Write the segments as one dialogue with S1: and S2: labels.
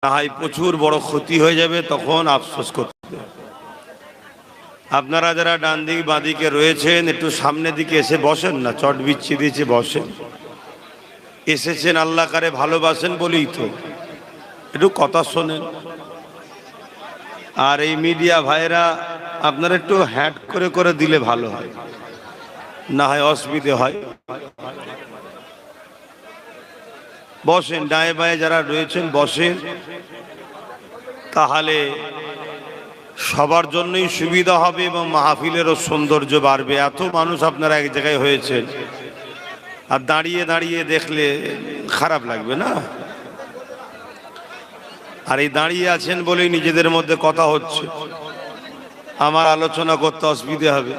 S1: না হয় প্রচুর বড় ক্ষতি হয়ে যাবে, তখন আফসোস করতে হবে। আপনারা যারা ডান দিক বাঁ দিকে রয়েছেন একটু সামনের দিকে এসে বসেন না, চট বিচ্ছি দিয়েছে বসেন। এসেছেন আল্লাহ কারে ভালোবাসেন বলেই তো, একটু কথা শোনেন। আর এই মিডিয়া ভাইরা আপনারা একটু হ্যাট করে করে দিলে ভালো হয়, না হয় অসুবিধে হয়। বসেন, ডায়ে বায়ে যারা রয়েছেন বসেন, তাহলে সবার জন্যই সুবিধা হবে এবং মাহফিলেরও সৌন্দর্য বাড়বে। এত মানুষ আপনারা এক জায়গায় হয়েছেন, আর দাঁড়িয়ে দাঁড়িয়ে দেখলে খারাপ লাগবে না? আর এই দাঁড়িয়ে আছেন বলেই নিজেদের মধ্যে কথা হচ্ছে, আমার আলোচনা করতে অসুবিধা হবে।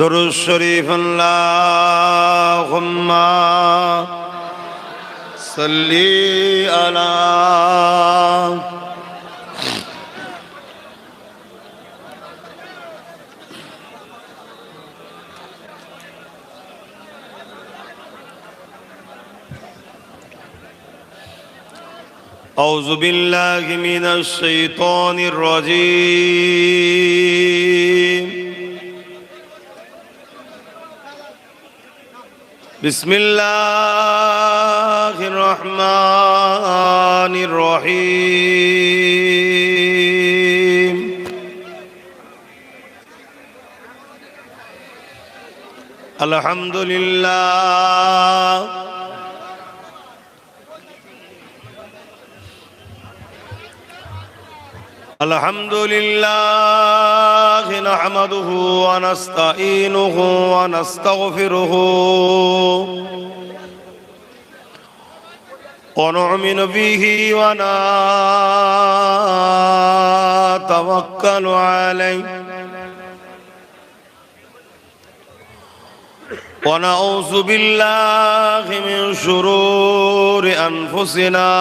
S1: দরুদ শরীফ আল্লাহুম্মা সাল্লি আলা أعوذ بالله من الشيطان الرجيم. بسم الله الرحمن الرحيم. الحمد لله الحمد لله نحمده ونستعينه ونستغفره ونؤمن به ونتوكل عليه ونعوذ بالله من شرور أنفسنا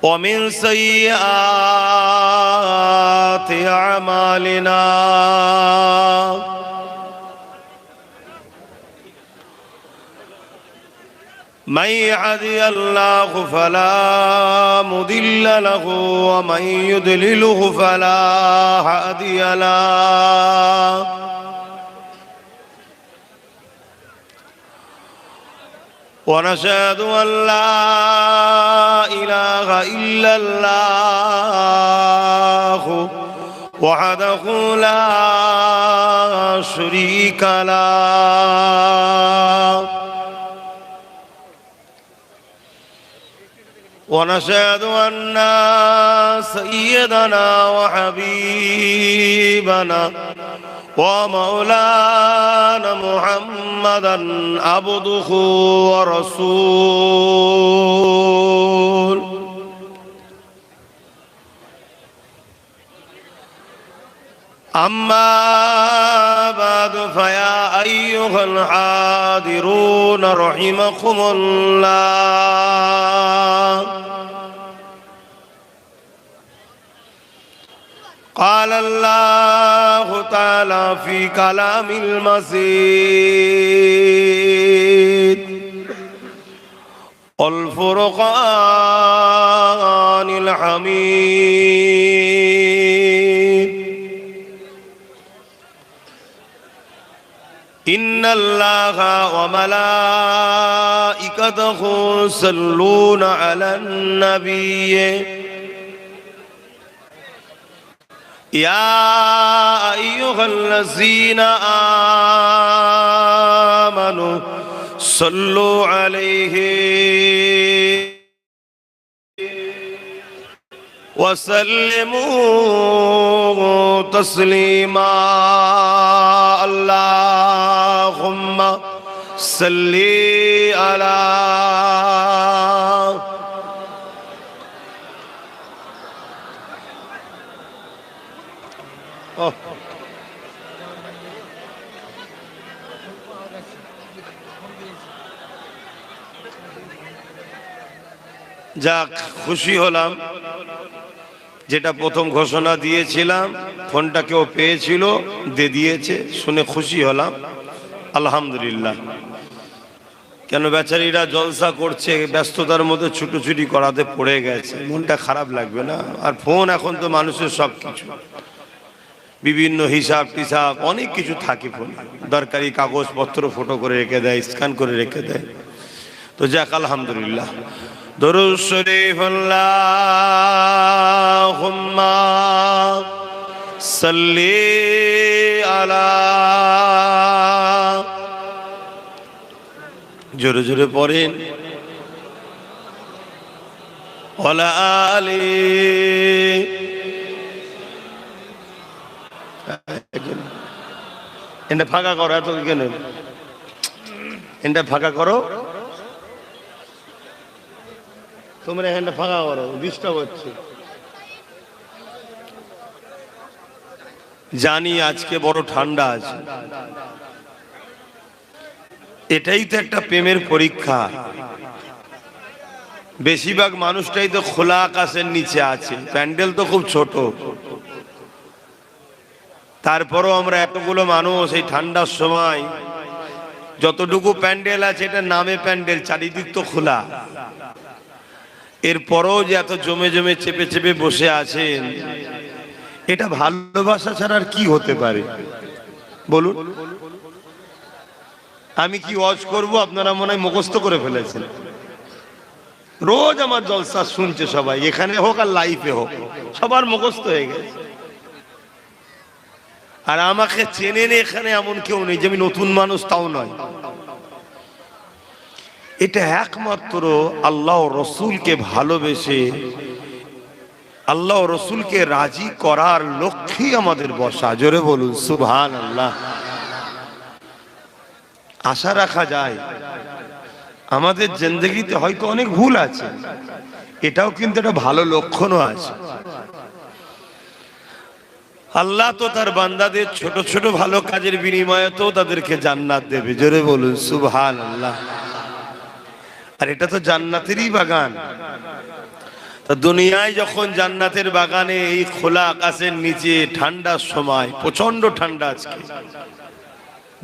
S1: ومن سيئات أعمالنا من يهده الله فلا مضل له ومن يضلله فلا هادي له ونشهد أن لا إله إلا الله وحده لا شريك له ونشهد أن سيدنا وحبيبنا ومولانا محمدا عبده ورسوله. أما بعد فيا أيها الحاضرون رحمكم الله، قال الله تعالى في كلام المجيد والفرقان الحميد إن الله وملائكته يصلون على النبي يا أيها الذين آمنوا صلوا عليه وسلموا تسليما. اللهم صل على যাক, খুশি হলাম। যেটা প্রথম ঘোষণা দিয়েছিলাম, ফোনটা কেউ পেয়েছিল, দিয়েছে, শুনে খুশি হলাম, আলহামদুলিল্লাহ। কেন বেচারীরা জলসা করছে, ব্যস্ততার মধ্যে ছুটোছুটি করাতে পড়ে গেছে, মনটা খারাপ লাগবে না? আর ফোন এখন তো মানুষের সব কিছু, বিভিন্ন হিসাব টিসাব অনেক কিছু থাকে ফোন, দরকারি কাগজপত্র ফটো করে রেখে দেয়, স্ক্যান করে রেখে দেয়। তো যাক, আলহামদুলিল্লাহ। দরুদ শরীফ আল্লাহুম্মা সাল্লি আলা, জোরে জোরে পড়েন, ওয়ালা আলি। এটা ফাঁকা করো, এত কেন এটা ফাঁকা করো, তোমরা এখানটা ফাঁকা করো, ডিস্টার্ব হচ্ছে। জানি আজকে বড় ঠান্ডা আছে, এটাই তো একটা প্রেমের পরীক্ষা। বেশিরভাগ মানুষটাই তো খোলা আকাশের নিচে আছে, প্যান্ডেল তো খুব ছোট, তারপরও আমরা এতগুলো মানুষ এই ঠান্ডার সময়, যতটুকু প্যান্ডেল আছে এটা নামে প্যান্ডেল, চারিদিক তো খোলা, এরপরও যে এত জমে জমে চেপে চেপে বসে আছেন, এটা ভালোবাসা ছাড়া আর কি হতে পারে বলুন? আমি কি ওয়াজ করব, আপনারা মনে হয় মুখস্থ করে ফেলেছেন। রোজ আমার জলসা শুনছে সবাই, এখানে হোক আর লাইফে হোক, সবার মুখস্থ হয়ে গেছে। আর আমাকে চেনেন এখানে এমন কেউ নেই যে আমি নতুন মানুষ, তাও নয়। এটা একমাত্র আল্লাহ রসুলকে ভালোবেসে, আল্লাহ রসুলকে রাজি করার লক্ষ্যেই আমাদের বসা। জোরে বলুন সুবহানাল্লাহ। আশা রাখা যায় আমাদের জিন্দেগিতে হয়তো অনেক ভুল আছে, এটাও কিন্তু একটা ভালো লক্ষণও আছে। আল্লাহ তো তার বান্দাদের ছোট ছোট ভালো কাজের বিনিময়ে তো তাদেরকে জান্নাত দেবে। জোরে বলুন সুবহানাল্লাহ। আর এটা তো জান্নাতেরই বাগান। তা দুনিয়ায় যখন জান্নাতের বাগানে এই খোলা আকাশের নিচে ঠান্ডার সময়, প্রচন্ড ঠান্ডা আজকে,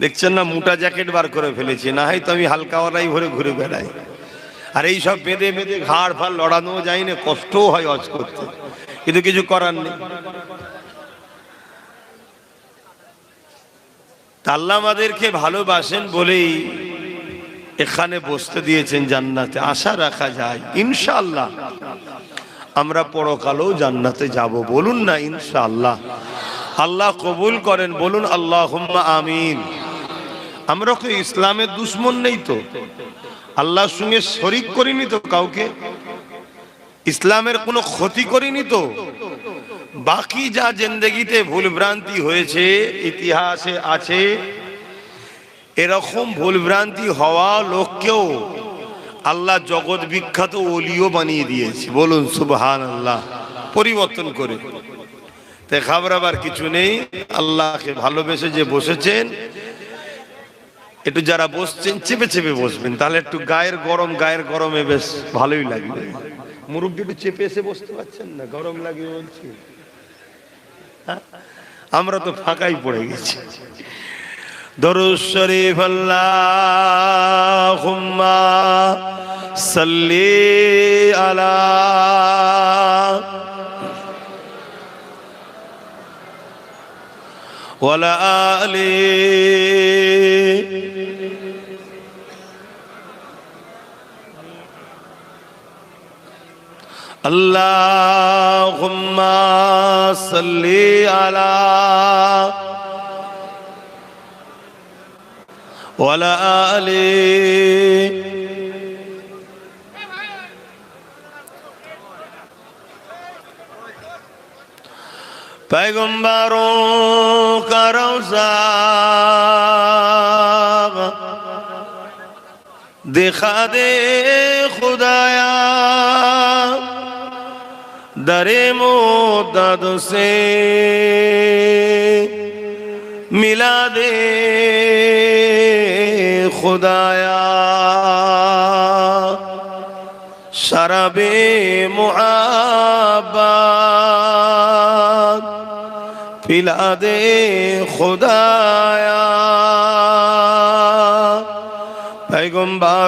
S1: দেখছেন না মোটা জ্যাকেট বার করে ফেলেছি, না হয় তো আমি হালকা ওয়ালাই ভরে ঘুরে বেড়াই। আর এই সব বেঁধে বেঁধে ঘাড় ফাড় লড়ানো যায় না, কষ্টও হয় ওয়াজ করতে, কিন্তু কিছু করার নেই। আল্লাহ আমাদেরকে ভালোবাসেন বলেই এখানে বসতে দিয়েছেন জান্নাতে। আশা রাখা যায় ইনশাআল্লাহ আমরা পরকালেও জান্নাতে যাব। বলুন না ইনশাআল্লাহ। আল্লাহ কবুল করেন, বলুন আল্লাহুম্মা আমিন। আমরা কি ইসলামের দুশ্মন নেই তো? আল্লাহর সঙ্গে শরীক করিনি তো কাউকে, ইসলামের কোনো ক্ষতি করিনি তো? বাকি যা জিন্দেগিতে ভুল ভ্রান্তি হয়েছে, ইতিহাসে আছে, এরকম ভুল ভ্রান্তি হওয়া লোককেও আল্লাহ জগৎ বিখ্যাত ওলিও বানিয়ে দিয়েছে। বলুন সুবহানাল্লাহ। পরিবর্তন করে তে খাবরাবার কিছু নেই। আল্লাহকে ভালোবেসে যে বসেছেন, একটু যারা বসছেন চেপে চেপে বসবেন, তাহলে একটু গায়ের গরমে বেশ ভালোই লাগবে। মুরব্বী একটু চেপে এসে বসতে পারছেন না, গরম লাগে বলছি। আমরা তো ফাঁকাই পড়ে গেছি। দরুদ শরীফ আল্লাহুম্মা সাল্লি আলা ওয়ালা আলি আল্লাহুম্মা সাল্লি আলা ওয়ালা আলি। पैगंबरों का रोज़ा दिखा दे खुदाया, दरे मोदद से मिला दे खुदाया, शराबे मुहब्बत पिला दे खुदाया। पैगंबर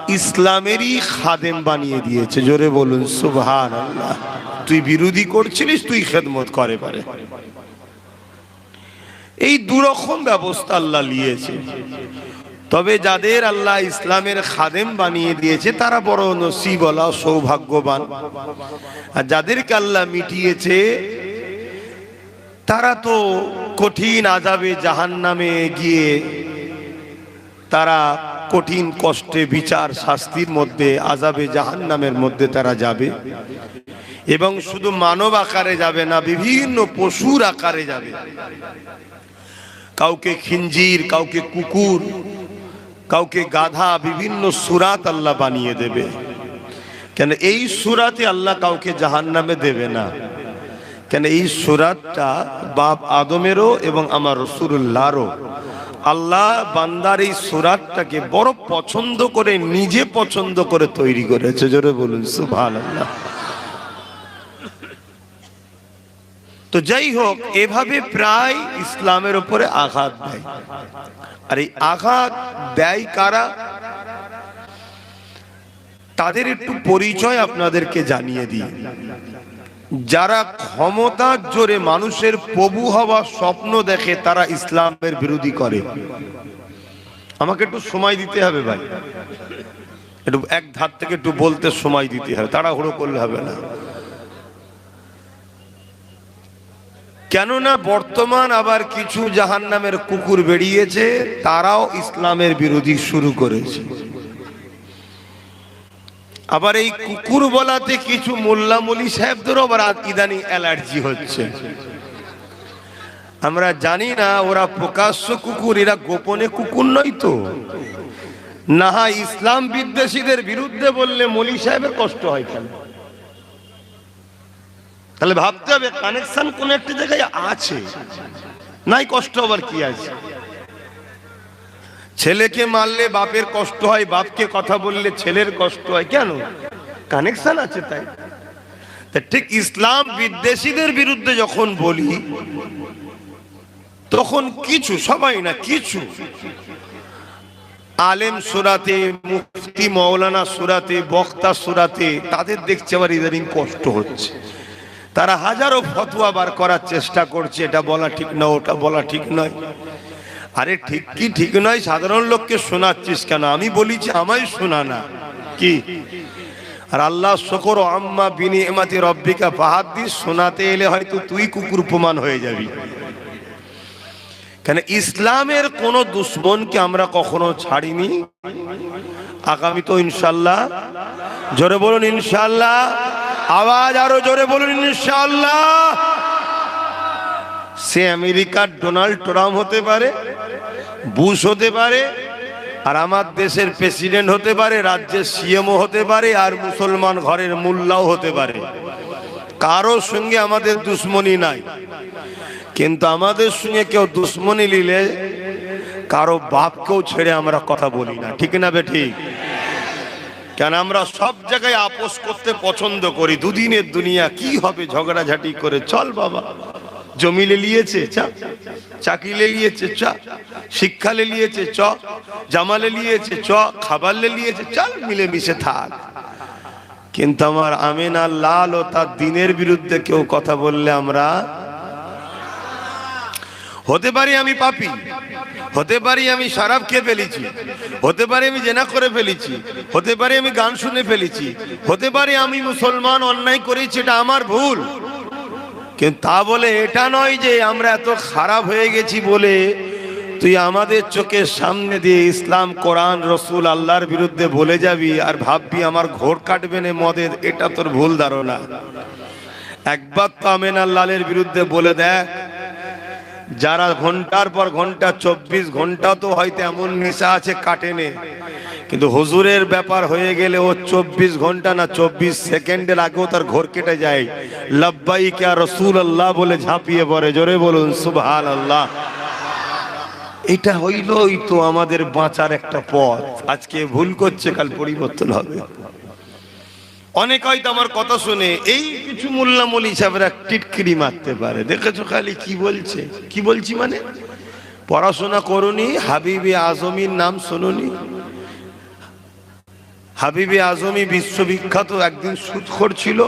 S1: ইসলামেরই খাদেম বানিয়ে দিয়েছে। জোরে বলুন সুবহানাল্লাহ। তুই বিরোধী করছিলিস, তুই খেদমত করে পারে। এই দুরকম ব্যবস্থা আল্লাহ নিয়েছে। তবে যাদের আল্লাহ ইসলামের খাদেম বানিয়ে দিয়েছে তারা বড় নসিবওয়ালা, সৌভাগ্যবান। আর যাদেরকে আল্লাহ মিটিয়েছে তারা তো কঠিন আযাবে জাহান্নামে গিয়ে তারা কঠিন কষ্টে বিচার শাস্তির মধ্যে, আযাবে জাহান্নামের মধ্যে তারা যাবে। এবং শুধু মানব আকারে যাবে না, বিভিন্ন পশুর আকারে যাবে। কাউকে খিঞ্জির, কাউকে কুকুর, কাউকে গাধা, বিভিন্ন সূরাত আল্লাহ বানিয়ে দেবে। কেন এই সূরাতে আল্লাহ কাউকে জাহান্নামে দেবে না। কেন এই সূরাতটা বাপ আদমেরও এবং আমার রাসূলুল্লাহরও। আল্লাহ বান্দার এই সূরাতটাকে বড় পছন্দ করে, নিজে পছন্দ করে তৈরি করেছে। জোরে বলুন সুবহানাল্লাহ। তো যাই হোক, এভাবে প্রায় ইসলামের উপরে আঘাত দেয়। আর এই আঘাত দেয় কারা, তাদের একটু পরিচয় আপনাদেরকে জানিয়ে দিই। যারা ক্ষমতার জোরে মানুষের প্রভু হওয়ার স্বপ্ন দেখে তারা ইসলামের বিরোধী করে। আমাকে একটু সময় দিতে হবে ভাই, একটু এক ধার থেকে একটু বলতে সময় দিতে হবে, তাড়াহুড়ো করলে হবে না। কেননা বর্তমান আবার কিছু জাহান্নামের কুকুর বেরিয়েছে, তারাও ইসলামের বিরোধী শুরু করেছে। আবার এই কুকুর বলাতে কিছু মোল্লা মৌলী সাহেবদেরও আবার ইদানিং অ্যালার্জি হচ্ছে। আমরা জানি না ওরা প্রকাশ্য কুকুর, এরা গোপনে কুকুর নয় তো না। ইসলাম বিদ্বেষীদের বিরুদ্ধে বললে মৌলী সাহেবের কষ্ট হয় কেন? তাহলে ভাবতে হবে কানেকশন কোন একটা জায়গায় আছে, নাই কষ্ট আবার কি আছে? ছেলেকে মারলে বাপের কষ্ট হয়, বাপকে কথা বললে ছেলের কষ্ট হয়, কেন? কানেকশন আছে তাই। ঠিক ইসলাম বিদ্বেষীদের বিরুদ্ধে যখন বলি তখন কিছু, সবাই না, কিছু আলেম সূরাতে, মুফতি মাওলানা সূরাতে, বক্তা সূরাতে তাদের দেখছে আবার ইদানিং কষ্ট হচ্ছে। তারা হাজারো ফতোয়া বার করার চেষ্টা করছে, এটা বলা ঠিক না, ওটা বলা ঠিক নয়। আরে ঠিক কি ঠিক নয় সাধারণ লোককে শোনাচ্ছিস কেন? আমি বলিছি আমায় শোনা না কি? আর আল্লাহ শুকর আম্মা বিনিআমাতি রাব্বিকা ফাহাদ্দিস শোনাতে এলে হয়তো তুই কুকুর প্রমাণ হয়ে যাবি। কেন ইসলামের কোন দুশ্মনকে আমরা কখনো ছাড়িনি। আগামী তো ইনশাআল্লাহ, জোরে বলুন ইনশাআল্লাহ, আওয়াজ আরো জোরে বলুন ইনশাআল্লাহ। সে আমেরিকার ডোনাল্ড ট্রাম্প হতে পারে, বুশ হতে পারে, আর আমার দেশের প্রেসিডেন্ট হতে পারে, রাজ্যের সিএমও হতে পারে, আর মুসলমান ঘরের মোল্লাও হতে পারে। কারো সঙ্গে আমাদের দুশ্মনী নাই। কিন্তু আমাদের সঙ্গে কেউ দুশ্মনী নিলে কারো বাপকেও ছেড়ে আমরা কথা বলি না, ঠিক না বেঠিক? কেন আমরা সব জায়গায় আপোষ করতে পছন্দ করি। দুদিনের দুনিয়া কি হবে ঝগড়াঝাটি করে? চল বাবা, জমি লে লিয়েছে চা, চাকরি লে লিয়েছে চ, শিক্ষা লে লিয়েছে চ, জামা লে লিয়েছে চ, খাবার লে লিয়েছে, চল মিলেমিশে থাক। কিন্তু আমার আমিনা লাল ও তার দিনের বিরুদ্ধে কেউ কথা বললে আমরা, হতে পারি আমি পাপী, হতে পারি আমি শরাব খেয়ে ফেলেছি, হতে পারে আমি জেনা করে ফেলেছি, হতে পারে আমি গান শুনে ফেলেছি, হতে পারে আমি মুসলমান অন্যায় করেছি, এটা আমার ভুল। কিন্তু তা বলে এটা নয় যে আমরা এত খারাপ হয়ে গেছি বলে তুই আমাদের চোখের সামনে দিয়ে ইসলাম, কোরআন, রসুল, আল্লাহর বিরুদ্ধে বলে যাবি আর ভাববি আমার ঘোর কাটবে না মদের। এটা তোর ভুল ধারণা। একবার তো আমিনা লালের বিরুদ্ধে বলে দেখ, যারা ঘন্টার পর ঘন্টা, 24 ঘন্টা তো হয়তো এমন নেশা আছে কাটেনে, কিন্তু হুজুরের ব্যাপার হয়ে গেলে ও 24 ঘন্টা না 24 সেকেন্ডের আগেও তার ঘোর কেটে যায়। লব্বাইক ইয়া রাসূলুল্লাহ বলে ঝাঁপিয়ে পড়ে। জোরে বলুন সুবহানাল্লাহ। এটা হইলই তো আমাদের বাঁচার একটা পথ। আজকে ভুল করছে, কাল পরিবর্তন হবে। অনেক হয়তো আমার কথা শুনে এই কিছু মোল্লা মৌলী সাহেবরা টিটকিরি মারতে পারে, দেখেছো খালি কি বলছে, কি বলছি মানে পড়াশোনা করুনি, হাবিবে আজমির নাম শুনুনি, হাবিবে আজমি বিশ্ববিখ্যাত একদিন সুদখোর ছিল,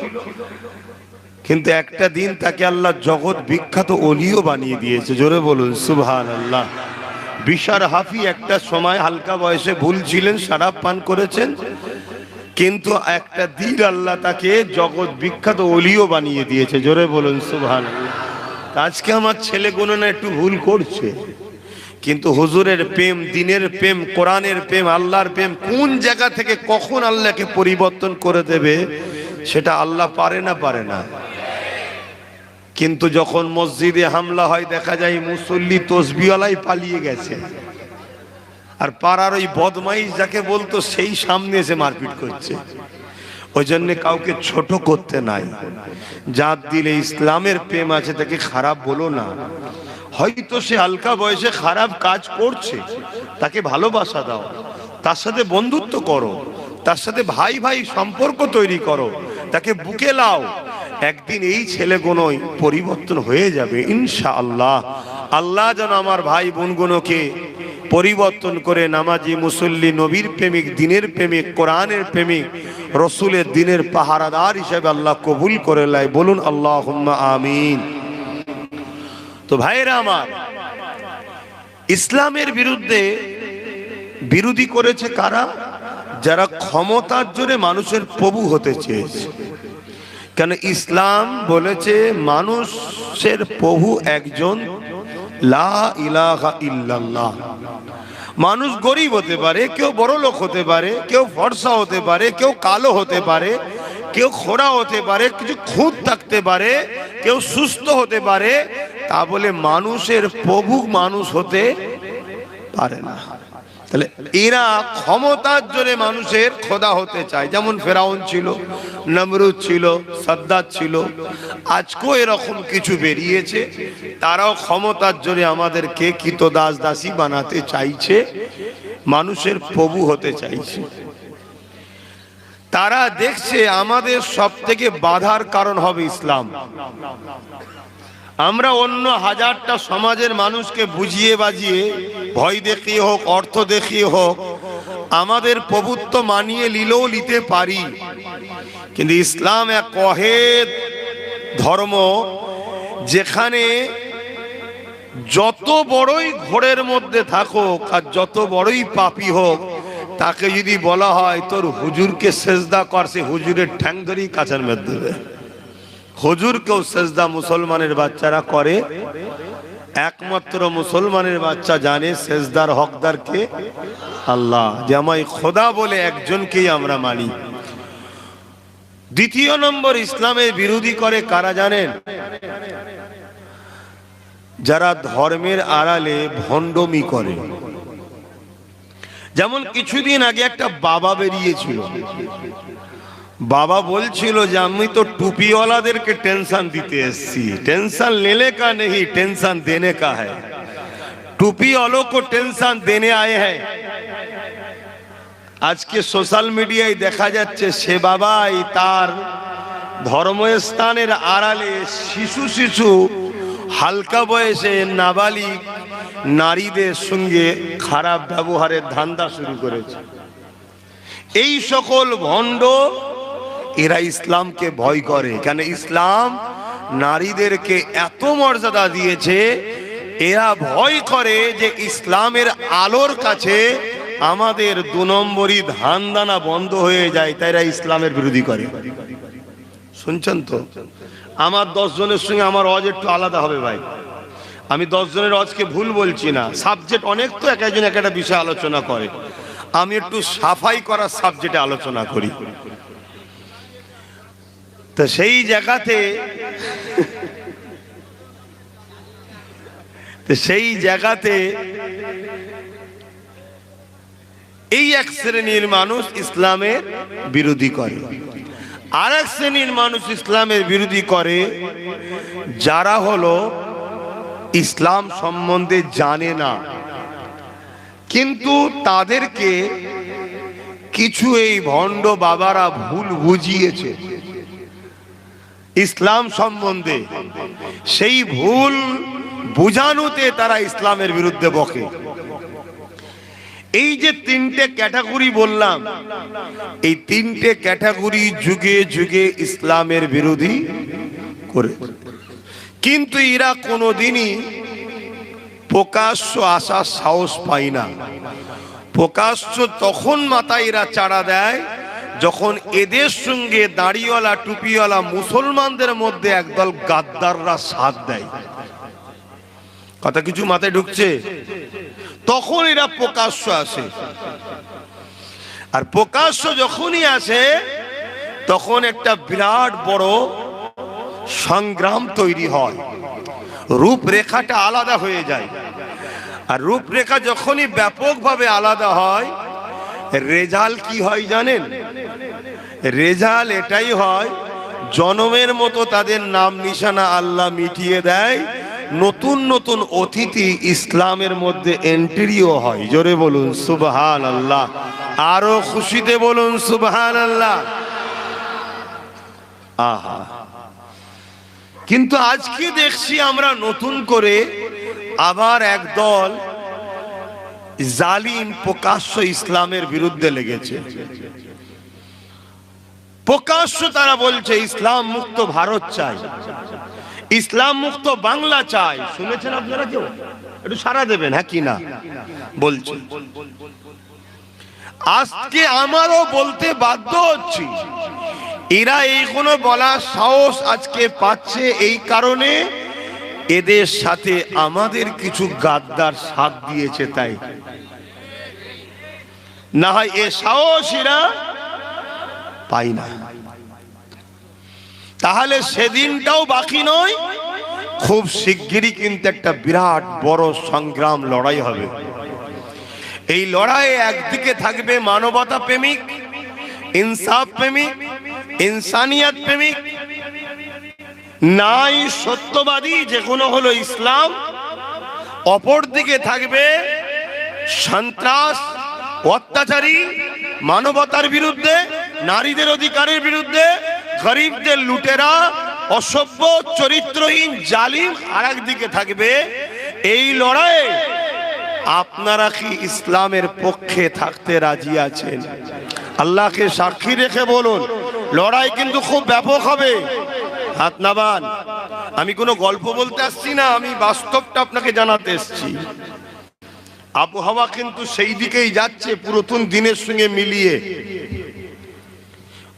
S1: কিন্তু একটা দিন তাকে আল্লাহ জগৎ বিখ্যাত ওলিও বানিয়ে দিয়েছে। জোরে বলুন সুবহানাল্লাহ। বিশার হাফি একটা সময় হালকা বয়সে ভুল ছিলেন, শরাব পান করেছেন, কিন্তু একটা দিন আল্লাহ তাকে জগৎ বিখ্যাত ওলিও বানিয়ে দিয়েছে। জোরে বলুন সুবহানাল্লাহ। আজকে আমার ছেলেগুলো না একটু ভুল করছে, কিন্তু হুজুরের প্রেম, দিনের প্রেম, কোরআনের প্রেম, আল্লাহর প্রেম কোন জায়গা থেকে কখন আল্লাহকে পরিবর্তন করে দেবে সেটা আল্লাহ পারে না। কিন্তু যখন মসজিদে হামলা হয় দেখা যায় মুসল্লি তসবিওয়ালাই পালিয়ে গেছে, আর পাড়ার ওই বদমাইশ যাকে বলতো সেই সামনে এসে মারপিট করছে। ওই জন্য কাউকে ছোট করতে নাই। যার দিলে ইসলামের প্রেম আছে তাকে খারাপ বলো না। হয়তো সে হালকা বয়সে খারাপ কাজ করছে, তাকে ভালোবাসা দাও, তার সাথে বন্ধুত্ব করো, তার সাথে ভাই ভাই সম্পর্ক তৈরি করো, তাকে বুকে লাও। একদিন এই ছেলেগুলোই পরিবর্তন হয়ে যাবে ইনশাআল্লাহ। আল্লাহ যেন আমার ভাই বোনগুলোকে পরিবর্তন করে নামাজি, মুসল্লি, নবীর প্রেমিক, দিনের প্রেমিক, কোরআনের প্রেমিক, রসুলের দিনের পাহারাদার হিসেবে আল্লাহ কবুল করে লাই। বলুন আল্লাহুম্মা আমিন। তো ভাইরা আমার, ইসলামের বিরোধী করেছে কারা? যারা ক্ষমতার জোরে মানুষের প্রভু হতে চেয়েছে। কেন ইসলাম বলেছে মানুষের প্রভু একজন, লা ইলাহা ইল্লাল্লাহ। মানুষ গরিব হতে পারে, কেউ বড় লোক হতে পারে, কেউ ফর্সা হতে পারে, কেউ কালো হতে পারে, কেউ খোড়া হতে পারে, কিছু খুঁত থাকতে পারে, কেউ সুস্থ হতে পারে, তা বলে মানুষের প্রভু মানুষ হতে পারে না। তাহলে এরা ক্ষমতার জোরে মানুষের খোদা হতে চায়। যেমন ফেরাউন ছিল, নমরুদ ছিল, সাদ্দাত ছিল, আজকেও এরকম কিছু বেরিয়েছে। তারাও ক্ষমতার জোরে আমাদেরকে কৃতদাস দাসী বানাতে চাইছে, মানুষের প্রভু হতে চাইছে। তারা দেখছে আমাদের সব থেকে বাধার কারণ হবে ইসলাম। আমরা অন্য হাজারটা সমাজের মানুষকে বুঝিয়ে বাজিয়ে, ভয় দেখিয়ে হোক, অর্থ দেখিয়ে হোক, আমাদের প্রভুত্ব মানিয়ে নিলেও নিতে পারি, কিন্তু ইসলাম এক ওয়াহিদ ধর্ম, যেখানে যত বড়ই ঘোরের মধ্যে থাকুক আর যত বড়ই পাপী হোক, তাকে যদি বলা হয় তোর হুজুরকে সেজদা কর, সে হুজুরের ঠ্যাং ধরেই কাছের মধ্যে দেবে। হুজুরকেও সেজদা মুসলমানের বাচ্চারা করে, একমাত্র মুসলমানের বাচ্চা জানে সেজদার হকদার কে? আল্লাহ। যে আমায় খোদা বলে একজনকেই আমরা মানি। দ্বিতীয় নম্বর, ইসলামের বিরোধী করে কারা জানেন? যারা ধর্মের আড়ালে ভণ্ডমি করে। যেমন কিছুদিন আগে একটা বাবা বেরিয়েছিল, বাবা বলছিল যে আমি তো টুপিওয়ালাদেরকে টেনশন দিতে এসেছি। টেনশন लेने का नहीं, टेंशन देने का है। टूपी वालों को टेंशन देने आए हैं। আজকে সোশ্যাল মিডিয়ায় দেখা যাচ্ছে সে বাবাই তার ধর্মস্থানের আড়ালে শিশু হালকা বয়সে নাবালিগ নারীদের সঙ্গে খারাপ ব্যবহারের ধান্দা শুরু করেছে। এই সকল ভণ্ড এরা ইসলামকে ভয় করে। কেন? ইসলাম নারীদেরকে এত মর্যাদা দিয়েছে, এরা ভয় করে যে ইসলামের আলোর কাছে আমাদের 2 নম্বরই ধান্দানা বন্ধ হয়ে যায়, তাই এরা ইসলামের বিরোধী করে। শুনছেন তো? আমার 10 জনের সঙ্গে আমার ওয়াজ একটু আলাদা হবে ভাই। আমি 10 জনের ওয়াজকে ভুল বলছি না, সাবজেক্ট অনেক তো, এক একজন এক একটা বিষয় আলোচনা করে। আমি একটু সাফাই করার সাবজেক্টে আলোচনা করি। তো সেই জায়গাতে এই এক শ্রেণীর মানুষ ইসলামের বিরোধী করে, আর এক শ্রেণীর মানুষ ইসলামের বিরোধী করে যারা হলো ইসলাম সম্বন্ধে জানে না, কিন্তু তাদেরকে কিছু এই ভণ্ড বাবারা ভুল বুঝিয়েছে ইসলাম সম্বন্ধে। সেই ভুল বুঝানোতে তারা ইসলামের বিরুদ্ধে বকে। এই যে তিনটে ক্যাটাগরি বললাম, এই তিনটে ক্যাটাগরি যুগে যুগে ইসলামের বিরোধী করে, কিন্তু এরা কোনোদিনই প্রকাশ্য আসার সাহস পায় না। প্রকাশ্য তখন মাথায় এরা চাড়া দেয় যখন এদের সঙ্গে দাড়িওয়ালা টুপিওয়ালা মুসলমানদের মধ্যে একদল গাদ্দাররা সাথ দেয়। কথা কিছু মাথায় ঢুকছে? তখন এরা প্রকাশ্য আসে। আর প্রকাশ্য যখনই আসে তখন একটা বিরাট বড় সংগ্রাম তৈরি হয়, রূপরেখাটা আলাদা হয়ে যায়। আর রূপরেখা যখনই ব্যাপকভাবে আলাদা হয়, রেজাল্ট কি হয় জানেন? রেজাল্ট এটাই হয়, জনমের মতো তাদের নাম নিশানা আল্লাহ মিটিয়ে দেয়, নতুন নতুন অতিথি ইসলামের মধ্যে এন্ট্রিও হয়। জোরে বলুন সুবহানাল্লাহ, আরো খুশিতে বলুন সুবহানাল্লাহ। আহা, কিন্তু আজকে দেখছি আমরা নতুন করে আবার একদল জালিম প্রকাশ্য ইসলামের বিরুদ্ধে লেগেছে। প্রকাশ্য তারা বলছে ইসলাম মুক্ত ভারত চাই, ইসলাম মুক্ত বাংলা চাই। শুনেছেন আপনারা? কেউ একটু সাড়া দেবেন হ্যাঁ কি না বলছে। আজকে আমারও বলতে বাধ্য হচ্ছি, এরা এইগুলো বলার সাহস আজকে পাচ্ছে এই কারণে এদের সাথে আমাদের কিছু গাদ্দার সাথ দিয়েছে, তাই না হয় এ সাহস এরা পাই না। তাহলে সেদিনটাও বাকি নয়, খুব শিগগিরই কিন্তু একটা বিরাট বড় সংগ্রাম লড়াই হবে। এই লড়াইয়ে একদিকে থাকবে মানবতা প্রেমিক, ইনসাফ প্রেমিক, ইনসানিয়ত প্রেমিক, নাই সত্যবাদী যেগুলো হলো ইসলাম। অপর দিকে থাকবে সন্ত্রাস, অত্যাচারী, মানবতার বিরুদ্ধে, নারীদের অধিকারের বিরুদ্ধে, গরিবদের লুটেরা, অসভ্য চরিত্রহীন জালিম। আর একদিকে থাকবে এই লড়াইয়ে আপনারা কি ইসলামের পক্ষে থাকতে রাজি আছেন? আল্লাহকে সাক্ষী রেখে বলুন, লড়াই কিন্তু খুব ব্যাপক হবে। হাত নামান। আমি কোনো গল্প বলতে আসছি না, আমি বাস্তবটা আপনাকে জানাতে এসেছি। আবহাওয়া কিন্তু সেই দিকেই যাচ্ছে, পুরাতন দিনের সঙ্গে মিলিয়ে।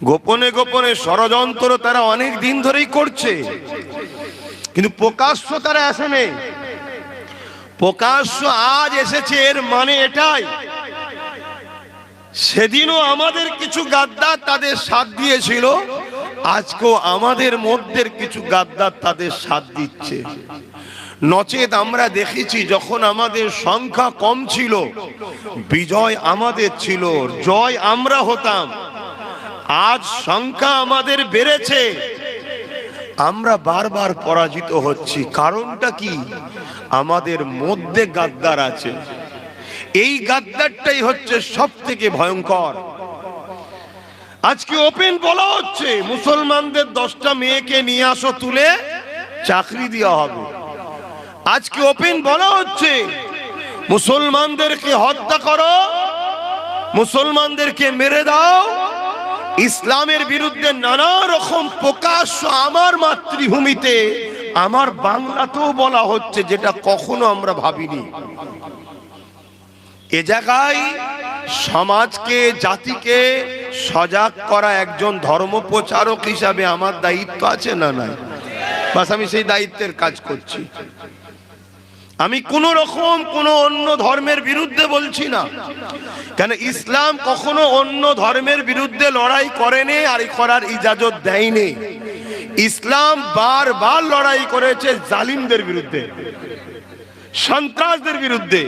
S1: গোপনে গোপনে ষড়যন্ত্র তারা অনেক দিন ধরেই করছে, কিন্তু প্রকাশ্য তারা আসেনি। প্রকাশ্য আজ এসেছে, এর মানে এটাই সেদিনও আমাদের কিছু গাদ্দার তাদের সাথ দিয়েছিল, আজকেও আমাদের মধ্যে কিছু গাদ্দার তাদের সাথ দিচ্ছে। নচেত আমরা দেখেছি যখন আমাদের সংখ্যা কম ছিল, বিজয় আমাদের ছিল, জয় আমরা হতাম। আজ সংখ্যা আমাদের বেড়েছে, আমরা বারবার পরাজিত হচ্ছি। কারণটা কি? আমাদের মধ্যে গাদ্দার আছে। এই গাদ্দারটাই হচ্ছে সব থেকে ভয়ঙ্কর। আজকে ওপেন বলা হচ্ছে মুসলমানদের 10টা মেয়েকে নিয়ে আসো, তুলে চাকরি দেওয়া হবে। আজকে ওপেন বলা হচ্ছে মুসলমানদেরকে হত্যা করো, মুসলমানদেরকে মেরে দাও। ইসলামের বিরুদ্ধে নানা রকম প্রকাশ্য আমার মাতৃভূমিতে, আমার বাংলাতেও বলা হচ্ছে, যেটা কখনো আমরা ভাবিনি। এ জায়গায় সমাজকে, জাতিকে সজাগ করা একজন ধর্ম প্রচারক হিসাবে আমার দায়িত্ব আছে না নাই? বাস আমি সেই দায়িত্বের কাজ করছি। আমি কোন রকম কোন অন্য ধর্মের বিরুদ্ধে বলছি না, কেন ইসলাম কখনো অন্য ধর্মের বিরুদ্ধে লড়াই করেনি আর করার ইজাজত দেয়নি। ইসলাম বারবার লড়াই করেছে জালিমদের বিরুদ্ধে, সন্ত্রাসদের বিরুদ্ধে,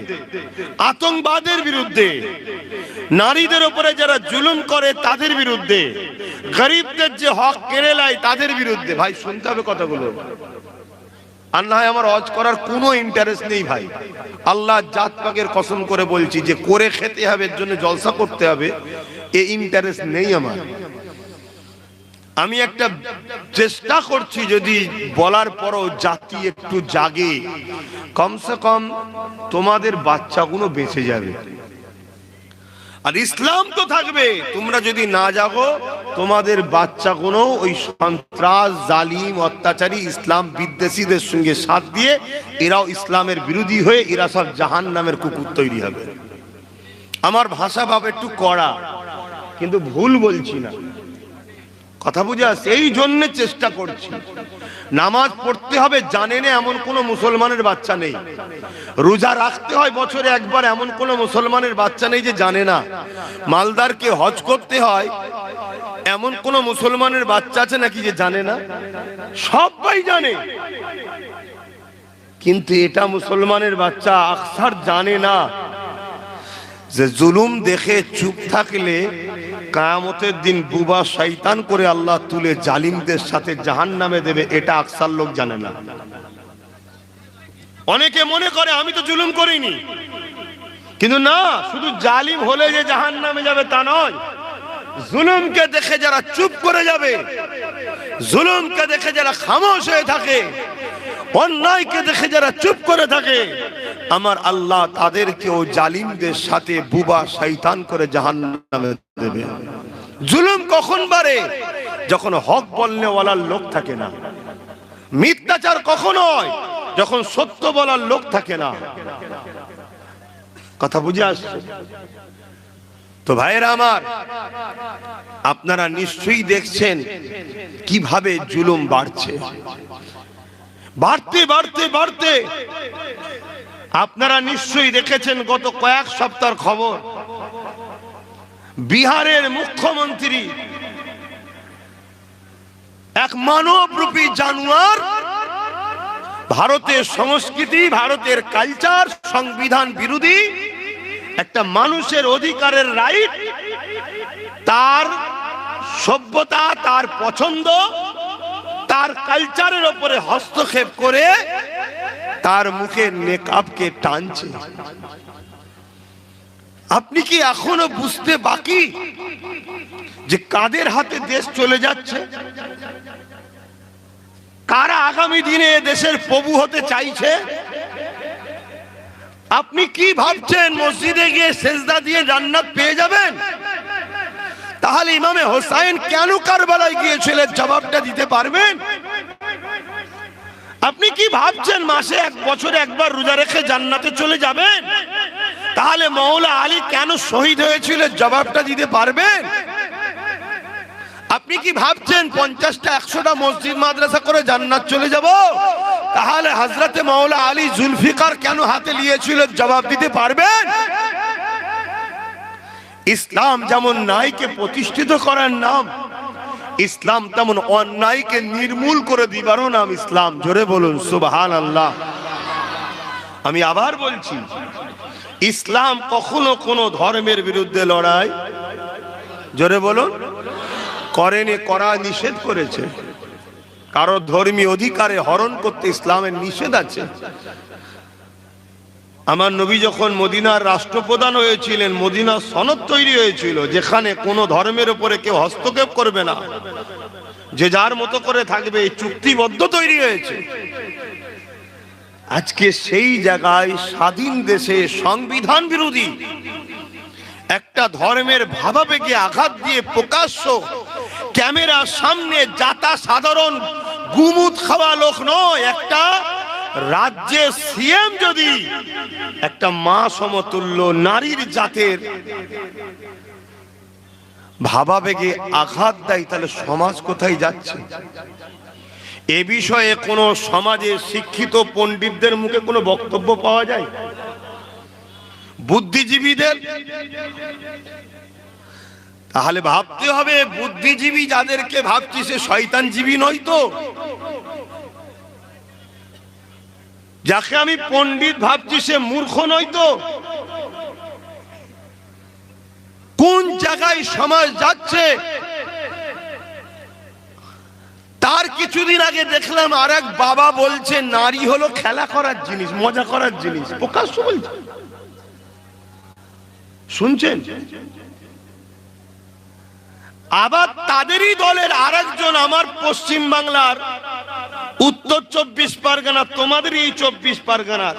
S1: আতঙ্কবাদের বিরুদ্ধে, নারীদের উপরে যারা জুলুম করে তাদের বিরুদ্ধে, গরিবদের যে হক কেড়ে নেয় তাদের বিরুদ্ধে। ভাই শুনতে হবে কথাগুলো। আর না হয় আমার হজ করার কোনো ইন্টারেস্ট নেই ভাই, আল্লাহ জাত পাকের কসম করে বলছি যে করে খেতে হবে, এর জন্য জলসা করতে হবে, এই ইন্টারেস্ট নেই আমার। আমি একটা চেষ্টা করছি, যদি বলার পরও জাতি একটু জাগে, কমসে কম তোমাদের বাচ্চাগুলো বেঁচে যাবে। আর ইসলাম তো থাকবে। তোমরা যদি না জাগো, তোমাদের বাচ্চাগুলো ওই সন্ত্রাস, জালিম, অত্যাচারী ইসলাম বিদ্বেষীদের সঙ্গে সাথ দিয়ে এরাও ইসলামের বিরোধী হয়ে এরা সব জাহান্নামের কুকুর তৈরি হবে। আমার ভাষা ভাব একটু কড়া, কিন্তু ভুল বলছি না, কথা বুঝে আসছে। এই জন্য চেষ্টা করছি। নামাজ পড়তে হবে জানে না এমন কোন মুসলমানের বাচ্চা নেই। রোজা রাখতে হয় বছরে একবার এমন কোন মুসলমানের বাচ্চা নেই যে জানে না। মালদারকে হজ করতে হয় এমন কোন মুসলমানের বাচ্চা আছে নাকি যে জানে না? সবাই জানে, কিন্তু এটা মুসলমানের বাচ্চা আকসার জানে না যে জুলুম দেখে চুপ থাকলে কিয়ামতের দিন বুবা শয়তান করে আল্লাহ তুলে জালিমদের সাথে জাহান্নামে দেবে। এটা আকসার লোক জানে না। অনেকে মনে করে আমি তো জুলুম করিনি, কিন্তু না, শুধু জালিম হলে যে জাহান্নামে যাবে তা নয়। জুলুমকে দেখে যারা চুপ করে যাবে, জুলুমকে দেখে যারা খামোশ হয়ে থাকে, অন্যায়কে দেখে যারা চুপ করে থাকে, আমার আল্লাহ তাদেরকে ও জালিমদের সাথে বুবা শয়তান করে জাহান্নামে দেবে। জুলুম কখন বাড়ে? যখন হক বলনেওয়ালার লোক থাকে না। মিথ্যাচার কখন হয়? যখন সত্য বলার লোক থাকে না। কথা বুঝে আসছে তো ভাইরা আমার? আপনারা নিশ্চয়ই দেখছেন কিভাবে জুলুম বাড়ছে, বাড়তে বাড়তে বাড়তে। আপনারা নিশ্চয়ই দেখেছেন গত কয়েক সপ্তাহের খবর, বিহারের মুখ্যমন্ত্রী এক মানবরূপী জানোয়ার, ভারতের সংস্কৃতি, ভারতের কালচার, সংবিধান বিরোধী একটা মানুষের অধিকারের রাইট, তার সভ্যতা, তার পছন্দ, তার কালচারের উপরে হস্তক্ষেপ করে তার মুখের নেকাবকে টানছে। আপনি কি এখনো বুঝতে বাকি যে কাদের হাতে দেশ চলে যাচ্ছে? কারা আগামী দিনে দেশের প্রভু হতে চাইছে? আপনি কি ভাবছেন মসজিদে গিয়ে সেজদা দিয়ে জান্নাত পেয়ে যাবেন? তাহলে ইমামে হোসাইন কেন কারবালায় গিয়েছিলেন জবাবটা দিতে পারবেন? আপনি কি ভাবছেন মাসে এক বছরে একবার রোজা রেখে জান্নাতে চলে যাবেন? তাহলে মওলা আলী কেন শহীদ হয়েছিল জবাবটা দিতে পারবেন? আপনি কি ভাবছেন 50টা 100টা মসজিদ মাদ্রাসা করে জান্নাত চলে যাব? তাহলে হযরতে মওলা আলী জুলফিকার কেন হাতে নিয়েছিল জবাব দিতে পারবেন? ইসলাম যেমন ন্যায়কে প্রতিষ্ঠিত করার নাম, ইসলাম তেমন অন্যায়কে নির্মূল করে দিবারও নাম ইসলাম। জোরে বলুন সুবহানাল্লাহ। আমি আবার বলছি, ইসলাম কখনো কোনো ধর্মের বিরুদ্ধে লড়াই, জোরে বলুন, করেনি, করা নিষেধ করেছে। কারো ধর্মীয় অধিকারে হরণ করতে ইসলামের নিষেধ আছে। আমার নবী যখন মদিনার রাষ্ট্রপ্রধান হয়েছিলেন, মদিনার সনদ তৈরি হয়েছিল যেখানে কোনো ধর্মের উপরে কেউ হস্তক্ষেপ করবে না, যে যার মতো করে থাকবে, এই চুক্তিবদ্ধ তৈরি হয়েছে। আজকে সেই জায়গায় স্বাধীন দেশে সংবিধান বিরোধী একটা ধর্মের ভাবাবেগে আঘাত দিয়ে প্রকাশ্য ক্যামেরার সামনে যাতা সাধারণ গুমুট খাওয়া লোক নয়, একটা রাজ্যের সিএম যদি একটা মা সমতুল্য নারীর জাতের ভাবাবেগে আঘাত দেয়, তাহলে সমাজ কোথায় যাচ্ছে? এ বিষয়ে কোন সমাজের শিক্ষিত পণ্ডিতদের মুখে কোনো বক্তব্য পাওয়া যায়? বুদ্ধিজীবীদের? তাহলে ভাবতে হবে, বুদ্ধিজীবী যাদেরকে ভাবছি সে শয়তানজীবী নয় তো? যাকে আমি পণ্ডিত ভাবছি সে মূর্খ নয় তো? কোন জায়গায় সমাজ যাচ্ছে? তার কিছুদিন আগে দেখলাম আর এক বাবা বলছে নারী হলো খেলা করার জিনিস, মজা করার জিনিস, প্রকাশ্য বলছে। শুনছেন? আবার তাদেরই দলের আরেকজন আমার পশ্চিম বাংলার উত্তর 24 পরগনা, তোমাদেরই এই 24 পরগনার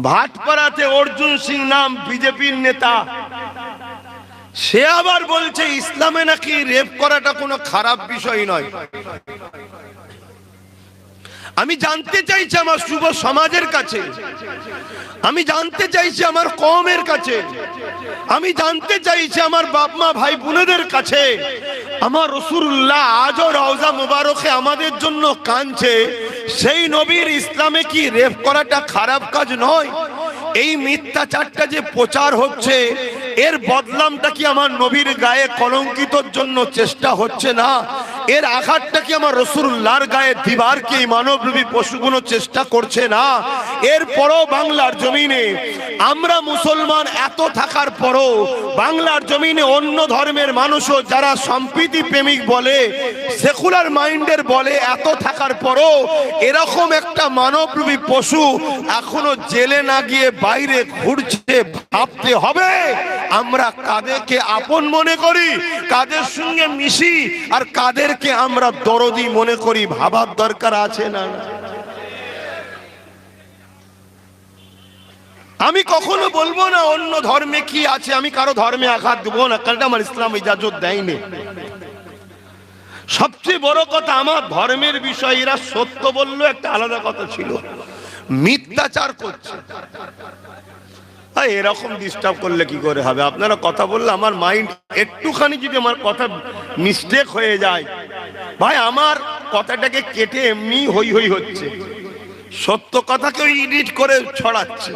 S1: ভাটপাড়াতে অর্জুন সিং নাম বিজেপির নেতা, সে আবার বলছে ইসলামে নাকি রেপ করাটা কোনো খারাপ বিষয় নয়। আমি জানতে চাইছি আমার যুব সমাজের কাছে, আমি জানতে চাইছি আমার কওমের কাছে, আমি জানতে চাইছি আমার বাপ মা ভাই বোনেদের কাছে, আমার রাসূলুল্লাহ আজও রওজা মুবারকে আমাদের জন্য কাঁদছে, সেই নবীর ইসলামে কি রেপ করাটা খারাপ কাজ নয়? এই মিথ্যাচারটা যে প্রচার হচ্ছে, এর বদনামটা কি আমার নবীর গায়ে কলঙ্কিতর জন্য চেষ্টা হচ্ছে না? এর আঘাতটা কি আমার রাসূলুল্লাহর গায়ে দিবার কি মানবরূপী পশুগুলো চেষ্টা করছে না? এরপরও বাংলার জমিনে আমরা মুসলমান এত থাকার পরও বাংলার জমিনে অন্য ধর্মের মানুষও যারা সম্প্রীতি প্রেমিক বলে, সেকুলার মাইন্ডের বলে, এত থাকার পরও এরকম একটা মানবরূপী পশু এখনো জেলে না গিয়ে বাইরে ঘুরছে। ভাবতে হবে আমরা কাদেরকে আপন মনে করি, কাদের সঙ্গে মিশি, আর কাদেরকে আমরা দরদি মনে করি। ভাবার দরকার আছে না? আমি কখনো বলবো না অন্য ধর্মে কি আছে, আমি কারো ধর্মে আঘাত দেবো না, কারণ আমার ইসলাম ইজাজত দেয়নি। সবচেয়ে বড় কথা, আমার ধর্মের বিষয় এরা সত্য বললো একটা আলাদা কথা ছিল, মিথ্যাচার করছে। এরকম ডিস্টার্ব করলে কি করে হবে? আপনারা কথা বললে আমার মাইন্ড একটুখানি যদি আমার কথা মিস্টেক হয়ে যায়, ভাই আমার কথাটাকে কেটে এমনি হই হই হচ্ছে, সত্য কথাকে এডিট করে ছড়াচ্ছে,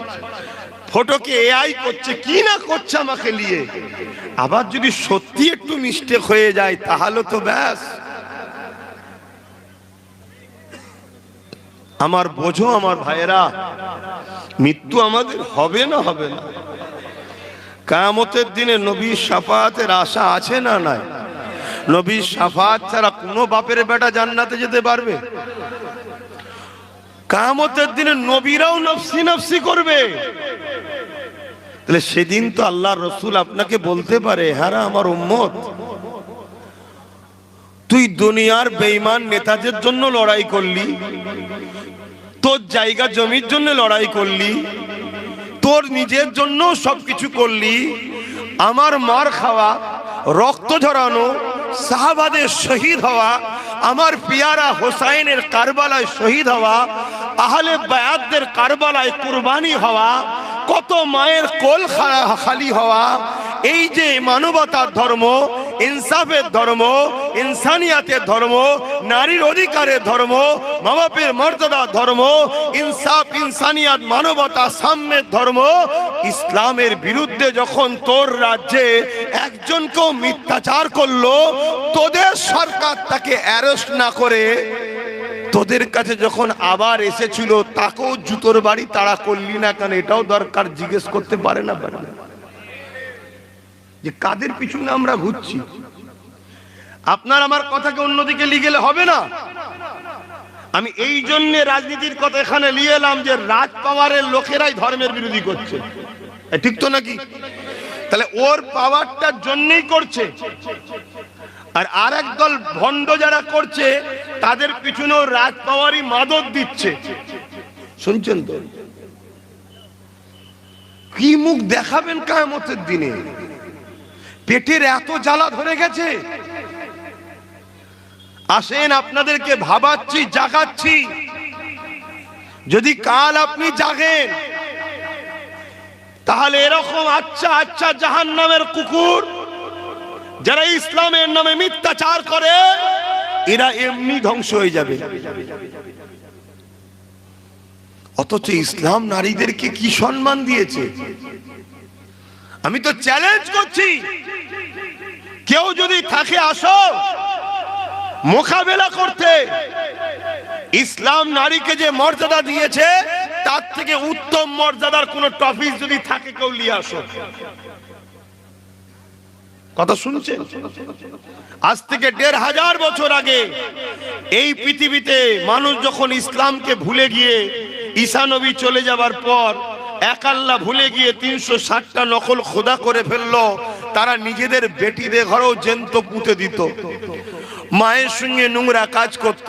S1: ফটোকে এআই করছে, কি না করছে আমাকে নিয়ে। আবার যদি সত্যি একটু মিস্টেক হয়ে যায় তাহলে তো ব্যাস। আমার বোঝো আমার ভাইয়েরা, মৃত্যু আমাদের হবে না, হবে না। কিয়ামতের দিনে নবীর শাফাআতের আশা আছে না নাই? নবীর শাফাআত ছাড়া কোনো বাপের বেটা জান্নাতে যেতে পারবে? কিয়ামতের দিনে নবীরাও নফসি নফসি করবে। তাহলে সেদিন তো আল্লাহর রাসূল আপনাকে বলতে পারে, হ্যাঁ আমার উম্মত, তুই দুনিয়ার বেঈমান নেতাদের জন্য লড়াই করলি, তোর জায়গা জমির জন্য লড়াই করলি, তোর নিজের জন্য সবকিছু করলি, আমার মার খাওয়া, রক্ত ঝরানো, সাহাবাদের শহীদ হওয়া, আমার পিয়ারা হোসাইনের কারবালায় শহীদ হওয়া, আহলে বায়াতদের কারবালায় কুরবানি হওয়া, কত মায়ের কোল খালি হওয়া, এই যে মানবতার ধর্ম, ইনসাফের ধর্ম, ইনসানিয়াতের ধর্ম, নারীর অধিকারের ধর্ম, মা বাপের মর্যাদার ধর্ম, ইনসাফ, ইনসানিয়াত, মানবতা, সাম্যের ধর্ম, ইসলামের বিরুদ্ধে যখন তোর রাজ্যে একজনকেও মিথ্যাচার করলো, তোদের সরকার তাকে অ্যারেস্ট না করে তোদের কাছে যখন আবার এসেছিল, তাকেও জুতোর বাড়ি তাড়া করলি না কেন? এটাও দরকার জিজ্ঞেস করতে পারে না যে কাদের পিছনে আমরা ঘুরছি। আপনার আমার কথাকে অন্যদিকে নিয়ে গেলে হবে না। আমি এই জন্য রাজনীতির কথা এখানে নিয়ে এলাম যে রাজ পাওয়ারের লোকেরাই ধর্মের বিরোধী করছে, ঠিক তো নাকি? তাহলে ওর পাওয়ারটার জন্যই করছে। আর আরেক দল ভণ্ড যারা করছে, তাদের পিছনেও রাজ পাওয়ারই মাদক দিচ্ছে। শুনছেন তো? কি মুখ দেখাবেন কিয়ামতের দিনে? পেটের এত জ্বালা ধরে গেছে। আসেন আপনাদেরকে ভাবাচ্ছি, জাগাচ্ছি। যদি কাল আপনি জাগেন, তাহলে এরকম আচ্ছা আচ্ছা জাহান্নামের কুকুর যারা ইসলামের নামে মিথ্যাচার করে, এরা এমনি ধ্বংস হয়ে যাবে। অথচ ইসলাম নারীদেরকে কি সম্মান দিয়েছে। আমি তো চ্যালেঞ্জ করছি, কেউ যদি থাকে আসো মোকাবেলা করতে। ইসলাম নারীকে যে মর্যাদা দিয়েছে, তার থেকে উত্তম মর্যাদার কোন টপিক যদি থাকে কেউ নিয়ে আসো। কথা শুনছেন? আজ থেকে ১৫০০ বছর আগে এই পৃথিবীতে মানুষ যখন ইসলামকে ভুলে গিয়ে ঈসা নবী চলে যাবার পর এক আল্লাহ ভুলে গিয়ে ৩৬০টা নকল খোদা করে ফেললো, তারা নিজেদের বেটিদের ঘরেও জ্যান্ত পুঁতে দিত, মায়ের সঙ্গে নোংরা কাজ করত,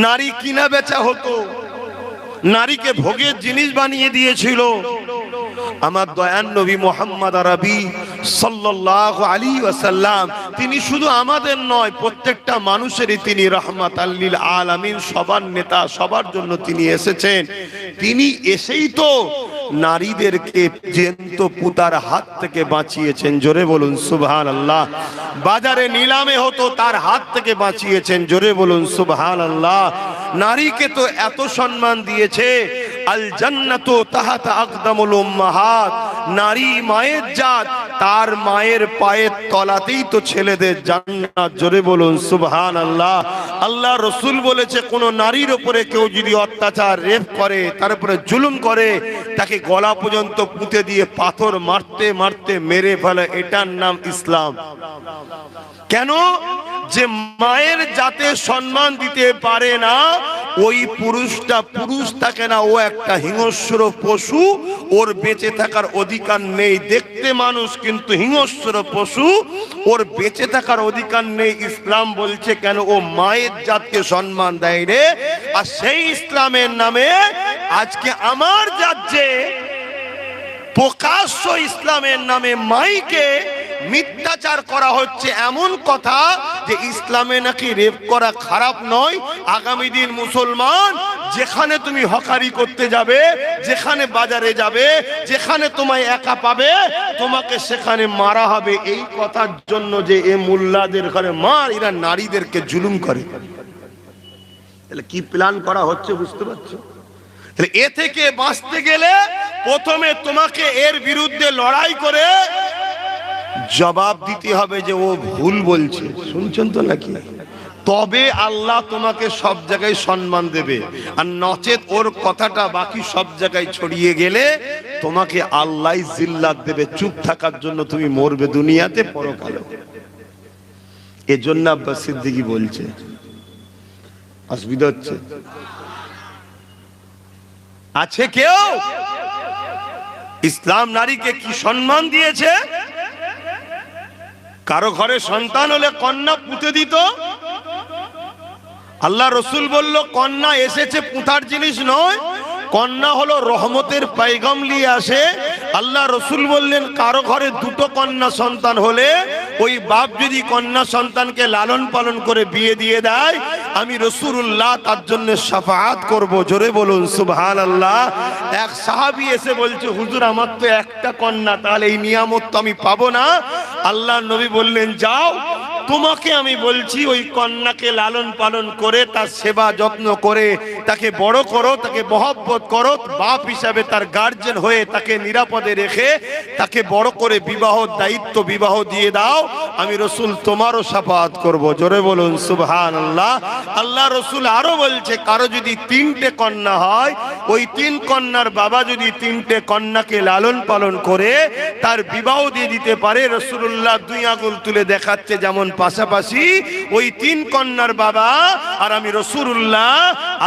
S1: নারী কিনা বেচা হতো, নারীকে ভোগের জিনিস বানিয়ে দিয়েছিল। আমার দয়ান নবী মুহাম্মদ আরবি সাল্লাল্লাহু আলাইহি ওয়াসাল্লাম তিনি শুধু আমাদের নয়, প্রত্যেকটা মানুষেরই তিনি রাহমাতাল লিল আলামিন, সবার নেতা, সবার জন্য তিনি এসেছেন। তিনি এসেই তো নারীদেরকে জ্যান্ত পুতার হাত থেকে বাঁচিয়েছেন। জোরে বলুন সুবহানাল্লাহ। বাজারে নিলামে হতো, তার হাত থেকে বাঁচিয়েছেন। জোরে বলুন সুবহানাল্লাহ। নারীকে তো এত সম্মান দিয়েছে, আল জান্নাতু তাহাতা আকদামুল উম্মাহাত, নারী মায়ের জাত, তার মায়ের পায়ের তলাতেই তো ছেলেদের জান্নাত। জোরে বলুন সুবহানাল্লাহ। আল্লাহ রাসূল বলেছে, কোন নারীর উপরে কেউ যদি অত্যাচার, রেপ করে, তার উপরে জুলুম করে, তাকে গলা পর্যন্ত পুঁতে দিয়ে পাথর মারতে মারতে মেরে ফেলে, এটার নাম ইসলাম। কেন? যে মায়ের জাতে সম্মান দিতে পারে না, ওই পুরুষটা পুরুষ থাকে না, ও একটা হিংস্র পশু, ওর বেঁচে থাকার অধিকার নেই। দেখতে মানুষ কিন্তু হিংস্র পশু, ওর বেঁচে থাকার অধিকার নেই। ইসলাম বলছে কেন? ও মায়ের জাতকে সম্মান দেয় রে। আর সেই ইসলামের নামে আজকে আমার রাজ্যে প্রকাশ্য ইসলামের নামে মাইকে মিথ্যাচার করা হচ্ছে। এমন কথা যে ইসলামে নাকি রেপ করা খারাপ নয়। আগামী দিন মুসলমান যেখানে তুমি হকারি করতে যাবে, যেখানে বাজারে যাবে, যেখানে তোমায় একা পাবে, তোমাকে সেখানে মারা হবে। এই কথার জন্য যে এ মোল্লাদের ঘরে মার, এরা নারীদেরকে জুলুম করে। তাহলে কি প্ল্যান করা হচ্ছে বুঝতে পারছো? তাহলে এ থেকে বাঁচতে গেলে প্রথমে তোমাকে এর বিরুদ্ধে লড়াই করে জবাব দিতে হবে যে ও ভুল বলছে। শুনছেন তো নাকি? তবে আল্লাহ তোমাকে সব জায়গায় সম্মান দেবে। আর নচেত ওর কথাটা বাকি সব জায়গায় ছড়িয়ে গেলে তোমাকে আল্লাহ জিল্লাত দেবে। চুপ থাকার জন্য তুমি মরবে দুনিয়াতে, পরকালে। এজন্য আব্বাস সিদ্দিকী বলছে, অসুবিধা হচ্ছে? আছে কেউ? ইসলাম নারীকে কি সম্মান দিয়েছে? কারো ঘরে সন্তান হলে কন্যা পুঁতে দিত। আল্লাহ রসুল বলল, কন্যা এসেছে পুঁতার জিনিস নয়, কন্যা হলো রহমতের পয়গাম নিয়ে আসে। আল্লাহ রসুল বললেন, কারো ঘরে দুটো কন্যা সন্তান হলে ওই বাপ যদি কন্যা সন্তানকে লালন পালন করে বিয়ে দিয়ে দেয়, আমি রাসূলুল্লাহ তার জন্য শাফাআত করব। জোরে বলুন সুবহানাল্লাহ। এক সাহাবী এসে বলছে, হুজুর আমার তো একটা কন্যা, তাহলে এই নিয়ামত তো আমি পাবো না। আল্লাহ নবী বললেন, যাও, তোমাকে আমি বলছি ওই কন্যাকে লালন পালন করে, তার সেবা যত্ন করে তাকে বড় করো, তাকে মহব্বত করো, বাপ হিসাবে তার গার্জেন হয়ে তাকে নিরাপদে রেখে তাকে বড় করে বিবাহ দায়িত্ব বিবাহ দিয়ে দাও, আমি রাসূল তোমারও শাফাআত করব। জোরে বলুন সুবহানাল্লাহ। আল্লাহ রাসূল আরো বলছে, কারো যদি তিনটে কন্যা হয়, ওই তিন কন্যার বাবা যদি তিনটে কন্যাকে লালন পালন করে তার বিবাহ দিয়ে দিতে পারে, রাসূলুল্লাহ দুই আঙ্গুল তুলে দেখাচ্ছে যেমন পাশাপাশি ওই তিন কন্যার বাবা আর আমি রাসূলুল্লাহ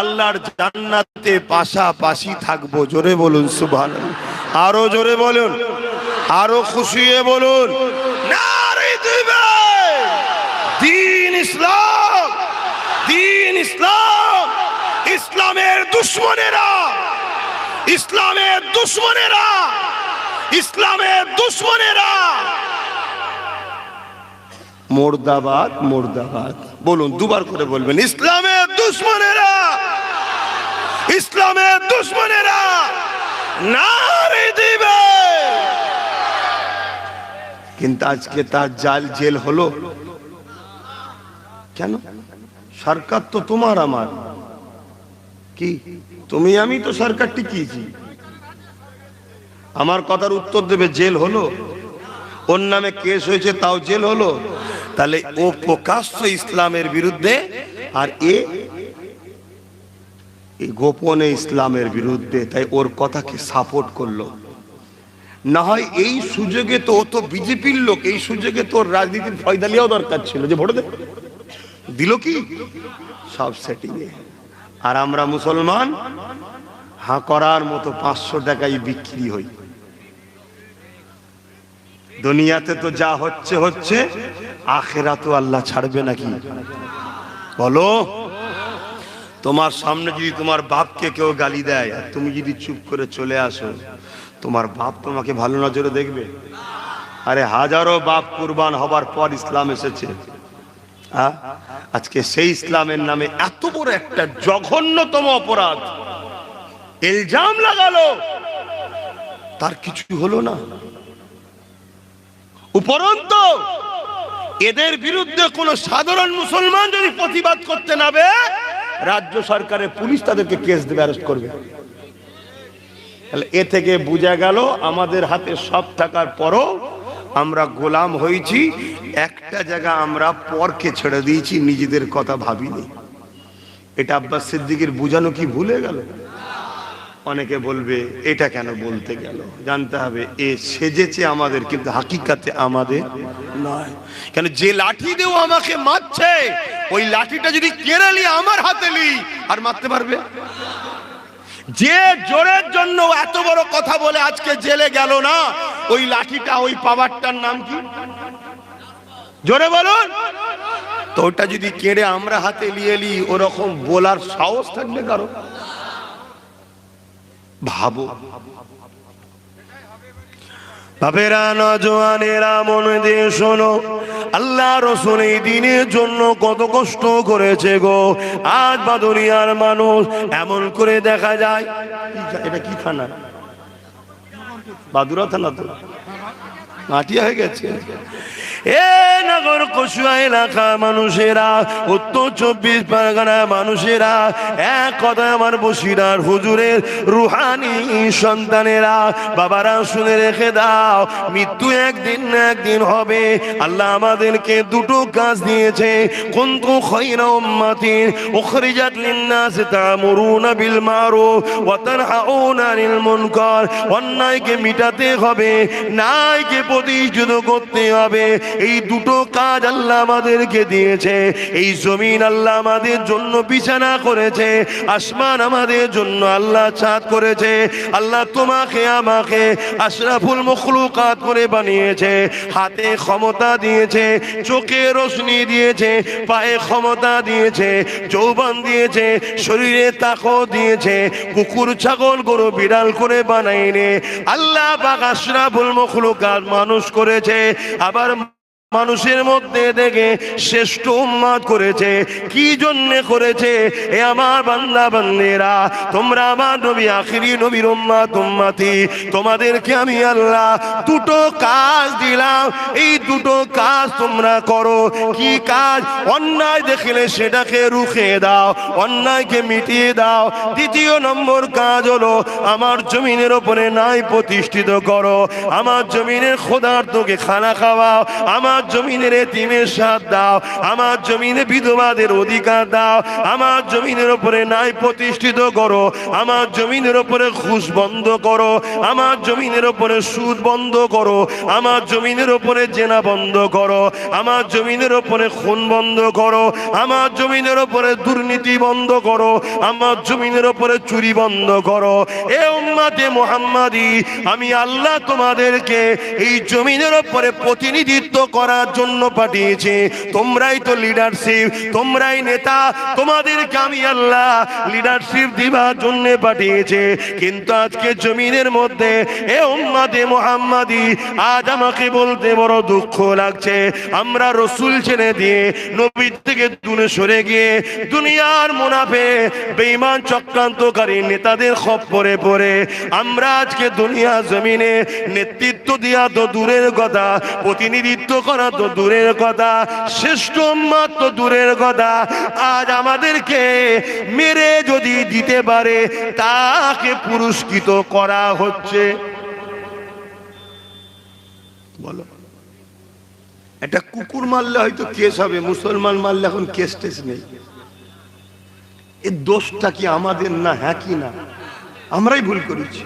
S1: আল্লাহর জান্নাতে পাশাপাশি থাকবো। জোরে বলুন সুবহানাল্লাহ। আরো জোরে বলুন, আরো খুশি হয়ে বলুন, নারে দিবে দ্বীন ইসলাম, দ্বীন ইসলাম। ইসলামের দুশমনেরা, ইসলামের দুশমনেরা, ইসলামের দুশমনেরা মুর্দাবাদ, মুর্দাবাদ। বলুন, দুবার করে বলবেন, ইসলামের দুশমনেরা, ইসলামের দুশমনেরা নারে দিবে। কিন্তু আজকে তার জাল জেল হলো কেন? সরকার তো তোমার আমার, কি তুমি আমি তো সরকার টিকিয়েছি। আমার কথার উত্তর দেবে, জেল হলো। ওর নামে কেস হয়েছে, তাও জেল হলো। তাহলে ও প্রকাশ্য ইসলামের বিরুদ্ধে, আর এ গোপনে ইসলামের বিরুদ্ধে, তাই ওর কথাকে সাপোর্ট করলো। না হয় এই সুযোগে তো ও তো বিজেপির লোক, এই সুযোগে তোর রাজনীতির ফয়দা নেওয়া দরকার ছিল, যে ভোট দে। দিল কি? সব সেটিং এ। আর আমরা মুসলমান হাঁ করার মতো 500 টাকায় বিক্রি হই। দুনিয়াতে তো যা হচ্ছে হচ্ছে, আখিরাতে আল্লাহ ছাড়বে নাকি? বলো। তোমার সামনে যদি তোমার বাপকে কেউ গালি দেয় আর তুমি যদি চুপ করে চলে আসো, তোমার বাপ তোমাকে ভালো নজরে দেখবে? আরে হাজারো বাপ কুরবান হবার পর ইসলাম এসেছে। আজকে সেই ইসলামের নামে এত বড় একটা জঘন্যতম অপরাধ ইলজাম লাগালো, তার কিছু হলো না। উপরন্তু এদের বিরুদ্ধে কোন সাধারণ মুসলমান যদি প্রতিবাদ করতে নাবে, রাজ্য সরকারের পুলিশ তাদেরকে কেস দেবে, অ্যারেস্ট করবে। এ থেকে বোঝা গেল আমাদের হাতে সব থাকার পরও আমরা গোলাম হয়েছি। একটা জায়গা আমরা পরকে ছেড়ে দিয়েছি, নিজেদের কথা ভাবিনি। এটা আব্বাস সিদ্দিকের বুঝানো কি ভুলে গেল? অনেকে বলবে এটা কেন বলতে গেল। জানতে হবে এ সেজেছে আমাদের, কিন্তু হাকিকাতে আমাদের নয়। কেন যে লাঠি দিয়েও আমাকে মারছে, ওই লাঠিটা যদি কেড়ে নিয়ে আমার হাতে নি, আর মারতে পারবে? যে জোরের জন্য এত বড় কথা বলে আজকে জেলে গেল না, ওই লাঠিটা, ওই পাওয়ারটার নাম কি? জোরে বলুন। তো ওটা যদি কেড়ে আমরা হাতে নিয়ে নি, ওরকম বলার সাহস থাকবে কারো? ভাবো। বাপেরা, নওজওয়ানেরা, মন দিয়ে শোনো, আল্লাহ রাসূল এই দিনের জন্য কত কষ্ট করেছে গো। আজ বা দুনিয়ার মানুষ এমন করে দেখা যায়। এটা কি থানা? বাদুরা থানা তো মাটিয়া হয়ে গেছে। এ নগর কসুয়া এলাকা মানুষেরা, উত্তর 24 পরগনা মানুষেরা, এক কথা আমার বসিরার হুজুরের রুহানি সন্তানেরা, বাবারা শুনে রেখে দাও, মৃত্যু একদিন না একদিন হবে। আল্লাহ আমাদেরকে দুটো কাজ দিয়েছে। কুনতু খায়রা উম্মাতিন উখরিজাত লিন-নাস তা'মুরুনা বিল মারুফ ওয়া তানহাউনা আনিল মুনকার। অন্যায়কে মিটাতে হবে, ন্যায়কে প্রতিষ্ঠিত করতে হবে। এই দুটো কাজ আল্লাহ আমাদেরকে দিয়েছে। এই জমিন আল্লাহ আমাদের জন্য বিছানা করেছে, আসমান আমাদের জন্য আল্লাহ ছাদ করেছে। আল্লাহ তোমাকে আমাকে আশরাফুল মখলুকাত করে বানিয়েছে। হাতে ক্ষমতা দিয়েছে, চোখে রোশনি দিয়েছে, পায়ে ক্ষমতা দিয়েছে, যৌবন দিয়েছে, শরীরে তাকত দিয়েছে। কুকুর, ছাগল, গরু, বিড়াল করে বানাইনি। আল্লাহ পাক আশরাফুল মখলুকাত মানুষ করেছে। আবার মানুষের মধ্যে দেখে শ্রেষ্ঠ উম্মত করেছে। কি জন্য করেছে? এ আমার বান্দা বান্দেরা, তোমরা আমার নবী আখিরি নবীর উম্মত উম্মতি। তোমাদেরকে আমি আল্লাহ দুটো কাজ দিলাম, এই দুটো কাজ তোমরা করো। কি কাজ? অন্যায় দেখলে সেটাকে রুখে দাও, অন্যায়কে মিটিয়ে দাও। দ্বিতীয় নম্বর কাজ হলো আমার জমিনের উপরে ন্যায় প্রতিষ্ঠিত করো। আমার জমিনের ক্ষুধার্তকে খানা খাওয়াও। আমার জমিনের এতিমের সাথ দাও। আমার জমিনে বিধবাদের অধিকার দাও। আমার জমিনের উপরে ন্যায় প্রতিষ্ঠিত করো। আমার জমিনের উপরে ঘুষ বন্ধ করো। আমার জমিনের উপরে সুদ বন্ধ করো। আমার জমিনের উপরে জেনা বন্ধ করো। আমার জমিনের উপরে খুন বন্ধ করো। আমার জমিনের উপরে দুর্নীতি বন্ধ করো। আমার জমিনের উপরে চুরি বন্ধ করো। এ উম্মতে মুহাম্মাদি, আমি আল্লাহ তোমাদেরকে এই জমিনের উপরে প্রতিনিধিত্ব করার জন্য পাঠিয়েছি। তোমরাই তো লিডারশিপ, তোমরাই নেতা, তোমাদেরকে আমি আল্লাহ লিডারশিপ দিবার জন্য পাঠিয়েছে। কিন্তু আজকে জমিনের মধ্যে এ উম্মতে মুহাম্মাদি, আজ আমাকে বলতে বড় দুঃখ লাগছে, আমরা রসুল ছেড়ে দিয়ে নবী থেকে দূরে সরে গিয়ে দুনিয়ার মুনাফিক বেঈমান চক্রান্তকারী নেতাদের খপ্পরে পড়ে আমরা আজকে দুনিয়া জমিনে নেতৃত্ব দেওয়া তো দূরের কথা, প্রতিনিধিত্ব করা তো দূরের কথা, শ্রেষ্ঠ উম্মত তো দূরের কথা, আজ আমাদেরকে মেরে যদি দিতে পারে তাকে পুরস্কৃত করা হচ্ছে। বলো, একটা কুকুর মারলে হয়তো কেস হবে, মুসলমান মারলে এখন কেস টেস নেই। এর দোষটা কি আমাদের না? হ্যাঁ কি না? আমরাই ভুল করেছি।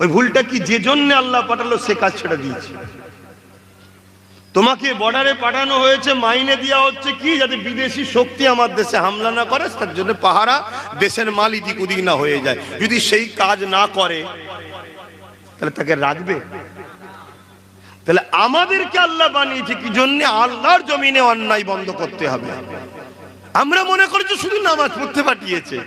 S1: ওই ভুলটা কি? যে জন্য আল্লাহ পাঠালো সে কাজ ছেড়ে দিয়েছি। তোমাকে বর্ডারে পাঠানো হয়েছে, মাইনে দেওয়া হচ্ছে কি? যাতে বিদেশি শক্তি আমার দেশে হামলা না করে, তার জন্য পাহারা, দেশের মাল ইদিক উদিক না হয়ে যায়। যদি সেই কাজ না করে তাহলে তাকে রাখবে? তাহলে আমাদেরকে আল্লাহ বানিয়েছে কি জন্য? আল্লাহর জমিনে অন্যায় বন্ধ করতে হবে। আমরা মনে করি যে শুধু নামাজ পড়তে পাঠিয়েছে।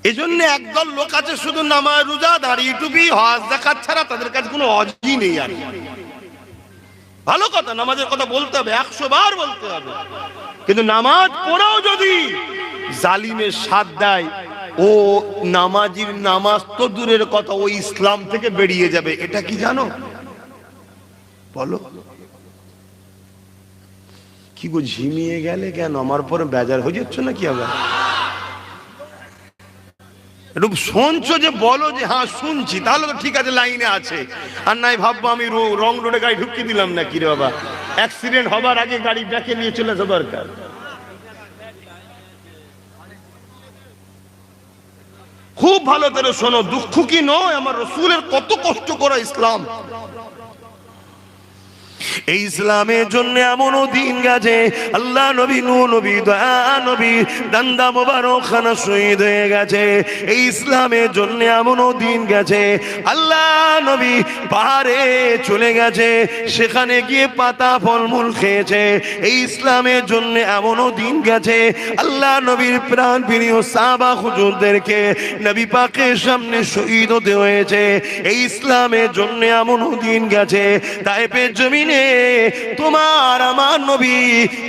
S1: এজন্য একদল লোক আছে শুধু নামাজ, রোজা, দাড়ি, টুপি, হজ, যাকাত ছাড়া তাদের কাছে কোনো হজই নেই। আর ভালো কথা, নামাজের কথা বলতে হবে, 100 বার বলতে হবে, কিন্তু নামাজ পড়াও যদি জালিমের সাথ দেয়, ও নামাজির নামাজ তো দূরের কথা, ও ইসলাম থেকে বেরিয়ে যাবে। এটা কি জানো? বলো কি গো, ঝিমিয়ে গেলে কেন? আমার পরে বেজার হয়ে যাচ্ছ নাকি? আবার একটু শুনছো যে বলো যে হ্যাঁ শুনছি, তাহলে তো ঠিক আছে, লাইনে আছে। আর নাই ভাববো আমি রং রোডে গাড়ি ঢুকিয়ে দিলাম নাকি রে বাবা, অ্যাক্সিডেন্ট হবার আগে গাড়ি ব্যাকে নিয়ে চলে আসা দরকার। খুব ভালো করে শোনো, দুঃখ কি নয় আমার রসুলের কত কষ্ট করা ইসলাম। এই ইসলামের জন্য এমনও দিন গেছে, আল্লাহ নবী, নূহ নবী, দয়া নবী দান্দা মোবারক খানা শহীদ হয়ে গেছে। এই ইসলামের জন্য এমনও দিন গেছে, আল্লাহ নবী পাহাড়ে চলে গেছে, সেখানে গিয়ে পাতা ফলমূল খেয়েছে। এই ইসলামের জন্য এমনও দিন গেছে, আল্লাহ নবীর প্রাণ প্রিয় সাহাবা হুজুরদেরকে নবী পাকের সামনে শহীদ হতে হয়েছে। এই ইসলামের জন্য এমনও দিন গেছে, তায়েফের জমিনে তোমার আমার নবী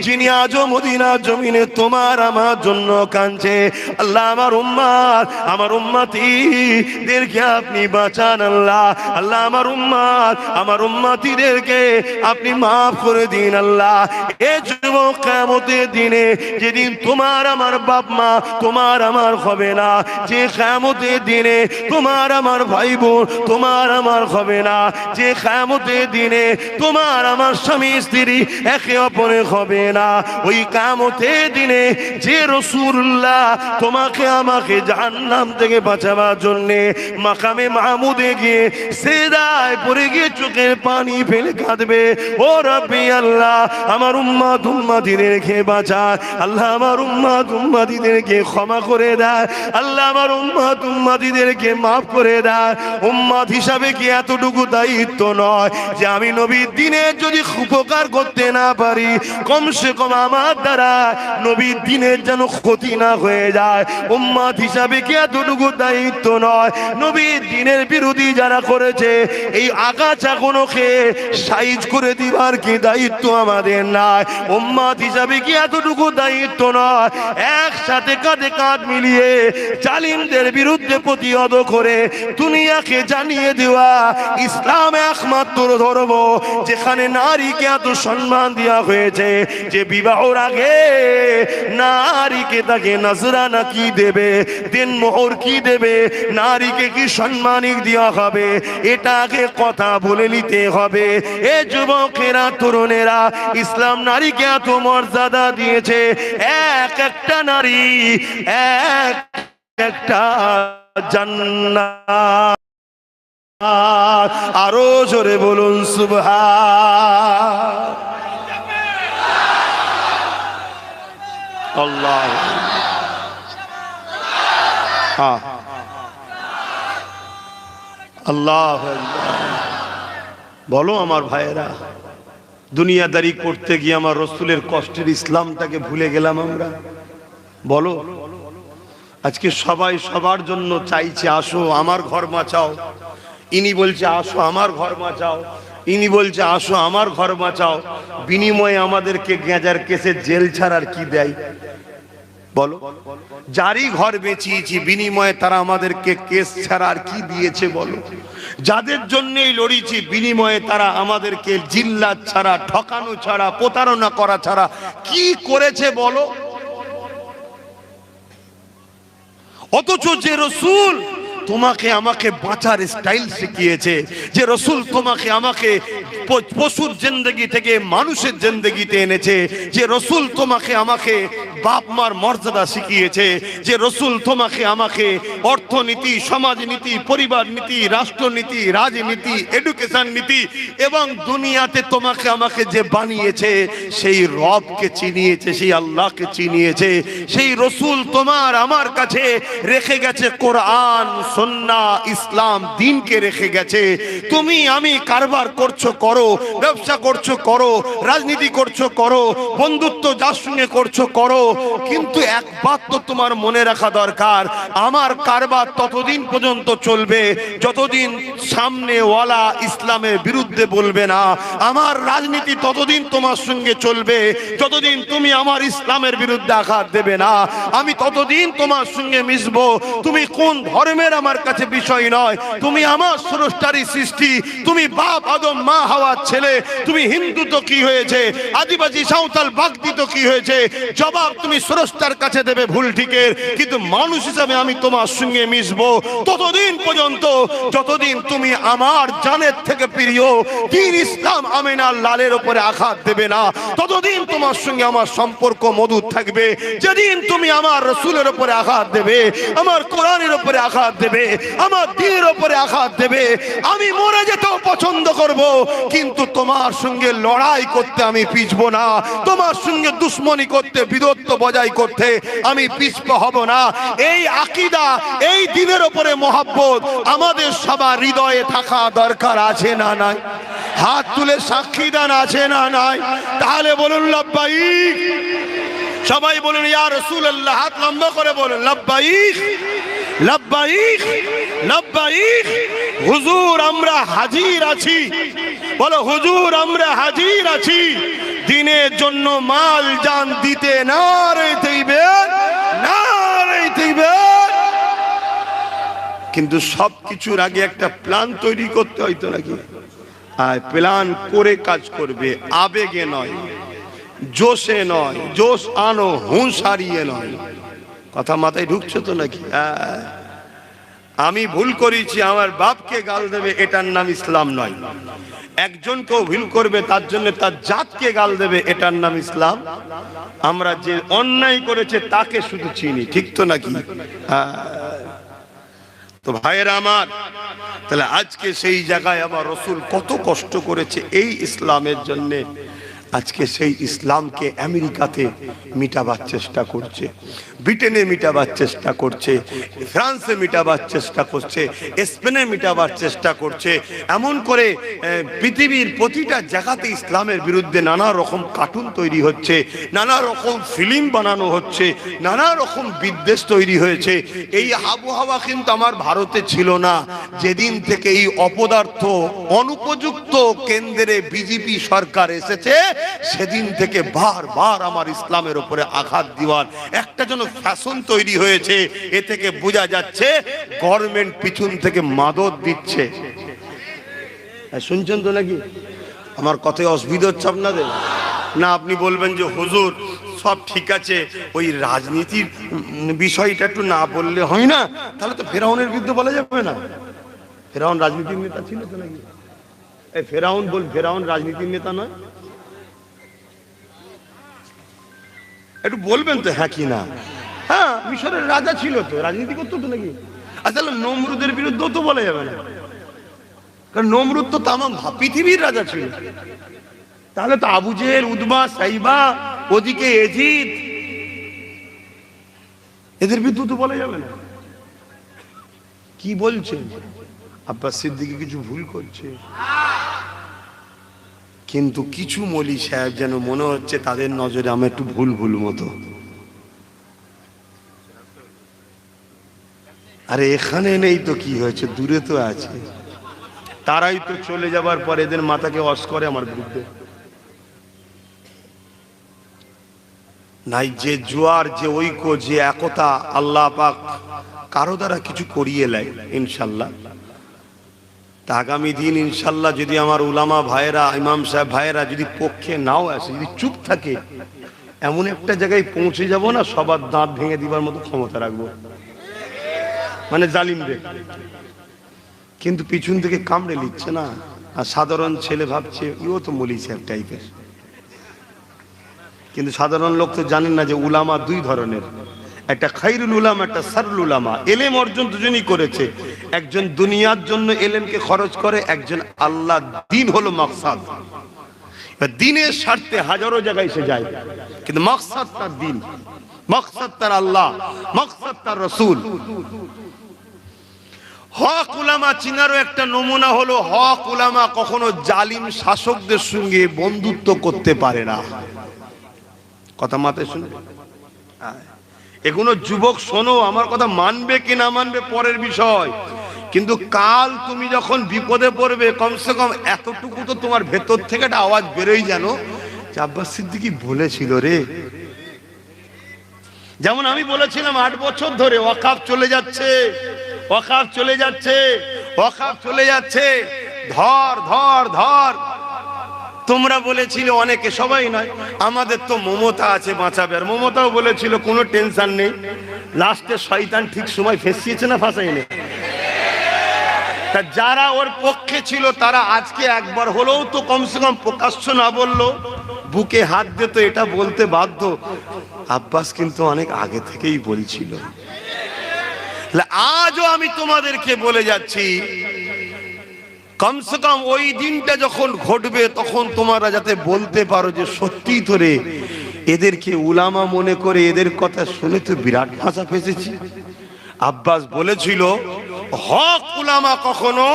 S1: যিনি আজও মদিনার জমিনে তোমার আমার জন্য কাঁদছে, আল্লাহ আমার উম্মত আমার উম্মতিদেরকে আপনি বাঁচান আল্লাহ। আল্লাহ আমার উম্মত আমার উম্মতিদেরকে আপনি মাফ করে দিন আল্লাহ। এ যুবক, কিয়ামতের দিনে যেদিন তোমার আমার বাপ মা তোমার আমার হবে না, যে কিয়ামতের দিনে তোমার আমার ভাই বোন তোমার আমার হবে না, যে কিয়ামতের দিনে তোমার আমার স্বামী স্ত্রী একে অপরে হবে না, ওই কিয়ামতের দিনে যে রাসূলুল্লাহ তোমাকে আমাকে জাহান্নাম থেকে বাঁচাবার জন্য মাকামে মাহমুদে গিয়ে সিজদায় পড়ে গিয়ে চোখের পানি ফেলে কাঁদবে, ও রব্বি আল্লাহ আমার উম্মত উম্মতিদেরকে বাঁচা, আল্লাহ আমার উম্মত উম্মতিদেরকে ক্ষমা করে দেয়, আল্লাহ আমার উম্মত উম্মতিদেরকে মাফ করে দেয়। উম্মত হিসাবে কি এতটুকু দায়িত্ব নয় যে আমি নবীর দিনের যদি উপকার করতে না পারি, কমসে কম আমার দ্বারা নবীর দিনের যেন ক্ষতি না হয়ে যায়? উম্মত হিসাবে কি এতটুকু দায়িত্ব নয় নবীর দিনের বিরোধী যারা করেছে এই আগাছাগুলোকে সাইজ করে দিবার কি দায়িত্ব আমাদের নাই? উম্মত হিসাবে কি এতটুকু দায়িত্ব নয় একসাথে কাঁধে কাঁধ মিলিয়ে জালিমদের বিরুদ্ধে প্রতিহত করে দুনিয়াকে জানিয়ে দেওয়া ইসলাম একমাত্র ধর্ম যেখানে নারীকে এত সম্মান দেওয়া হয়েছে যে বিবাহর আগে নারীকে তাকে নজরানা কি দেবে, দেনমোহর কি দেবে, নারীকে কি সম্মানিক দেওয়া হবে, এটা আগে কথা বলে নিতে হবে। এ যুবকেরা তরুণেরা, ইসলাম নারীকে এত মর্যাদা দিয়েছে, এক একটা নারী এক একটা জান্নাত। আরো জোরে বলুন সুবহান আল্লাহ। আল্লাহ বলো আমার ভাইয়েরা, দুনিয়াদারি করতে গিয়ে আমার রসুলের কষ্টের ইসলামটাকে ভুলে গেলাম আমরা। বলো আজকে সবাই সবার জন্য চাইছে আসো আমার ঘর বাঁচাও, ইনি বলছে আসো আমার ঘর বাঁচাও, ইনি বলছে আসো আমার ঘর বাঁচাও, বিনিময়ে আমাদেরকে গেঁজার কেসে জেল ছাড়ার কি দেয়? বলো, যারই ঘর বেঁচিয়েছি বিনিময়ে তারা আমাদেরকে কেস ছাড়া আর কি দিয়েছে? বলো, যাদের জন্যই লড়িছি বিনিময়ে তারা আমাদেরকে জিল্লাত ছাড়া, ঠকানো ছাড়া, প্রতারণা করা ছাড়া কি করেছে? বলো। অথচ যে রসুল তোমাকে আমাকে বাঁচার স্টাইল শিখিয়েছে, যে রসুল তোমাকে আমাকে পশুর জিন্দেগি থেকে মানুষের জিন্দেগিতে এনেছে, যে রসুল তোমাকে আমাকে বাপ মার মর্যাদা শিখিয়েছে, যে রসুল তোমাকে আমাকে অর্থনীতি, সমাজনীতি, পরিবার নীতি, রাষ্ট্রনীতি, রাজনীতি, এডুকেশন নীতি এবং দুনিয়াতে তোমাকে আমাকে যে বানিয়েছে সেই রবকে চিনিয়েছে, সেই আল্লাহকে চিনিয়েছে, সেই রসুল তোমার আমার কাছে রেখে গেছে কোরআন, সুন্নাহ ইসলাম দ্বীনকে রেখে গেছে। তুমি আমি কারবার করছো করো, ব্যবসা করছো করো, রাজনীতি করছো করো, বন্ধুত্ব যার সঙ্গে করছো করো, কিন্তু একবার তো তোমার মনে রাখা দরকার, আমার কারবার ততদিন পর্যন্ত চলবে যতদিন সামনেওয়ালা ইসলামের বিরুদ্ধে বলবে না। আমার রাজনীতি ততদিন তোমার সঙ্গে চলবে যতদিন তুমি আমার ইসলামের বিরুদ্ধে আঘাত দেবে না। আমি ততদিন তোমার সঙ্গে মিশবো। তুমি কোন ধর্মের আমার কাছে বিষয় নয়, তুমি আমার স্রষ্টারই সৃষ্টি। তুমি বাপ আদম মা হাওয়ার ছেলে। তুমি হিন্দু তো কি হয়েছে, আদিবাসী সাঁওতাল বাগদি তো কি হয়েছে, জবাব তুমি স্রষ্টার কাছে দেবে ভুল ঠিকের। কিন্তু মানুষ হিসাবে আমি তোমার সঙ্গে মিশবো ততদিন পর্যন্ত যতদিন তুমি আমার জানের থেকে প্রিয় দ্বীন ইসলাম আমিনার লালের উপরে আঘাত দেবে না, ততদিন তোমার সঙ্গে আমার সম্পর্ক মধুর থাকবে। যেদিন তুমি আমার রসুলের উপরে আঘাত দেবে, আমার কোরআনের উপরে আঘাত দেবে, আমার দ্বীনের উপরে আঘাত দেবে, আমি মরে যেতেও পছন্দ করব, কিন্তু তোমার সঙ্গে লড়াই করতে আমি পিছবো না। তোমার সঙ্গে দুশ্মনী করতে, বিরোধ বজায় করতে আমি পিছপা হব না। এই আকীদা, এই দ্বীনের উপরে মহব্বত আমাদের সবার হৃদয়ে থাকা দরকার আছে না নাই? হাত তুলে সাক্ষী দান আছে না নাই? তাহলে বলুন লাব্বাইক। সবাই বলুন ইয়া রাসূলুল্লাহ। হাত লম্বা করে বলুন লাব্বাইক লাব্বাইক লাব্বাইক। হুজুর আমরা হাজির আছি। বলো হুজুর আমরা হাজির আছি দ্বীনের জন্য মাল জান দিতে। নারে তাকবীর, নারে তাকবীর। কিন্তু সব কিছুর আগে একটা প্ল্যান তৈরি করতে হয়তো নাকি? আর প্ল্যান করে কাজ করবে, আবেগে নয়, জোশে নয়। জোশ আনো, হুঁশ হারিয়ে নয়। কথা মাথায় ঢুকছে তো নাকি? আমি ভুল করেছি, আমার বাপকে গাল দেবে, এটার নাম ইসলাম নয়। একজনকেও ভুল করবে তার জন্য তার জাতকে গাল দেবে, এটার নাম ইসলাম। আমরা যে অন্যায় করেছে তাকে শুধু চিনি, ঠিক তো নাকি? তো ভাইয়েরা আমার, তাহলে আজকে সেই জায়গায় আমার রসুল কত কষ্ট করেছে এই ইসলামের জন্য। আজকে সেই ইসলামকে আমেরিকাতে মিটাবার চেষ্টা করছে, ব্রিটেনে মিটাবার চেষ্টা করছে, ফ্রান্সে মিটাবার চেষ্টা করছে, স্পেনে মিটাবার চেষ্টা করছে। এমন করে পৃথিবীর প্রতিটা জায়গাতে ইসলামের বিরুদ্ধে নানা রকম কার্টুন তৈরি হচ্ছে, নানা রকম ফিল্ম বানানো হচ্ছে, নানা রকম বিদ্বেষ তৈরি হয়েছে। এই আবহাওয়া কিন্তু আমার ভারতে ছিল না। যেদিন থেকে এই অপদার্থ অনুপযুক্ত কেন্দ্রে বিজেপি সরকার এসেছে, সেদিন থেকে বারবার আমার ইসলামের উপরে আঘাত দেওয়ার একটা যেন ফ্যাশন তৈরি হয়েছে। এ থেকে বোঝা যাচ্ছে গভর্নমেন্ট পিছন থেকে মাদত দিচ্ছে। শুনছেন তো নাকি? আমার কথায় অসুবিধা হচ্ছে আপনাদের? না আপনি বলবেন যে হুজুর সব ঠিক আছে, ওই রাজনীতির বিষয়টা একটু না বললে হয় না? তাহলে তো ফেরাউনের বিরুদ্ধে বলা যাবে না। ফেরাউন রাজনীতির নেতা ছিল তো নাকি? এই ফেরাউন রাজনীতির নেতা নয়? একটু বলবেন তো হ্যাঁ কি না? হ্যাঁ, মিশরের রাজা ছিল তো, রাজনীতি করতো তো নাকি? আসলে নমরুদের বিরুদ্ধেও তো বলা যাবে না, কারণ নমরুদ তো তামাম পৃথিবীর রাজা ছিল। তাহলে তো আবু জেহেল, উতবা, সাইবা, ওদিকে এজিদ, এদের বিরুদ্ধে তো বলা যাবে না। কি বলছেন? আব্বাস সিদ্দিকী কিছু ভুল করছে, কিন্তু কিছু মৌলী সাহেব যেন মনে হচ্ছে তাদের নজরে আমি একটু ভুল মতো। আরে এখানে নেই তো কি হয়েছে, দূরে তো আছে। তারাই তো চলে যাবার পর এদের মাথাকে ওয়াশ করে আমার বিরুদ্ধে। নাই যে জোয়ার, যে ঐক্য, যে একতা আল্লাহ পাক কারো দ্বারা কিছু করিয়ে নেয় ইনশাল্লাহ। তা আগামী দিন ইনশাল্লাহ যদি আমার উলামা ভাইয়েরা, ইমাম সাহেব ভাইয়েরা যদি পক্ষে নাও আসে, যদি চুপ থাকে, এমন একটা জায়গায় পৌঁছে যাব না, সবার দাঁত ভেঙে দিবার মতো ক্ষমতা রাখবো, মানে জালিমদের। কিন্তু পিছন থেকে কামড়ে নিচ্ছে না, আর সাধারণ ছেলে ভাবছে ইও তো মৌলী সাহেব টাইপের। কিন্তু সাধারণ লোক তো জানেন না যে উলামা দুই ধরনের, একটা খাইরুল উলামা, একটা সারুল উলামা। এলেম অর্জন দুজনই করেছে। একজন দুনিয়ার জন্য এলেমকে খরচ করে, একজন আল্লাহ দ্বীন হলো মাকসাদ। দ্বীনের স্বার্থে হাজারো জায়গায় সে যায়, কিন্তু মাকসাদ তার দ্বীন, মাকসাদ তার আল্লাহ, মাকসাদ তার রাসূল। হক উলামা চিনারও একটা নমুনা হলো, হক উলামা কখনো জালিম শাসকদের সঙ্গে বন্ধুত্ব করতে পারে না। কথা মাথায় শুনে, এগুলো যুবক শোনো, আমার কথা মানবে কি না মানবে পরের বিষয়, কিন্তু কাল তুমি যখন বিপদে পড়বে কমসে কম এতটুকু তো তোমার ভেতর থেকে একটা আওয়াজ বেরোই জানো যে আব্বাস সিদ্দিকী বলেছিল রে। যেমন আমি বলেছিলাম 8 বছর ধরে ওয়াকফ চলে যাচ্ছে, ওয়াকফ চলে যাচ্ছে, ওয়াকফ চলে যাচ্ছে, ধর ধর ধর। তোমরা বলেছিলে অনেকে, সবাই নয়, আমাদের তো মমতা আছে বাঁচাবে, আর মমতাও বলেছিল কোনো টেনশন নেই। লাস্টে শয়তান ঠিক সময় ফেসিয়েছে না ফাঁসাইনি? তা যারা ওর পক্ষে ছিল তারা আজকে একবার হলেও তো কমসে কম প্রকাশ্য না বললো, বুকে হাত দিত, এটা বলতে বাধ্য আব্বাস কিন্তু অনেক আগে থেকেই বলছিল। আজও আমি তোমাদেরকে বলে যাচ্ছি, কমসে কম ওই দিনটা যখন ঘটবে তখন তোমরা যাতে বলতে পারো যে সত্যি ধরে এদেরকে উলামা মনে করে এদের কথা শুনে তো বিরাট ভাষা ফেসেছি। আব্বাস বলেছিল হক উলামা কখনো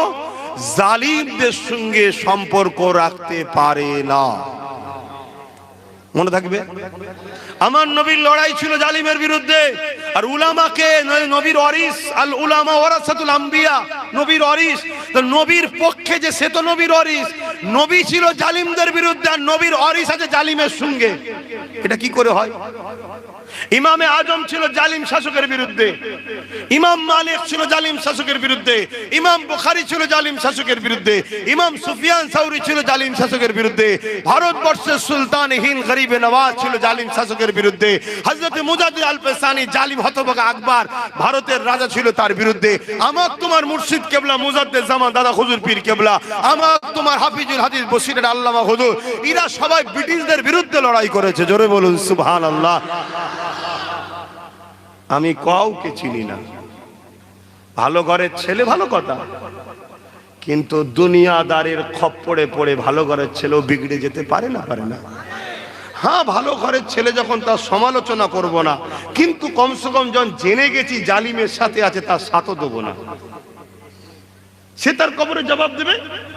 S1: জালিমদের সঙ্গে সম্পর্ক রাখতে পারে না। মনে থাকবে, আমার নবীর লড়াই ছিল জালিমের বিরুদ্ধে, আর উলামাকে নবীর ওয়ারিস, আল উলামা ওয়ারাসাতুল আম্বিয়া, নবীর ওয়ারিস, তো নবীর পক্ষে যে সে তো নবীর ওয়ারিস, নবী ছিল জালিমদের বিরুদ্ধে আর নবীর ওয়ারিস আছে জালিমের সঙ্গে। এটা কি করে হয়? ইমামে আজম ছিল জালিম শাসকের বিরুদ্ধে, ইমাম মালিক ছিল জালিম শাসকের বিরুদ্ধে, ইমাম বুখারী ছিল জালিম শাসকের বিরুদ্ধে, ইমাম সুফিয়ান সাউরি ছিল জালিম শাসকের বিরুদ্ধে, ভারতবর্ষের সুলতান হিন্দ গরিবে নওয়াজ ছিল জালিম শাসকের বিরুদ্ধে, হযরত মুজাদ্দিদ আল পেসানি জালিম হতভাগা আকবর ভারতের রাজা ছিল তার বিরুদ্ধে, আমার তোমার মুর্শিদ কেবলা মুজাদ্দিদ জামান দাদা হুজুর পীর কেবলা, আমার তোমার হাফিজুল হাদিস বসিরের আল্লামা হুজুর, এরা সবাই ব্রিটিশদের বিরুদ্ধে লড়াই করেছে। জোরে বলুন সুবহানাল্লাহ। আমি কাউকে চিনি না, ভালো ঘরের ছেলে ভালো কথা, কিন্তু দুনিয়াদারের খপ্পরে পড়ে ভালো ঘরের ছেলেও বিগড়ে যেতে পারে না, পারে না। হ্যাঁ, ভালো ঘরের ছেলে যখন তার সমালোচনা করব না, কিন্তু কমসে কম যখন জেনে গেছি জালিমের সাথে আছে তার সাথও দেবো না। সে তার কবরে জবাব দেবে,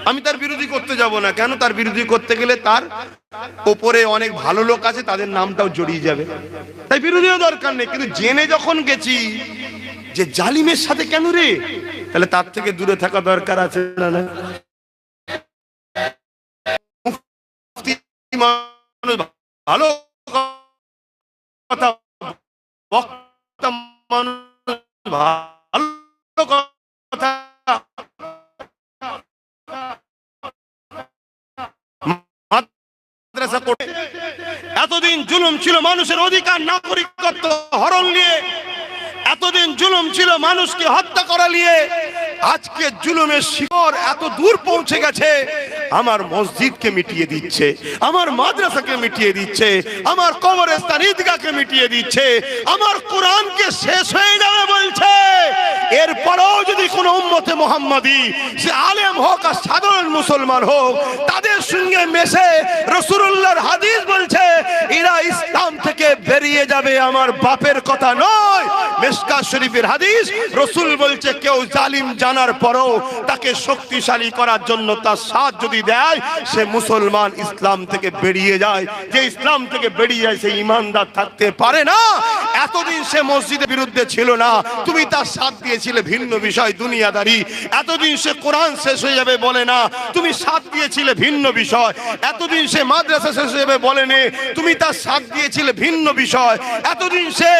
S1: আমি তার বিরোধী করতে যাব না। কেন? তার বিরোধী করতে গেলে তার ওপরে অনেক ভালো লোক আছে, তাদের নামটাও জড়িয়ে যাবে, তাই বিরোধীও দরকার নেই। কিন্তু জেনে যখন গেছি যে জালিমের সাথে কেন রে, তাহলে তার থেকে দূরে থাকা দরকার আছে না? না, ভালো কথা বক্তা মানুষ, ভালো কথা এতদিন জুলুম ছিল মানুষের অধিকার নাগরিকত্ব হরণ নিয়ে, এতদিন জুলুম ছিল মানুষকে হত্যা করা নিয়ে, আজকে জুলুমের শিকড় এত দূর পৌঁছে গেছে, আমার মসজিদকে মিটিয়ে দিচ্ছে, আমার মাদ্রাসাকে মিটিয়ে দিচ্ছে, আমার কবরস্থান ঈদগাহকে মিটিয়ে দিচ্ছে, আমার কোরআনকে শেষ হয়ে যাবে বলছে। এরপরেও যদি কোনো উম্মতে মুহাম্মাদি, সে আলেম হোক আর সাধারণ মুসলমান হোক, তাদের সঙ্গে মেশে রাসূলুল্লাহর হাদিস বলছে এরা ইসলাম থেকে বেরিয়ে যাবে, আমার বাপের কথা নয়। মিশকাত শরীফের হাদিস, রাসূল বলছে কেউ জালিম জানার পরও তাকে শক্তিশালী করার জন্য তার সাথ যদি দেয়, সে মুসলমান ইসলাম থেকে বেরিয়ে যায়। যে ইসলাম থেকে বেরিয়ে যায় সে ইমানদার থাকতে পারে না। এতদিন সে মসজিদের বিরুদ্ধে ছিল না, তুমি তার সাথ দিয়েছিলে, ভিন্ন বিষয় দুনিয়াদারি। এতদিন সে কোরআন শেষ হয়ে যাবে বলে না, তুমি সাথ দিয়েছিলে, ভিন্ন বিষয়। এতদিন সে মাদ্রাসা শেষ হয়ে যাবে বলেনি, তুমি তার সাথ দিয়েছিলে, ভিন্ন বিষয়। এতদিন সে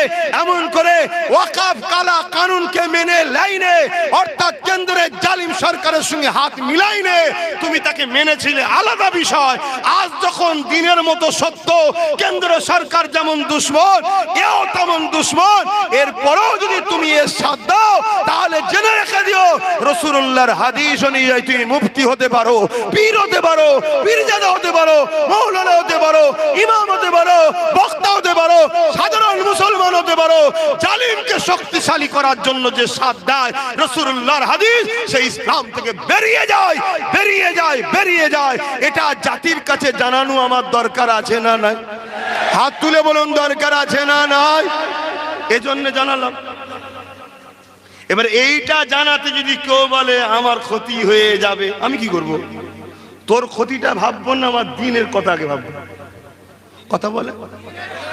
S1: এমন করে ওয়াকফ কালা কানুনকে মেনে লাইনে, অর্থাৎ কেন্দ্রের জালিম সরকারের সঙ্গে হাত মিলাইনে, তুমি তাকে মেনেছিলে, আলাদা বিষয়। আজ যখন দিনের মতো সত্য, কেন্দ্র সরকার যেমন দুশ্মন, এও তেমন দুশ্মন, এরপরও যদি তুমি এর সাথ দাও, তাহলে জেনে রেখে দিও রাসূলুল্লাহর হাদিস অনুযায়ী তুমি মুফতি হতে পারো, পীর হতে পারো, পীরজাদা হতে পারো, মাওলানা হতে পারো, ইমাম হতে পারো, বক্তা হতে পারো, সাধারণ মুসলমান হতে পারো। জালিমকে শক্তিশালী করার জন্য যে সাথ দেয় রাসূলুল্লাহর হাদিস, সেই ইসলাম থেকে বেরিয়ে যায়, বেরিয়ে যায়, বেরিয়ে যায়। এটা জাতির কাছে জানানো আমার দরকার আছে না নাই? হাত তুলে বলুন, দরকার আছে না নাই? এজন্য জানালাম।
S2: এবার এইটা জানাতে যদি কেউ বলে আমার ক্ষতি হয়ে যাবে, আমি কি করব? তোর ক্ষতিটা ভাববো না, আমার দিনের কথা আগে ভাববো। কথা বলে,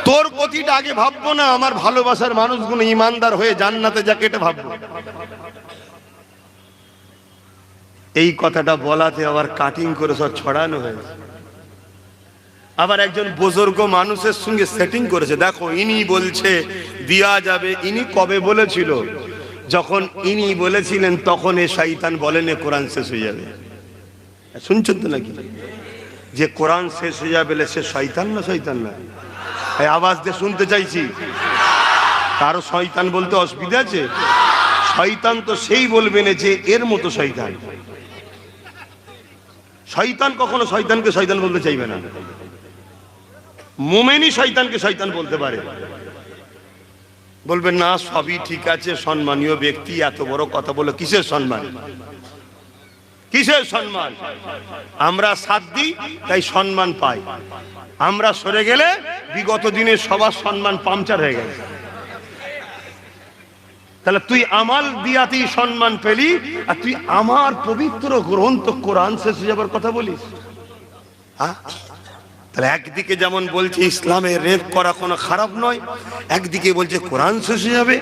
S2: তোর ক্ষতিটা আগে ভাববো না, আমার ভালোবাসার মানুষগুলো ইমানদার হয়ে জান্নাতে যাকে, এটা ভাববো। এই কথাটা বলাতে আবার কাটিং করে সব ছড়ানো হয়েছে। আবার একজন বুজুর্গ মানুষের সঙ্গে সেটিং করেছে, দেখো ইনি বলছে দেয়া যাবে। ইনি কবে বলেছিল? যখন ইনি বলেছিলেন তখন এ শয়তান বলেন কোরআন শেষ হয়ে যাবে। শুনছেন তো নাকি যে কোরআন শেষ হয়ে যাবে, সে শয়তান না? শয়তান না? এই আওয়াজ দিয়ে শুনতে চাইছি। কারো শয়তান বলতে অসুবিধা আছে? শয়তান তো সেই বলবে না যে এর মতো শয়তান। শয়তান কখনো শয়তানকে শয়তান বলতে চাইবে না। মুমিনই শয়তানকে শয়তান বলতে পারে। বলবেন না সবই ঠিক আছে, সম্মানীয় ব্যক্তি এত বড় কথা বলে কিসের সম্মান? কিসের সম্মান? আমরা সাথ দিই তাই সম্মান পাই। আমরা সরে গেলে বিগত দিনে সবার সম্মান পাংচার হয়ে গেছে। তাহলে তুই আমাল দিয়াতেই সম্মান পেলি, আর তুই আমার পবিত্র গ্রন্থ কোরআন শেষ হয়ে যাবার কথা বলিস? হ্যাঁ, তাহলে একদিকে যেমন বলছে ইসলামে রেপ করা কোনো খারাপ নয়, একদিকে বলছে কোরআন শেষ হয়ে যাবে,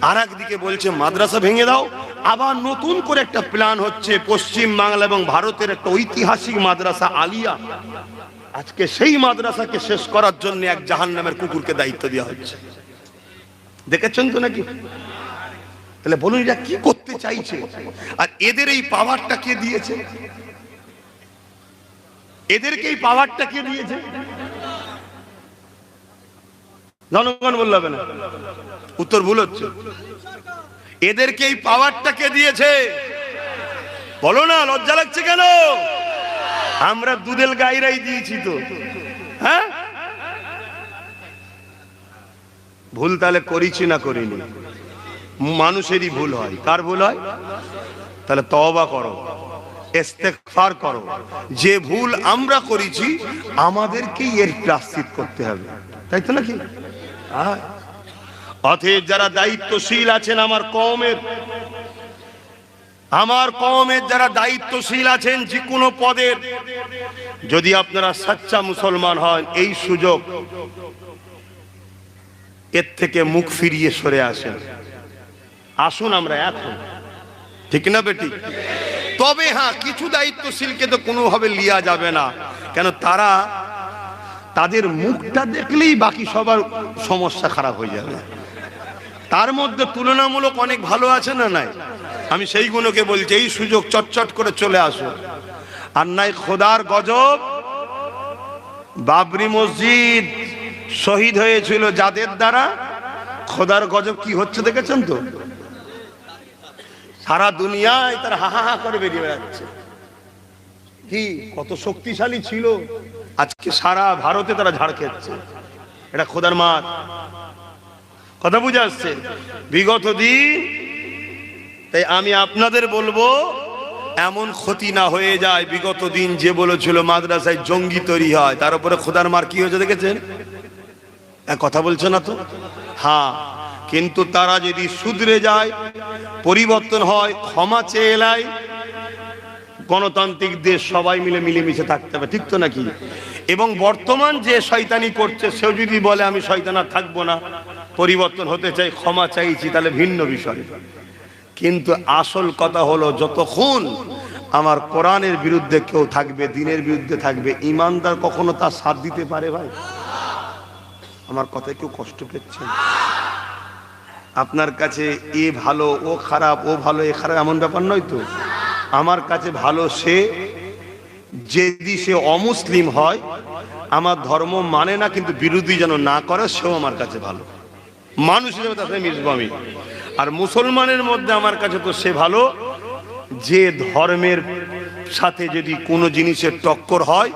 S2: আর একদিকে বলছে মাদ্রাসা ভেঙে দাও। আবার নতুন করে একটা প্ল্যান হচ্ছে পশ্চিম বাংলা এবং ভারতের একটা ঐতিহাসিক মাদ্রাসা আলিয়া, আজকে সেই মাদ্রাসাকে শেষ করার জন্য এক জাহান্নামের কুকুরকে দায়িত্ব দেওয়া হচ্ছে। দেখেছেন তো নাকি? তাহলে বলুন এরা কি করতে চাইছে? আর এদের এই পাওয়ারটা কে দিয়েছে? এদেরকে এই পাওয়ারটা কে দিয়েছে? জনগণ বলবে না, উত্তর ভুল হচ্ছে। এদেরকে এই পাওয়ারটা কে দিয়েছে? বলো না, লজ্জা লাগছে কেন? আমরা দুধেল গাইরাই দিয়েছি তো। হ্যাঁ, ভুল তাহলে করেছি না করিনি? মানুষেরই ভুল হয়। কার ভুল হয়? তাহলে তওবা করো, ইস্তেগফার করো। যে ভুল আমরা করেছি আমাদেরকেই এর প্রায়শ্চিত্ত করতে হবে, তাই তো নাকি? অতএব যারা দায়িত্বশীল আছেন আমার কওমের যারা দায়িত্বশীল আছেন যে কোনো পদের, যদি আপনারা সচ্চা মুসলমান হন, এই সুযোগ এর থেকে মুখ ফিরিয়ে সরে আসেন। আসুন আমরা এখন, ঠিক না বেটি? তবে হ্যাঁ, কিছু দায়িত্বশীলকে তো কোনোভাবে লিয়া যাবে না। কেন? তাদের মুখটা দেখলেই বাকি সবার সমস্যা খারাপ হয়ে যাবে। তার মধ্যে তুলনামূলক অনেক ভালো আছে না নাই? আমি সেইগুলোকে বলছি এই সুযোগ চটচট করে চলে আসো। আর নাই খোদার গজব, বাবরি মসজিদ শহীদ হয়েছিল যাদের দ্বারা, খোদার গজব কি হচ্ছে দেখেছেন তো? সারা দুনিয়ায় তার হা হা করে বেরিয়ে বেড়াচ্ছে। কি কত শক্তিশালী ছিল, আজকে সারা ভারতে তারা ঝাড় খেচ্ছে। এটা খোদার মার। কথা বুঝে আসছে? বিগত দিন, তাই আমি আপনাদের বলবো এমন ক্ষতি না হয়ে যায়। বিগত দিন যে বলেছিল মাদ্রাসায় জঙ্গি তৈরি হয়, তার উপরে খোদার মার কি হয়েছে দেখেছেন? কথা বলছে না তো? হ্যাঁ, কিন্তু তারা যদি শুধরে যায়, পরিবর্তন হয়, ক্ষমা চেয়ে এলাই, গণতান্ত্রিক দেশ, সবাই মিলে মিলেমিশে থাকতে হবে, ঠিক তো নাকি? এবং বর্তমান যে শয়তানি করছে সেও যদি বলে আমি শয়তান আর থাকবো না, পরিবর্তন হতে চাই, ক্ষমা চাইছি, তাহলে ভিন্ন বিষয়। কিন্তু আসল কথা হলো, যতক্ষণ আমার কোরআনের বিরুদ্ধে কেউ থাকবে, দিনের বিরুদ্ধে থাকবে, ইমানদার কখনো তার সাথ দিতে পারে? ভাই আমার কথায় কেউ কষ্ট পেয়েছেন? আপনার কাছে এ ভালো ও খারাপ, ও ভালো এ খারাপ, এমন ব্যাপার নয় তো। আমার কাছে ভালো সে, যদি সে অমুসলিম হয়, আমার ধর্ম মানে না কিন্তু বিরোধী যেন না করে, সেও আমার কাছে ভালো। মানুষ হিসেবে তার সাথে মিশবো আমি। আর মুসলমানের মধ্যে আমার কাছে তো সে ভালো যে ধর্মের সাথে যদি কোনো জিনিসের টক্কর হয়,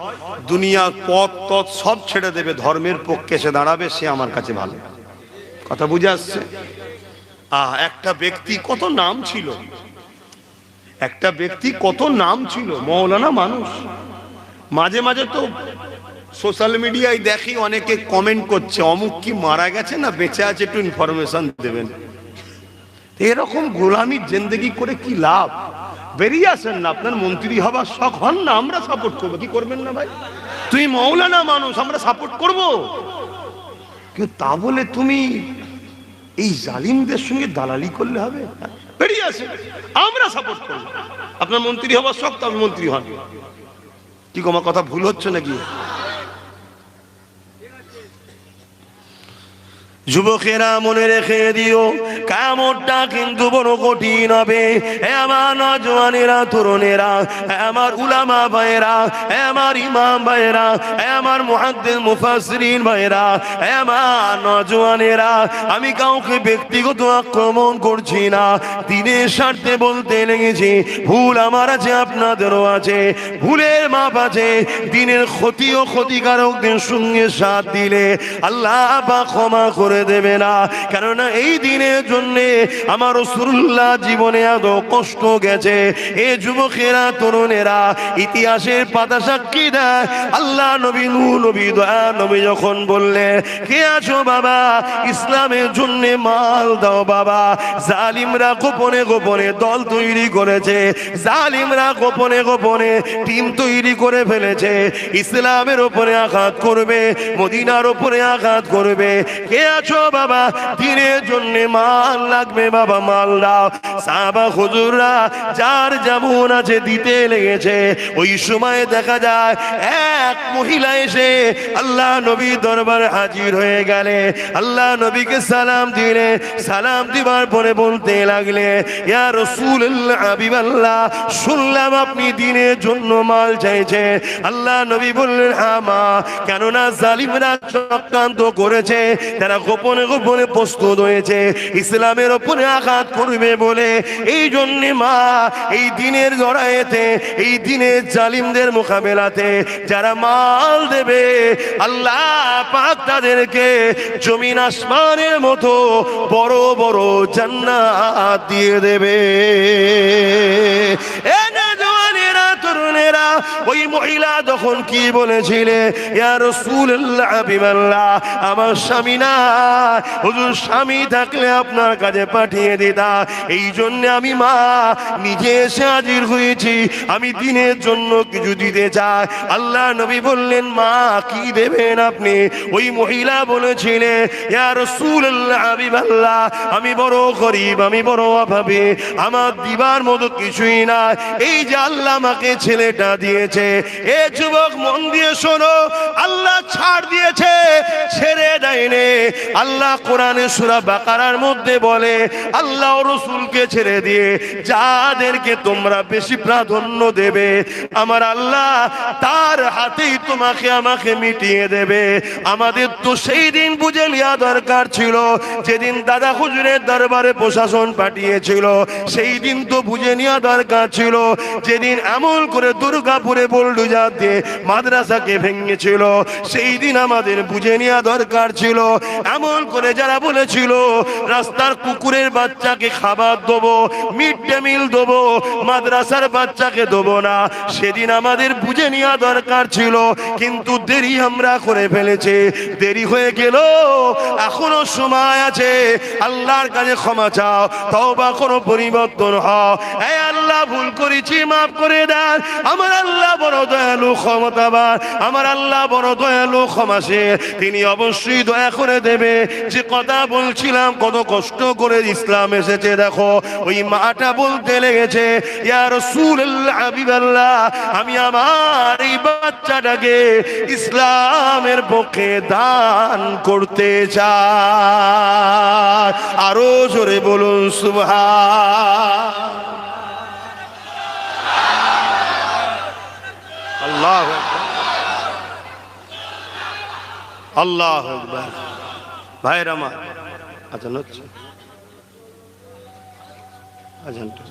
S2: দুনিয়ার পথ তথ সব ছেড়ে দেবে, ধর্মের পক্ষে সে দাঁড়াবে, সে আমার কাছে ভালো। কথা বুঝে আসছে? একটা ব্যক্তি কত নাম ছিল, একটা ব্যক্তি কত নাম ছিল, মৌলানা মানুষ। মাঝে মাঝে তো সোশ্যাল মিডিয়ায় দেখি অনেকে কমেন্ট করছে অমুক কি মারা গেছে না বেঁচে আছে, একটু ইনফরমেশন দেবেন। এরকম গোলামির জিন্দেগি করে কি লাভ? বেরিয়ে আসেন না, আপনার মন্ত্রী হবার শখ হন না, আমরা সাপোর্ট করবো। কি করবেন না ভাই? তুই মৌলানা মানুষ, আমরা সাপোর্ট করব। কিন্তু তা বলে তুমি এই জালিমদের সঙ্গে দালালি করলে হবে? বেরিয়ে আসেন, আমরা সাপোর্ট করবো। আপনার মন্ত্রী হবার শখ, তো আপনি মন্ত্রী হন। কি আমার কথা ভুল হচ্ছে নাকি?
S3: যুবকেরা মনে রেখে দিও, কিয়ামতটা কিন্তু বড় কঠিন হবে। হে আমার নওজওয়ানেরা, তরুণেরা, হে আমার উলামা ভাইয়েরা, হে আমার ইমাম ভাইয়েরা, হে আমার মুহাদ্দিস মুফাসসিরিন ভাইয়েরা, হে আমার নওজওয়ানেরা, আমি কাউকে ব্যক্তিগত আক্রমণ করছি না, দিনের স্বার্থে বলতে লেগেছি। ভুল আমার আছে, আপনাদেরও আছে, ভুলের মাপ আছে। দিনের ক্ষতি ও ক্ষতিকারকদের সঙ্গে সাথ দিলে আল্লাহ পাক ক্ষমা করে দেবে না। কেননা এই দিনের জন্য আমার রাসূলুল্লাহ জীবনে এত কষ্ট গেছে। এ যুবকেরা, তরুণেরা, ইতিহাসের পাতা সাক্ষী দেয়। আল্লাহ নবী, নূহ নবী, দয়া নবী যখন বললে, কে আছো বাবা, ইসলামের জন্য মাল দাও বাবা। জালিমরা গোপনে গোপনে দল তৈরি করেছে, জালিমরা গোপনে গোপনে টিম তৈরি করে ফেলেছে, ইসলামের উপরে আঘাত করবে, মদিনার উপরে আঘাত করবে। কে আছো বাবা, দিনের জন্য মাল লাগবে বাবা, মাল দাও। সাহাবা হুজুররা যার যেমন আছে দিতে লেগেছে। ওই সময় দেখা যায় এক মহিলা এসে আল্লাহ নবী দরবারে হাজির হয়ে গেলে, আল্লাহ নবীকে সালাম দিলে, সালাম দিবার পরে বলতে লাগলে, ইয়া রাসূলুল্লাহ, হাবিবাল্লাহ, শুনলাম আপনি দিনের জন্য মাল চাইছে। আল্লাহ নবী বললেন, হ্যাঁ মা, কেননা জালিমরা চক্রান্ত করেছে, তারা গোপনে গোপনে প্রস্তুত হয়েছে ইসলামের ওপরে আঘাত করবে বলে। এই জন্য মা, এই দিনের লড়াইতে, এই দিনের জালিমদের মোকাবেলাতে যারা মাল দেবে, আল্লাহ পাক তাদেরকে জমিন আসমানের মতো বড় বড় জান্নাত দিয়ে দেবে। তরুণেরা, ওই মহিলা তখন কি বলেছিলে, ইয়া রাসূলুল্লাহ, হাবিবাল্লাহ, আমার স্বামী না, হুজুর স্বামী থাকলে আপনার কাছে পাঠিয়ে দিতা। এই জন্য আমি মা নিজে এসে হাজির হয়েছি, আমি দিনের জন্য কিছু দিতে চাই। আল্লাহ নবী বললেন, মা কি দেবেন আপনি? ওই মহিলা বলেছিলে, ইয়া রাসূলুল্লাহ, হাবিবাল্লাহ, আমি বড় গরীব, আমি বড় অভাবী, আমার দিবার মতো কিছুই না, এই যে আল্লাহ আমাকে ছেলেটা দিয়েছে। এ যুবক, মন দিয়ে শোনো, আল্লাহ ছাড় দিয়েছে, ছেড়ে দেয়নি। আল্লাহ কোরআনে সূরা বাকারার মধ্যে বলে, আল্লাহ ও রাসূলকে ছেড়ে দিয়ে যাদেরকে তোমরা বেশি প্রাধান্য দেবে, আমার আল্লাহ তার হাতেই তোমাকে আমাকে মিটিয়ে দেবে। আমাদের তো সেই দিন বুঝে নেওয়া দরকার ছিল, যেদিন দাদা হুজুরের দরবারে প্রশাসন পাঠিয়েছিল, সেই দিন তো বুঝে নেওয়া দরকার ছিল। যেদিন আমল করে দুর্গাপুরে বুলডোজার দিয়ে মাদ্রাসাকে ভেঙেছিল, সেই দিন আমাদের বুঝে নেওয়া দরকার ছিল। আমল করে যারা বলেছিল রাস্তার কুকুরের বাচ্চাকে খাবার দেবো, মিড ডে মিল দেবো, মাদ্রাসার বাচ্চাকে দেবো না, সেদিন আমাদের বুঝে নেওয়া দরকার ছিল। কিন্তু দেরি আমরা করে ফেলেছি, দেরি হয়ে গেল। এখনো সময় আছে, আল্লাহর কাছে ক্ষমা চাও, তওবা করো, পরিবর্তন হও। হে আল্লাহ, ভুল করেছি, মাফ করে দেন। আমার আল্লাহ বড় দয়ালু, ক্ষমতাবান, আমার আল্লাহ বড় দয়ালু, ক্ষমাশীল, তিনি অবশ্যই দয়া করে দেবে। যে কথা বলছিলাম, কত কষ্ট করে ইসলাম এসেছে, দেখো ওই মাটা বলতে লেগেছে, ইয়া রাসূলুল্লাহ, হাবিবাল্লাহ, আমি আমার এই বাচ্চাটাকে ইসলামের পক্ষে দান করতে চাই। আরো জোরে বলুন সুবহান
S1: আল্লাহ আল্লাহ আকবার। ভাইরা আমার, আজান হচ্ছে, আজানটা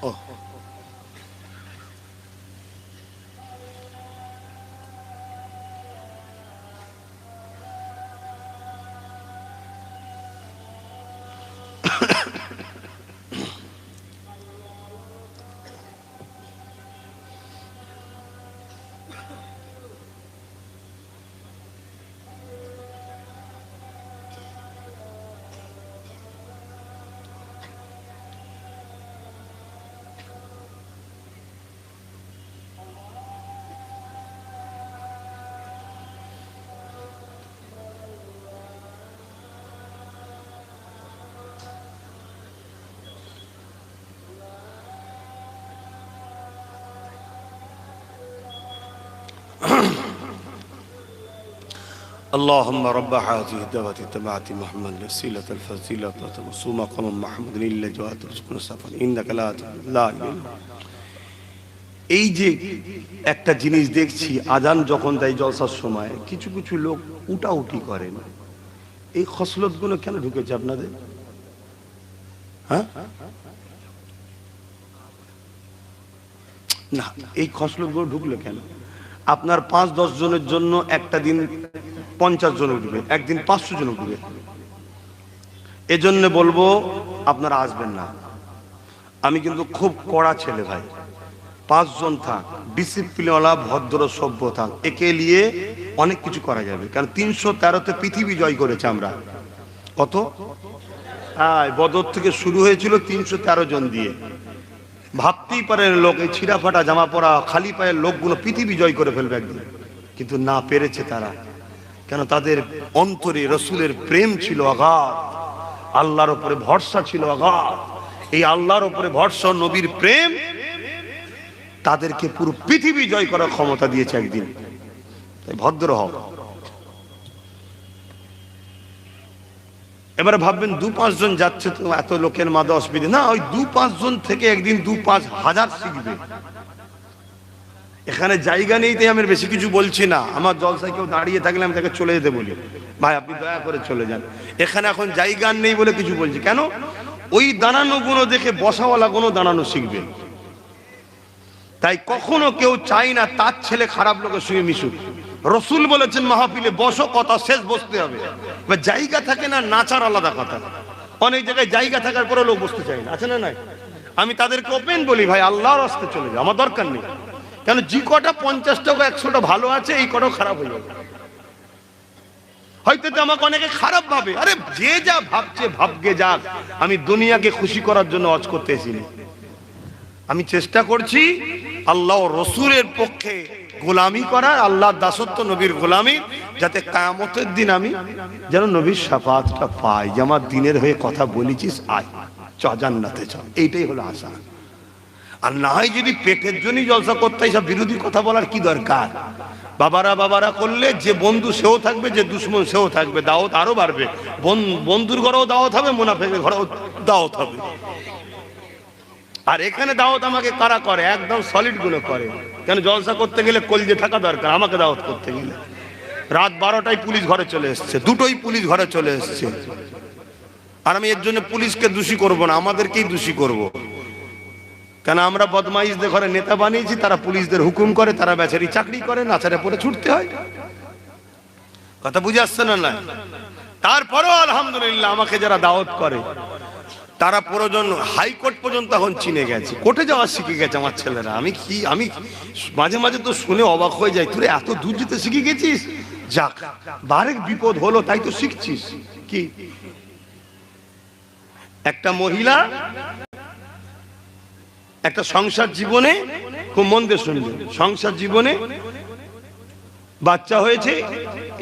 S1: ও اللهم رب هذه الدعوة التامة محمد الوسيلة الفضيلة ومقام مقام محمود إلا جوات رزقنا سفر إنك لا إله এই যে একটা জিনিস দেখছি, আজান যখন দেয় জলসার সময় কিছু কিছু লোক উঠাউঠি করেন, এই খসলতগুলো কেন ঢুকেছে আপনাদের? হ্যাঁ, না, এই খসলতগুলো ঢুকলো কেন? আপনার 5-10 জনের জন্য একটা দিন 50 জন উঠবে, একদিন 500 জন উঠবে। এজন্য বলবো আপনারা আসবেন না। আমি কিন্তু খুব কড়া ছেলে ভাই, 5 জন থাক, ডিসিপ্লিনওয়ালা ভদ্র সভ্য থাক, একে নিয়ে অনেক কিছু করা যাবে। কারণ 313তে পৃথিবী জয় করেছে আমরা। কত? বদর থেকে শুরু হয়েছিল 313 জন দিয়ে। ভাবতেই পারেন লোক এই ছিঁড়া ফাটা জামা পরা খালি পায়ের লোকগুলো পৃথিবী জয় করে ফেলবে একদিন, কিন্তু না পেরেছে তারা। কেন? তাদের অন্তরে রসুলের প্রেম ছিল অগাধ, আল্লাহর উপরে ভরসা ছিল অগাধ। এই আল্লাহর উপরে ভরসা, নবীর প্রেম তাদেরকে পুরো পৃথিবী জয় করার ক্ষমতা দিয়েছে একদিন। তাই ভদ্র হও। এবারে ভাববেন 2-5 জন যাচ্ছে তো এত লোকের মাঝে অসুবিধা না, ওই 2-5 জন থেকে একদিন 2-5 হাজার শিখবে। এখানে জায়গা নেই তাই আমি বেশি কিছু বলছি না। আমার জলসায় কেউ দাঁড়িয়ে থাকলে আমি তাকে চলে যেতে বলি, ভাই আপনি দয়া করে চলে যান। এখানে এখন জায়গা নেই বলে কিছু বলছি কেন? ওই দাঁড়ানো গুলো দেখে বসাওয়ালা গুলো দাঁড়ানো শিখবে। তাই কখনো কেউ চাই না তার ছেলে খারাপ লোকের সঙ্গে মিশুক। রসুল বলেছেন মাহফিলে বসো, কথা শেষ বসতে হবে। জায়গা থাকে না, নাচার আলাদা কথা। অনেক জায়গায় জায়গা থাকার পরে লোক বসতে চায় না, আছে না নাই? আমি তাদেরকে ওপেন বলি, ভাই আল্লাহর রাস্তায় চলে যাও, আমার দরকার নেই। কেন? যে কটা 50টা 100টা ভালো আছে, এই কটাও খারাপ হয়ে যাবে। হয়তো আমাকে অনেকে খারাপ ভাবে, আরে যে যা ভাবছে ভাবগে যাক, আমি দুনিয়াকে খুশি করার জন্য ওয়াজ করতে এসিনি। আমি চেষ্টা করছি আল্লাহ ও রসুলের পক্ষে গোলামি করা, আল্লাহর দাসত্ব, নবীর গোলামি, যাতে কিয়ামতের দিন আমি যেন নবীর শাফাআতটা পাই, যে আমার দিনের হয়ে কথা বলেছিস, আয় চ জান্নাতে চ। এইটাই হলো আশা। আর না হয় যদি পেটের জন্যই জলসা করতে হয়, সব বিরোধী কথা বলার কি দরকার? বাবারা করলে যে বন্ধু সেও থাকবে, যে দুশ্মন সেও থাকবে, দাওয়াত আরো বাড়বে। বন্ধুর ঘরেও দাওয়াত হবে, মুনাফিকের ঘরেও দাওয়াত হবে। আর এখানে দাওয়াত আমাকে কারা করে? একদম সলিড গুলো করে। কেন? জলসা করতে গেলে কলজে থাকা দরকার। আমাকে দাওয়াত করতে গেলে রাত 12টায় পুলিশ ঘরে চলে এসছে, 2টোই পুলিশ ঘরে চলে এসছে। আর আমি এর জন্য পুলিশকে দোষী করব না, আমাদেরকেই দোষী করব। কেন? আমরা বদমাইশদের ঘরে নেতা বানিয়েছি, তারা পুলিশদের হুকুম করে, তারা বেচারি চাকরি করে, নাচারে পরে ছুটতে হয়। কথা বুঝে আসছে না? না, তারপরেও আলহামদুলিল্লাহ আমাকে যারা দাওয়াত করে তারা প্রয়োজন হাইকোর্ট পর্যন্ত এখন চিনে গেছে, কোর্টে যাওয়া শিখে গেছে আমার ছেলেরা। আমি মাঝে মাঝে তো শুনে অবাক হয়ে যাই, তুই এত দূর যেতে শিখে গেছিস? যাক, বারেক বিপদ হলো তাই তো শিখছিস। কি একটা মহিলা একটা সংসার জীবনে, খুব মন দিয়ে শুনবেন, সংসার জীবনে বাচ্চা হয়েছে,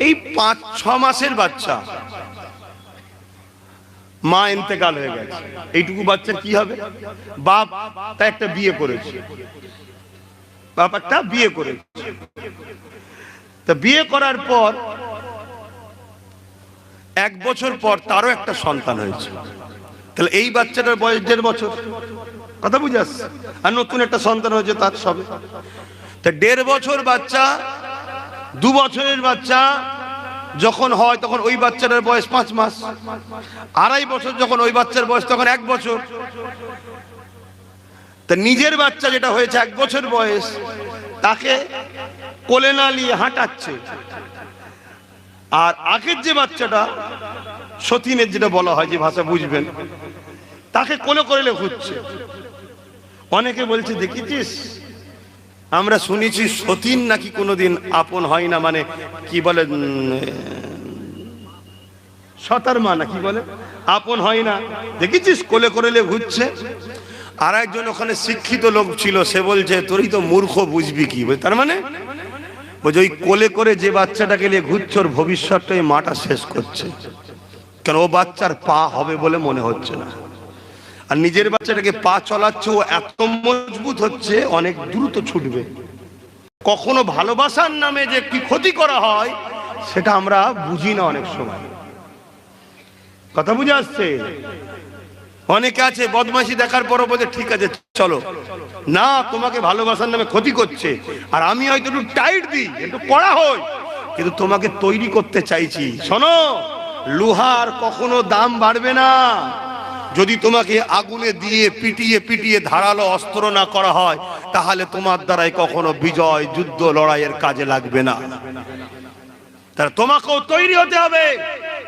S1: এই 5-6 মাসের বাচ্চা, মা ইন্তেকাল হয়ে গেছে। এইটুকু বাচ্চার কি হবে? বাপ তা একটা বিয়ে করেছে, বাপ একটা বিয়ে করেছে। তা বিয়ে করার পর 1 বছর পর তারও একটা সন্তান হয়েছে। তাহলে এই বাচ্চাটার বয়স 1.5 বছর। কথা বুঝে আসছে? আর নতুন একটা সন্তান হয়েছে তার সবে। তা 1.5 বছর বাচ্চা, 2 বছরের বাচ্চা যখন হয় তখন ওই বাচ্চাটার বয়স 5 মাস। 2.5 বছর যখন ওই বাচ্চার বয়স তখন 1 বছর। তা নিজের বাচ্চা যেটা হয়েছে 1 বছর বয়স, তাকে কোলে না নিয়ে হাঁটাচ্ছে। আর আগের যে বাচ্চাটা, সতীনের যেটা বলা হয়, যে ভাষা বুঝবেন, তাকে কোলে করে ঘুরছে। অনেকে বলছে দেখেছিস, আমরা শুনেছি সতীন নাকি কোনোদিন আপন হয় না, মানে কি বলে, সতার মা না কি বলে, আপন হয় না। দেখেছিস কোলে করে ঘুরছে। আর একজন ওখানে শিক্ষিত লোক ছিল, সে বলছে তোরই তো মূর্খ, বুঝবি কি? তার মানে বলছে ওই কোলে করে যে বাচ্চাটাকে নিয়ে ঘুরছে, ওর ভবিষ্যৎটা এই মাটা শেষ করছে। কেন? ও বাচ্চার পা হবে বলে মনে হচ্ছে না। আর নিজের বাচ্চাটাকে পা চলাচ্ছে, ও এত মজবুত হচ্ছে, অনেক দ্রুত ছুটবে। কখনো ভালোবাসার নামে যে কি ক্ষতি করা হয়
S2: সেটা আমরা বুঝি না অনেক সময়। কথা বুঝে আসছে? অনেকে আছে বদমাশি দেখার পরও বলে ঠিক আছে চলো, না তোমাকে ভালোবাসার নামে ক্ষতি করছে, আর আমি হয়তো একটু টাইট দিই, একটু কড়া হই, কিন্তু তোমাকে তৈরি করতে চাইছি। শোনো, লোহার কখনো দাম বাড়বে না যদি তোমাকে আগুনে দিয়ে পিটিয়ে পিটিয়ে ধারালো অস্ত্র না করা হয়, তাহলে তোমার দ্বারাই কখনো বিজয় যুদ্ধ লড়াইয়ের কাজে লাগবে না। তাহলে তোমাকেও তৈরি হতে হবে।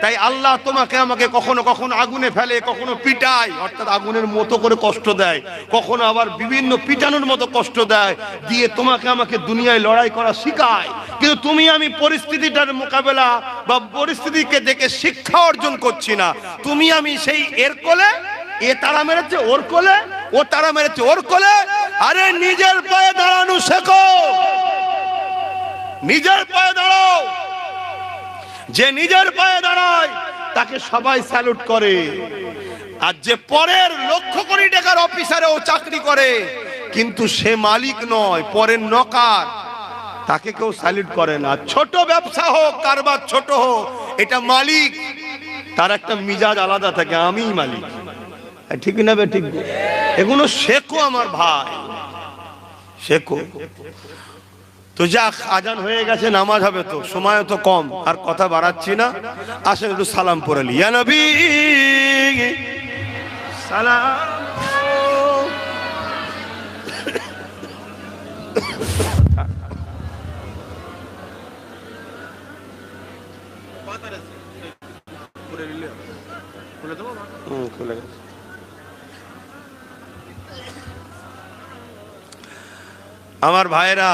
S2: তাই আল্লাহ তোমাকে আমাকে কখনো কখনো আগুনে ফেলে, কখনো পিটায়, অর্থাৎ আগুনের মতো করে কষ্ট দেয়, কখনো আবার বিভিন্ন পিটানোর মতো কষ্ট দেয়, দিয়ে তোমাকে আমাকে দুনিয়ায় লড়াই করা শেখায়। কিন্তু তুমি আমি পরিস্থিতিটার মোকাবেলা বা পরিস্থিতিকে দেখে শিক্ষা অর্জন করছি না। তুমি আমি সেই এর কোলে, এ তারা মেরেছে ওর কোলে, ও তারা মেরেছে ওর কোলে। আরে নিজের পায়ে দাঁড়ানো শেখো, নিজের পায়ে দাঁড়াও। যে নিজের পায়ে দাঁড়ায় তাকে সবাই স্যালুট করে, আর যে পরের লক্ষ কোটি টাকার অফিসারেও চাকরি করে কিন্তু সে মালিক নয়, পরের নকার, তাকে কেউ স্যালুট করে না। ছোট ব্যবসা হোক, কারবার ছোট হোক, এটা মালিক, তার একটা মিজাজ আলাদা থাকে, আমিই মালিক। ঠিক না বে? ঠিক। এগুলো শেখো আমার ভাই, শেখো। তো যাক, আজান হয়ে গেছে, নামাজ হবে, তো সময় তো কম, আর কথা বাড়াচ্ছি না। আসেন একটু সালাম পড়ে নি। ইয়া নবী সালাম। খুলে গেছে। আমার ভাইরা,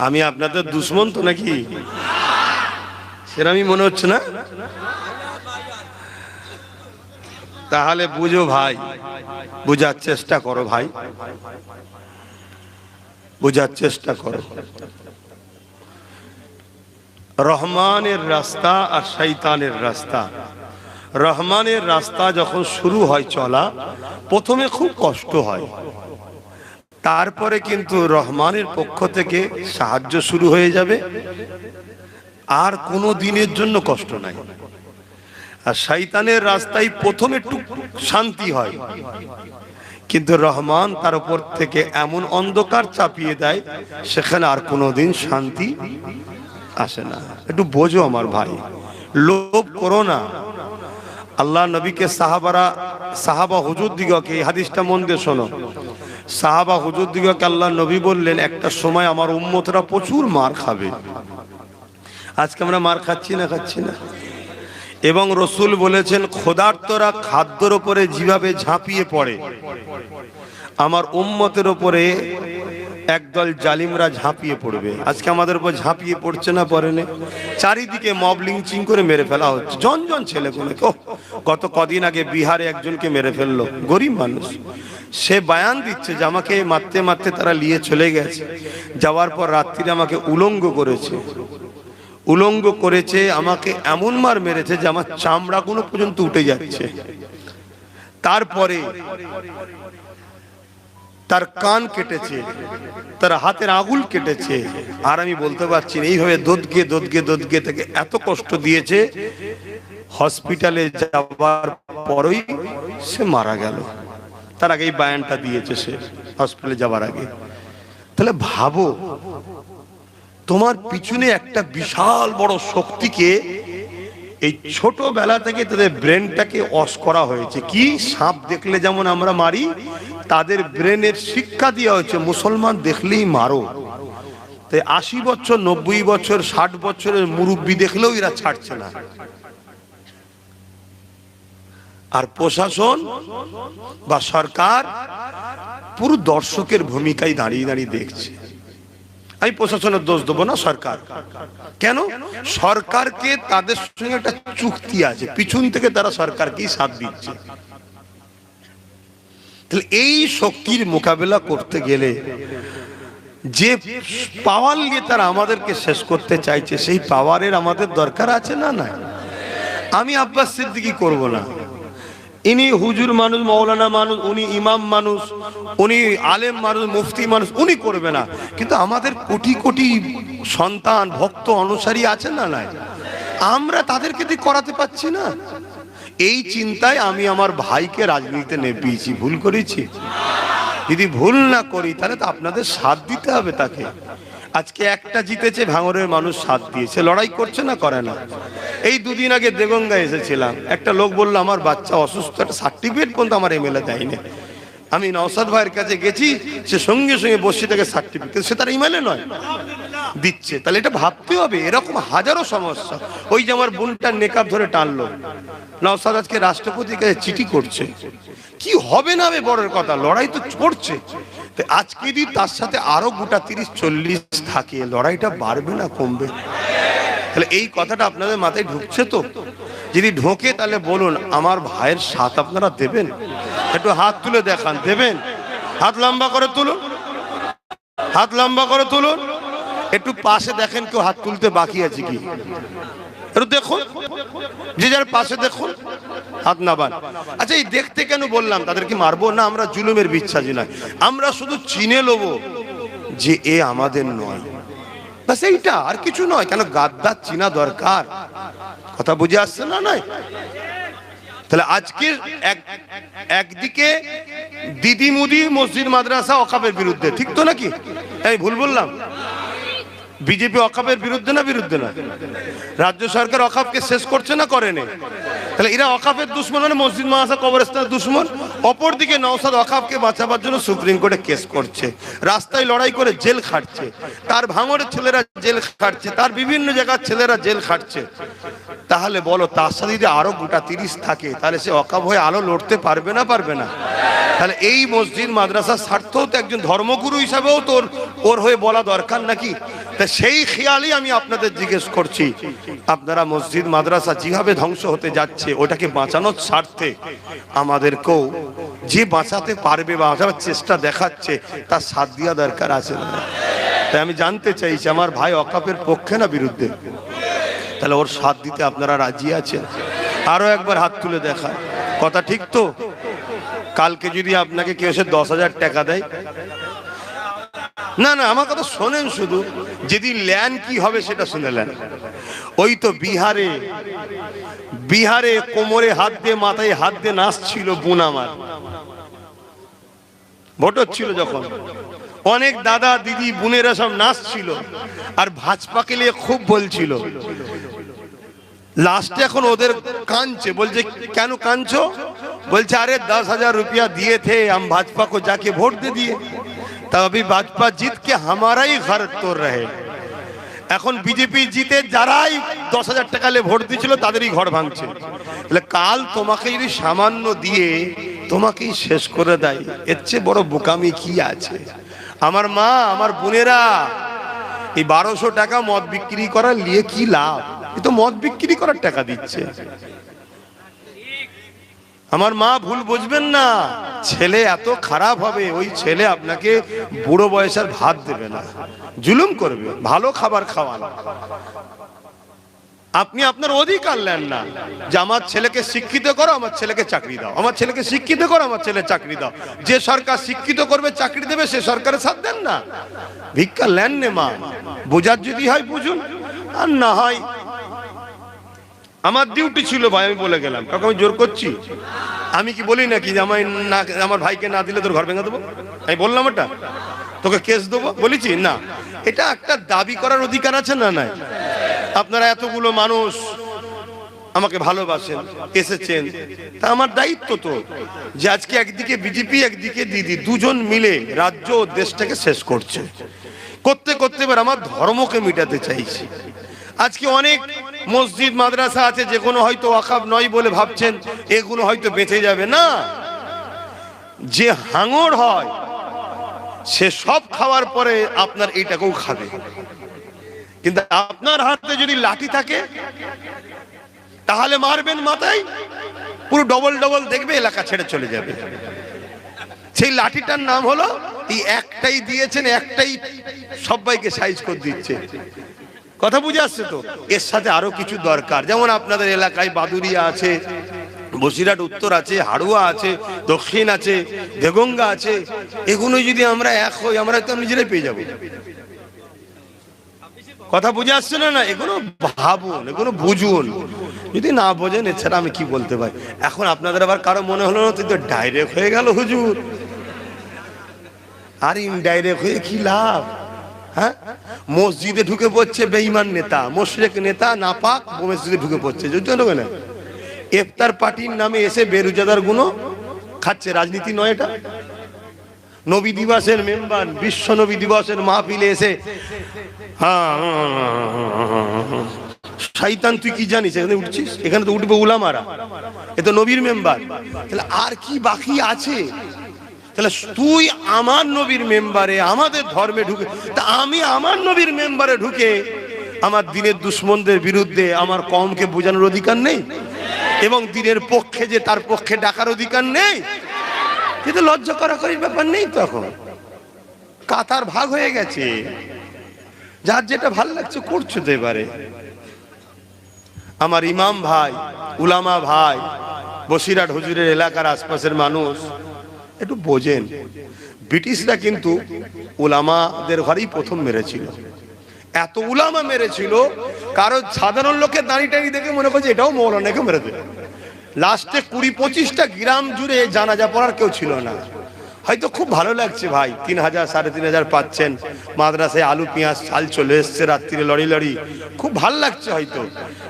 S2: আমি আপনাদের দুশ্মন তো নাকি? সেরকমই মনে হচ্ছে না? তাহলে বুঝো ভাই, বুঝার চেষ্টা করো ভাই, বুঝার চেষ্টা করো। রহমানের রাস্তা আর শয়তানের রাস্তা। রহমানের রাস্তা যখন শুরু হয় চলা, প্রথমে খুব কষ্ট হয়, তারপরে কিন্তু রহমানের পক্ষ থেকে সাহায্য শুরু হয়ে যাবে, আর কোনো দিনের জন্য কষ্ট নাই। আর শয়তানের রাস্তায় প্রথমে একটু শান্তি হয়, কিন্তু রহমান তার উপর থেকে এমন অন্ধকার চাপিয়ে দেয়, সেখানে আর কোনোদিন শান্তি আসে না। একটু বোঝো আমার ভাই, লোভ করো না। আল্লাহ নবীকে সাহাবা হুজুর দিগকে, এই হাদিসটা মন দিয়ে শোনো, সাহাবা হুজুর দিগকে আল্লাহ নবী বললেন, একটা সময় আমার উম্মতরা প্রচুর মার খাবে। আজকে আমরা মার খাচ্ছি না? খাচ্ছি না। এবং রসুল বলেছেন, ক্ষুধার্তরা খাদ্যের উপরে যেভাবে ঝাঁপিয়ে পড়ে, আমার উম্মতের উপরে একদল জালিমরা ঝাঁপিয়ে পড়বে। আজকে আমাদের উপর ঝাঁপিয়ে পড়ছে না? পড়ে না? চারিদিকে মব লিঞ্চিং করে মেরে ফেলা হচ্ছে, জন জন ছেলেগুলোকে। গত কদিন আগে বিহারে একজনকে মেরে ফেললো, গরিব মানুষ। সে বয়ান দিচ্ছে যে আমাকে মারতে মারতে তারা নিয়ে চলে গেছে, যাওয়ার পর রাত্রিরে আমাকে উলঙ্গ করেছে, উলঙ্গ করেছে, আমাকে এমন মার মেরেছে যে আমার চামড়াগুলো পর্যন্ত উঠে যাচ্ছে। তারপরে তার কান কেটেছে, তার হাতের আঙুল কেটেছে, আর আমি বলতে পারছি না। এইভাবে দোদগে দোদগে দোদগে থেকে এত কষ্ট দিয়েছে, হসপিটালে যাওয়ার পরই সে মারা গেল। তার আগে এই বয়ানটা দিয়েছে সে হসপিটালে যাওয়ার আগে। তাহলে ভাবো, তোমার পিছনে একটা বিশাল বড় শক্তিকে এই ছোটবেলা থেকে তাদের ব্রেনটাকে ওয়াশ করা হয়েছে। কি? সাপ দেখলে যেমন আমরা মারি, তাদের ব্রেনের শিক্ষা দেওয়া হয়েছে মুসলমান দেখলেই মারো। তাই 80 বছর 90 বছর 60 বছরের মুরব্বী দেখলেও এরা ছাড়ছে না। আর প্রশাসন বা সরকার পুরো দর্শকের ভূমিকায় দাঁড়িয়ে দাঁড়িয়ে দেখছে। আমি প্রশাসনের দোষ দেবো না, সরকার। কেন? সরকারকে তাদের সঙ্গে একটা চুক্তি আছে, পিছন থেকে তারা সরকারকেই সাথ দিচ্ছে। তাহলে এই শক্তির মোকাবেলা করতে গেলে যে পাওয়ার নিয়ে তারা আমাদেরকে শেষ করতে চাইছে, সেই পাওয়ারের আমাদের দরকার আছে না? না। আমি আব্বাস সিদ্দিকী করব না, ইনি হুজুর মানুষ, মৌলানা মানুষ, উনি ইমাম মানুষ, উনি আলেম মানুষ, মুফতি মানুষ, উনি করবে না। কিন্তু আমাদের কোটি কোটি সন্তান, ভক্ত, অনুসারী আছেন না নাই? আমরা তাদেরকে দিয়ে করাতে পারছি না। এই চিন্তায় আমি আমার ভাইকে রাজনীতিতে নেপিয়েছি। ভুল করেছি? যদি ভুল না করি তাহলে তো আপনাদের সাথ দিতে হবে তাকে। আজকে একটা জিতেছে, ভাঙরের মানুষ সাথ দিয়েছে, লড়াই করছে না, করে না। এই দুদিন আগে দেগঙ্গা এসেছিলাম, একটা লোক বললো আমার বাচ্চা অসুস্থ, একটা সার্টিফিকেট পর্যন্ত আমার এমএলএ দেয়নি। আমি নওশাদ ভাইয়ের কাছে গেছি, সে সঙ্গে সঙ্গে বসে থেকে সার্টিফিকেট, সে তার এমএলএ নয়, দিচ্ছে। তাহলে এটা ভাবতে হবে, এরকম হাজারো সমস্যা। ওই যে আমার বোনটার নেকাব ধরে টানলো, নওশাদ আজকে রাষ্ট্রপতির কাছে চিঠি করছে। কি হবে না হবে বড়ের কথা, লড়াই তো করছে। আজকে যদি তার সাথে আরো গোটা 30-40 থাকে, লড়াইটা বাড়বে না কমবে? তাহলে এই কথাটা আপনাদের মাথায় ঢুকছে তো? যদি ঢোকে তাহলে বলুন আমার ভাইয়ের সাথ আপনারা দেবেন? একটু হাত তুলে দেখান, দেবেন? হাত লম্বা করে তুলুন, হাত লম্বা করে তুলুন। একটু পাশে দেখেন কেউ হাত তুলতে বাকি আছে কি, একটু দেখুন, যে যার পাশে দেখুন, হাত নাবান। আচ্ছা, এই দেখতে কেন বললাম? তাদেরকে মারবো না, আমরা জুলুমের বিশ্বাসী নয়, আমরা শুধু চিনে নেবো যে এ আমাদের নয়, বাস এইটা, আর কিছু নয়। কেন গাদ্দার চিনা দরকার, কথা বুঝে আসছে না? নয়? তাহলে আজকে একদিকে দিদি মুদি মসজিদ মাদ্রাসা ওয়াকফের বিরুদ্ধে, ঠিক তো নাকি? এই ভুল বললাম? বিজেপি ওয়াকফের বিরুদ্ধে না? বিরুদ্ধে না? রাজ্য সরকার ওয়াকফকে শেষ করছে না, করেনি? তাহলে এরা ওয়াকফের দুশ্মন, মানে মসজিদ মাদ্রাসা কবরস্থানের দুশ্মন। অপরদিকে নওশাদ ওয়াকফকে বাঁচাবার জন্য সুপ্রিম কোর্টে কেস করছে, রাস্তায় লড়াই করে জেল খাটছে, তার ভাঙড়ের ছেলেরা জেল খাটছে, তার বিভিন্ন জায়গার ছেলেরা জেল খাটছে। তাহলে বলো, তার সাথে যদি আরো গোটা 30 থাকে, তাহলে সে ওয়াকফ হয়ে আলো লড়তে পারবে না? পারবে না? তাহলে এই মসজিদ মাদ্রাসার স্বার্থও তো একজন ধর্মগুরু হিসাবেও তোর ওর হয়ে বলা দরকার নাকি? তা সেই খেয়ালই আমি আপনাদের জিজ্ঞেস করছি, আপনারা মসজিদ মাদ্রাসা যেভাবে ধ্বংস হতে যাচ্ছে, ওটাকে বাঁচানোর স্বার্থে আমাদেরকেও যে বাঁচাতে পারবে বা বাঁচাবার চেষ্টা দেখাচ্ছে, তার সাথ দেওয়া দরকার আছে না? তাই আমি জানতে চাইছি, আমার ভাই ওয়াকফের পক্ষে না বিরুদ্ধে? তাহলে ওর সাথ দিতে আপনারা রাজি আছেন? আরো একবার হাত তুলে দেখায়, কথা ঠিক তো? কালকে যদি আপনাকে কেউ এসে 10,000 টাকা দেয়, না না আমার কথা শোনেন, শুধু যেদিন ল্যান কি হবে সেটা শুনে নেন। ওই তো বিহারে কোমরে হাত দিয়ে মাথায় হাত দিয়ে নাচছিল বোন আমার, ভোট হচ্ছিল যখন, অনেক দাদা দিদি বোনেরা সব নাচছিল আর ভাজপাকে নিয়ে খুব বলছিল। লাস্টে এখন ওদের কাঁদছে, বলছে কেন কাঁদছো? বলছে আরে 10,000 रुपया दिए थे हम भाजपा को जाके वोट दे दिए, तब अभी भाजपा जीत के हमारा ही घर तोड़ रहे। এখন বিজেপি জিতে যারাই 10,000 টাকা নিয়ে ভোট দিয়েছিল তাদেরই ঘর ভাঙছে। তাহলে কাল তোমাকে যদি সামান্য দিয়ে তোমাকেই শেষ করে দেয়, এর চেয়ে বড় বোকামি কি আছে? আমার মা, আমার বোনেরা, এই 1200 টাকা মদ বিক্রি করার নিয়ে কি লাভ? এ তো মদ বিক্রি করার টাকা দিচ্ছে। আমার মা ভুল বুঝবেন না, ছেলে এত খারাপ হবে, ওই ছেলে আপনাকে বুড়ো বয়সের ভাত দেবে না, জুলুম করবে, ভালো খাবার খাওয়ান। আপনি আপনার অধিকার নেন না যে আমার ছেলেকে শিক্ষিত করো, আমার ছেলেকে চাকরি দাও, আমার ছেলেকে শিক্ষিত করো, আমার ছেলে চাকরি দাও। যে সরকার শিক্ষিত করবে, চাকরি দেবে, সে সরকারের সাথ দেন না। ভিক্ষা নেন নে মা, বোঝার যদি হয় বুঝুন, আর না হয় আমার ডিউটি ছিল ভাই, আমি বলে গেলাম। কাউকে আমি জোর করছি? আমি কি বলি নাকি যে আমার ভাইকে না দিলে তোর ঘর ভেঙে দেবো? আমি বললাম এটা? তোকে কেস দেবো বলেছি? না, এটা একটা দাবি করার অধিকার আছে না? নাই? আপনারা এতগুলো মানুষ আমাকে ভালোবাসেন, এসেছেন, তা আমার দায়িত্ব তো যে আজকে একদিকে বিজেপি, একদিকে দিদি, দুজন মিলে রাজ্য ও দেশটাকে শেষ করছে। করতে করতে এবার আমার ধর্মকে মিটাতে চাইছি। আজকে অনেক মসজিদ মাদ্রাসা আছে যেগুলো হয়তো ওয়াকফ নয় বলে ভাবছেন এগুলো হয়তো বেঁচে যাবে না। যে হাঙর হয় সে সব খাওয়ার পরে আপনার এইটাকেও খাবে, কিন্তু আপনার হাতে যদি লাঠি থাকে তাহলে মারবেন মাথায়, পুরো ডবল ডবল দেখবে, এলাকা ছেড়ে চলে যাবে। সেই লাঠিটার নাম হলো, এই একটাই দিয়েছেন, একটাই সবাইকে সাইজ করে দিচ্ছে। কথা বুঝে আসছে তো? এর সাথে আরো কিছু দরকার, যেমন আপনাদের এলাকায় বাদুরিয়া আছে, বসিরহাট উত্তর আছে, হাড়ুয়া আছে, দক্ষিণ আছে, দেগঙ্গা আছে। এগুলো যদি আমরা এক হই, আমরা তো নিজেরাই পেয়ে যাবো। কথা বুঝে আসছে না? এগুলো ভাবুন, এগুলো বুঝুন। যদি না বোঝেন, এছাড়া আমি কি বলতে পারি। এখন আপনাদের আবার কারো মনে হলো না তুই তো ডাইরেক্ট হয়ে গেল হুজুর, আর ইনডাইরেক্ট হয়ে কি লাভ? হ্যাঁ, মসজিদে ঢুকে পড়ছে বেঈমান নেতা, মুশরিক নেতা, নাপাক, মসজিদে ঢুকে পড়ছে। না, ইফতার পার্টির নামে এসে বেরোজাদার গুলো খাচ্ছে। রাজনীতি নয় এটা। নবী দিবসের মেম্বার, বিশ্ব নবী দিবসের মাহফিলে এসে শয়তান তুই কি জানিস, এখানে উঠছিস? এখানে তো উঠবে উলামারা, এ তো নবীর মেম্বার। তাহলে আর কি বাকি আছে? তাহলে তুই আমার নবীর মেম্বারে, আমাদের ধর্মে ঢুকে, তা আমি আমার নবীর মেম্বারে ঢুকে আমার দিনের দুশ্মনদের বিরুদ্ধে আমার কওমকে বোঝানোর অধিকার নেই? এবং দিনের পক্ষে যে তার পক্ষে ডাকার অধিকার নেই? কিন্তু লজ্জা করার ব্যাপার নেই তো। এখন কাতার ভাগ হয়ে গেছে, যার যেটা ভাল লাগছে করছে তো। এবারে আমার ইমাম ভাই, উলামা ভাই, বসিরহাট হুজুরের এলাকার আশপাশের মানুষ একটু বোঝেন, ব্রিটিশরা কিন্তু উলামাদের ঘরেই প্রথম মেরেছিল। এত উলামা মেরেছিল, কারণ সাধারণ লোকের দাঁড়ি টাড়ি দেখে মনে করছে এটাও মৌলানাকে মেরে দেবে। লাস্টে 20-25টা গ্রাম জুড়ে জানাজা পড়ার কেউ ছিল না। হয়তো খুব ভালো লাগছে ভাই, 3000 3,500 পাচ্ছেন, মাদ্রাসায় আলু পেঁয়াজ চাল চলে এসছে, রাত্রিরে লড়ি লড়ি, খুব ভালো লাগছে হয়তো।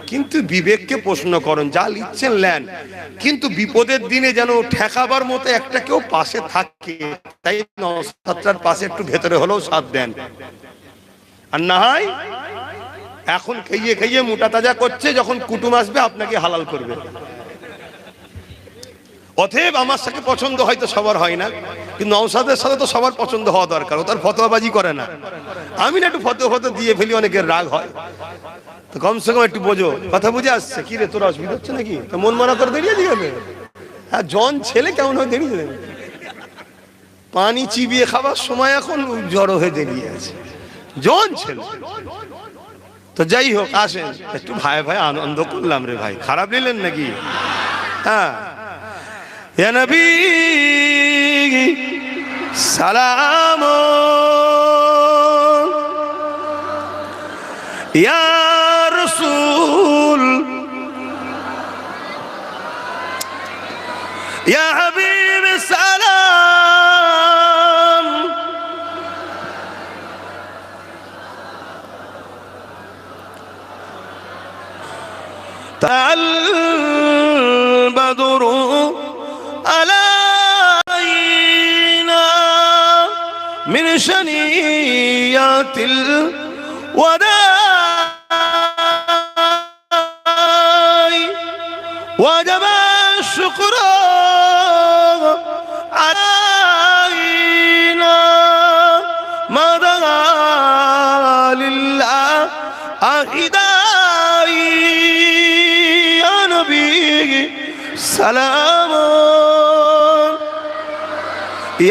S2: কিন্তু বিবেককে প্রশ্ন করুন, যা লিখছেন লেন, কিন্তু বিপদের দিনে যেন ঠেকাবার মতো একটা কেউ পাশে থাকে। তাই নওশাদটার পাশে একটু ভেতরে হলেও সাথ দেন। আর না হয় এখন খেয়ে খেয়ে মোটা তাজা করছে, যখন কুটুম আসবে আপনাকে হালাল করবে। অতএব আমার সাথে পছন্দ হয়তো সবার হয় না, কিন্তু নওশাদের সাথে তো সবার পছন্দ হওয়া দরকার। ও তার ফতোয়াবাজি করে না। আমি না একটু ফতোয়া দিয়ে ফেলি, অনেকের রাগ হয়, তো কমসে কম একটু বোঝো। কথা বুঝে আসছে? কি রে, তোর অসুবিধা হচ্ছে নাকি? তো মন মানা করে দাঁড়িয়ে দিবে। হ্যাঁ, জন ছেলে কেমন হয়ে দাঁড়িয়ে দেবে, পানি চিবিয়ে খাবার সময় এখন জড়ো হয়ে দাঁড়িয়ে আছে, জন ছেলে। তো যাই হোক, আসেন একটু ভাই ভাই আনন্দ করলাম রে ভাই, খারাপ নিলেন নাকি? হ্যাঁ, ইয়া নবী সালাম, ইয়া রাসূল, ইয়া হাবিব সালাম, তাল বদরু আলাইনা মিন শানিয়াতিল ওয়াদা وجب الشكر علينا ما دعا لله أهداي يا نبي سلام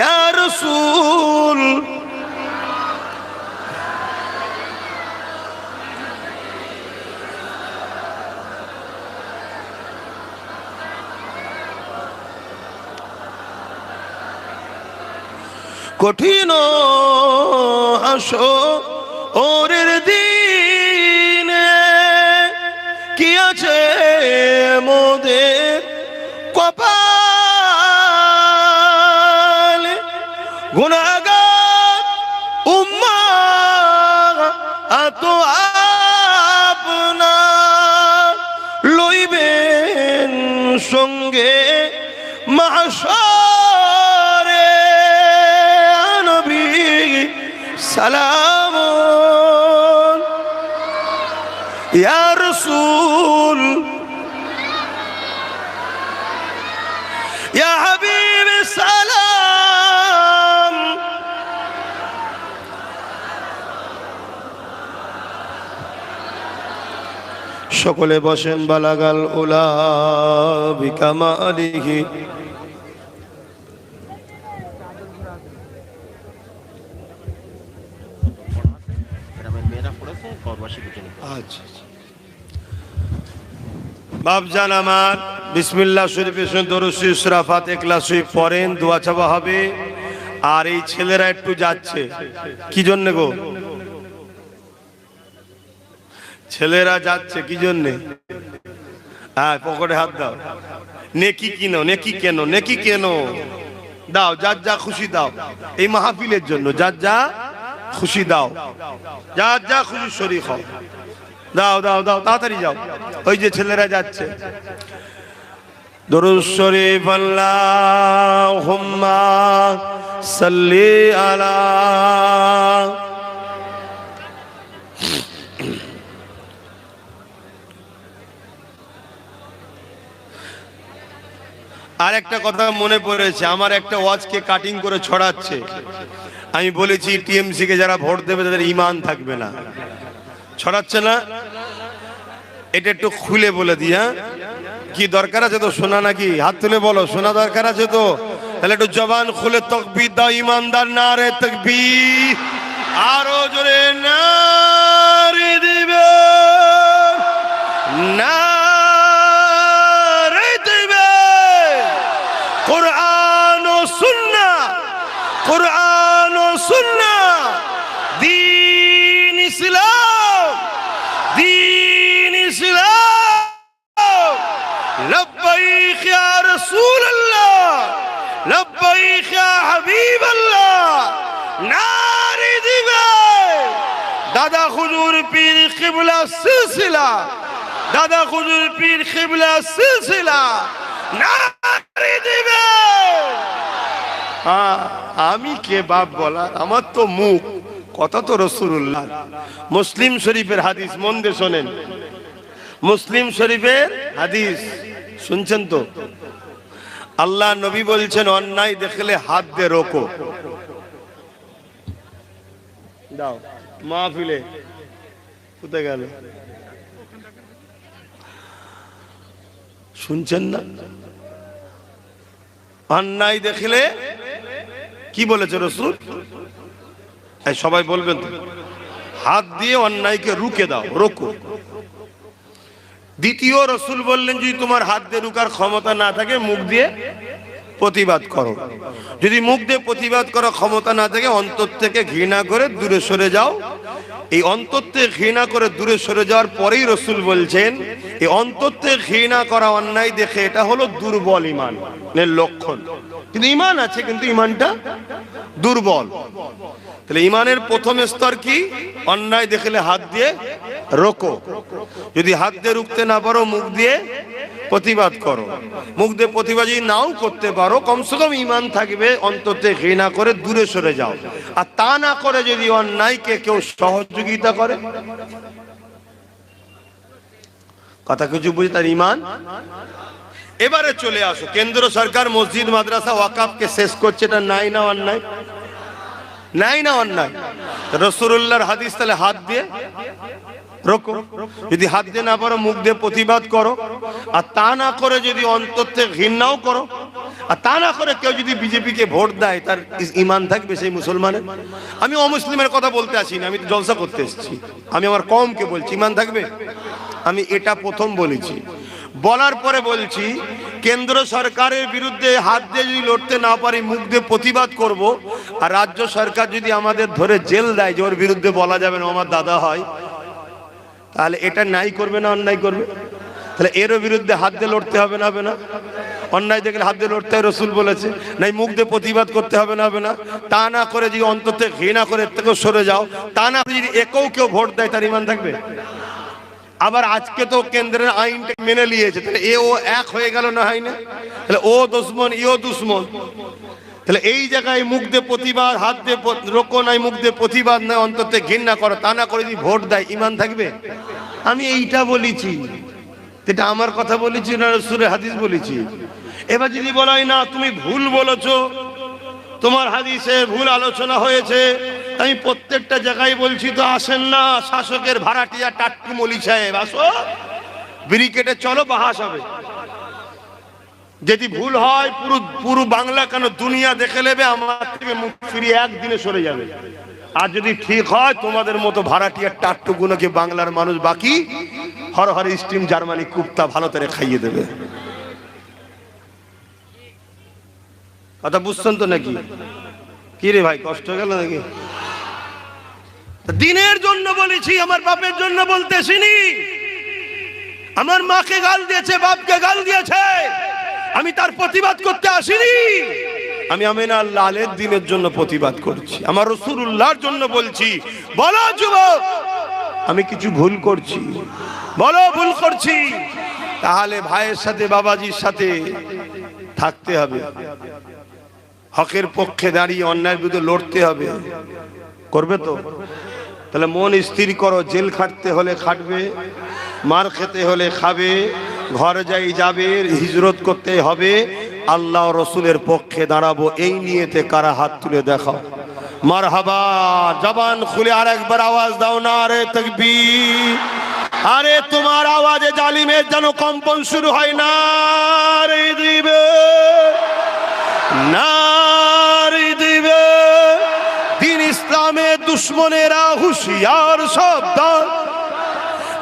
S2: يا رسول কঠিন হাসরের দিনে কি আছে মোদের কপালে, গুনাহগার উম্মাহ তো আপনার লইবেন সঙ্গে মাহশরে। সালাম ইয়া রাসূল ইয়া হাবিব সালাম। সকলে বসেন। বালাগাল উলা বিকামালিহি আচ্ছা।
S1: বাপজান আমার, বিসমিল্লাহ শরীফের সঙ্গে দরুদ শরীফ সূরা ফাতিহা ইখলাস শরীফ পড়েন, দোয়া চাওয়া হবে। আর এই ছেলেরা একটু যাচ্ছে কি জন্য গো? ছেলেরা যাচ্ছে কি জন্যে? হ্যাঁ, পকেটে হাত দাও। নেকি কিনো, নেকি কেন, নেকি কেন দাও, যার যা খুশি দাও। এই মাহফিলের জন্য যার যা খুশি দাও, যার যা খুশি শরীক হও, দাও দাও দাও, তাড়াতাড়ি যাও। ওই যে ছেলেরা যাচ্ছে। দরুদ শরীফ আল্লাহুম্মা সাল্লি আলা। আর একটা কথা মনে পড়েছে, আমার একটা ওয়াজকে কাটিং করে ছড়াচ্ছে। আমি বলেছি টিএমসি কে যারা ভোট দেবে তাদের ঈমান থাকবে না, ছড়াচ্ছে না। এটা একটু খুলে বলে দিয়া, কি দরকার আছে তো শোনা? নাকি হাত তুলে বলো, শোনা দরকার আছে তো? তাহলে একটু জবান খুলে তাকবীর দাও, ঈমানদার নারে তাকবীর। আরো জোরে নারে দিবে, নারে দিবে। কুরআন ও সুন্নাহ, কুরআন ও সুন্নাহ, দ্বীন ইসলাম, দ্বীন ইসলাম। লব্বাইক ইয়া রাসূলুল্লাহ, লব্বাইক ইয়া হাবিবাল্লাহ, নারে দিবে। দাদা হুজুর পীর কিবলা সিলসিলা, দাদা হুজুর পীর কিবলা সিলসিলা, নারে দিবে। আমি কে বাপ বলা? আমার তো মুখ, কথা তো রাসূলুল্লাহ। মুসলিম শরীফের হাদিস, মন দিয়ে শোনেন। মুসলিম শরীফের হাদিস শুনছেন তো? আল্লাহ নবী বলছেন, অন্যায় দেখলে হাত দিয়ে রোকো। দাও মাহফিলে কোথায় গেল? শুনছেন না? অন্যায় দেখলে কি বলেছে রাসূল? সবাই বলবেন তো, হাত দিয়ে অন্যায়কে রুখে দাও, রোকো। দ্বিতীয় রাসূল বললেন, যদি তোমার হাত দিয়ে রুকার ক্ষমতা না থাকে, মুখ দিয়ে প্রতিবাদ করো। যদি মুখ দিয়ে প্রতিবাদ করার ক্ষমতা না থাকে, অন্তর থেকে ঘৃণা করে দূরে সরে যাও। এই অন্তর থেকে ঘৃণা করে দূরে সরে যাওয়ার পরেই রাসূল বলছেন, এই অন্তর থেকে ঘৃণা করা অন্যায় দেখে এটা হলো দুর্বল ঈমানের লক্ষণ। কিন্তু ঈমান আছে, কিন্তু ঈমানটা দুর্বল। তাহলে ঈমানের প্রথম স্তর কি? অন্যায় দেখলে হাত দিয়ে রোকো। যদি হাত দিয়ে রুখতে না পারো, মুখ দিয়ে প্রতিবাদ করো। মুখ দিয়ে প্রতিবাদ যদি নাও করতে পারো, কমসে কম ঈমান থাকবে, অন্তর থেকে ঘৃণা করে দূরে সরে যাও। আর তা না করে যদি অন্যায়কে কেউ সহযোগিতা করে, কথা কিছু বুঝে, তার ঈমান। এবারে চলে আসো, কেন্দ্র সরকার মসজিদ মাদ্রাসা ওয়াকাফকে শেষ করছে, এটা নাই না অন্যায়? নাই না অন্যায়? রাসূলুল্লাহর হাদিস, তাহলে হাত দিয়ে রোকো। যদি হাত দিয়ে না পারো, মুখ দিয়ে প্রতিবাদ করো। আর তা না করে যদি অন্তর থেকে ঘৃণাও করো, আর তা না করে কেউ যদি বিজেপিকে ভোট দেয়, তার ঈমান থাকবে সেই মুসলমানের? আমি অমুসলিমের কথা বলতে আসি না, আমি তো জলসা করতে এসেছি। আমি আমার কওমকে বলছি, ঈমান থাকবে। আমি এটা প্রথম বলেছি, বলার পরে বলছি, কেন্দ্র সরকারের বিরুদ্ধে হাত দিয়ে যদি লড়তে না পারি, মুখ দিয়ে প্রতিবাদ করব। আর রাজ্য সরকার যদি আমাদের ধরে জেল দেয়, যে ওর বিরুদ্ধে বলা যাবে না, আমার দাদা হয়, তাহলে এটা নাই করবে না অন্যায় করবে? তাহলে এরও বিরুদ্ধে হাত দিয়ে লড়তে হবে না? হবে না? অন্যায় দেখলে হাত দিয়ে লড়তে হয়, রাসূল বলেছে। নাই মুখ দিয়ে প্রতিবাদ করতে হবে না? হবে না? তা না করে যদি অন্তর থেকে ঘৃণা করে এর থেকে সরে যাও, তা না যদি একেও কেউ ভোট দেয়, তার ঈমান থাকবে? আবার আজকে তো কেন্দ্রের আইনটা মেনে নিয়েছে, তাহলে এ ও এক হয়ে গেল না? হয় না? তাহলে ও দুশমন, ইও দুশমন। তাহলে এই জায়গায় মুখ দিয়ে প্রতিবাদ, হাত দিয়ে রোকো নাই, মুখ দিয়ে প্রতিবাদ নাই, অন্তর থেকে ঘৃণা করো, তা না করে যদি ভোট দেয়, ঈমান থাকবে? আমি এইটা বলেছি, এটা আমার কথা বলেছি না রাসূলের হাদিস বলেছি। এবার যদি বলা হয় না, তুমি ভুল বলেছো, তোমার হাদিসে ভুল আলোচনা হয়েছে, আমি প্রত্যেকটা জায়গায় বলছি তো, আসেন না শাসকের ভাড়াটিয়া টাট্টু মলি সাহেব, আসো ব্রিকেটে চলো, বাহাস হবে। যদি ভুল হয়, পুরো বাংলা কেন দুনিয়া দেখে নেবে, আমার থেকে মুখ ফিরিয়ে একদিনে সরে যাবে। আর যদি ঠিক হয়, তোমাদের মতো ভাড়াটিয়া টাট্টু গুলোকে বাংলার মানুষ বাকি
S2: হর হর স্টিম জার্মানি কুপ্তা ভালো করে খাইয়ে দেবে। কথা বুঝছেন তো নাকি? কি রে ভাই, কষ্ট গেল নাকি? দিনের জন্য বলেছি, আমার বাপের জন্য বলতেছিনি। আমার মাকে গাল দিয়েছে, বাপকে গাল দিয়েছে, আমি তার প্রতিবাদ করতে আসিনি। আমি আমিনা লালের দিনের জন্য প্রতিবাদ করছি, আমার রাসূলুল্লাহর জন্য বলছি। বলো যুবক, আমি কিছু ভুল করছি, বলো ভুল করছি, তাহলে ভাইয়ের সাথে বাবাজির সাথে থাকতে হবে, হকের পক্ষে দাঁড়িয়ে অন্যায়ের বিরুদ্ধে লড়তে হবে। করবে তো? তাহলে মন স্থির করো, জেল খাটতে হলে খাটবে, মার খেতে হলে খাবে, ঘর যাই যাবে, হিজরত করতে হবে, আল্লাহ রসুলের পক্ষে দাঁড়াবো, এই নিয়েতে কারা হাত তুলে দেখাও। মারহাবা, জবান খুলে আর একবার আওয়াজ দাও না রে তাকবীর। আরে তোমার আওয়াজে জালিমের যেন কম্পন শুরু হয় না রে দিবে, না রে দিবে। দিন ইসলামের দুশ্মনেরা হুঁশিয়ার শব্দ,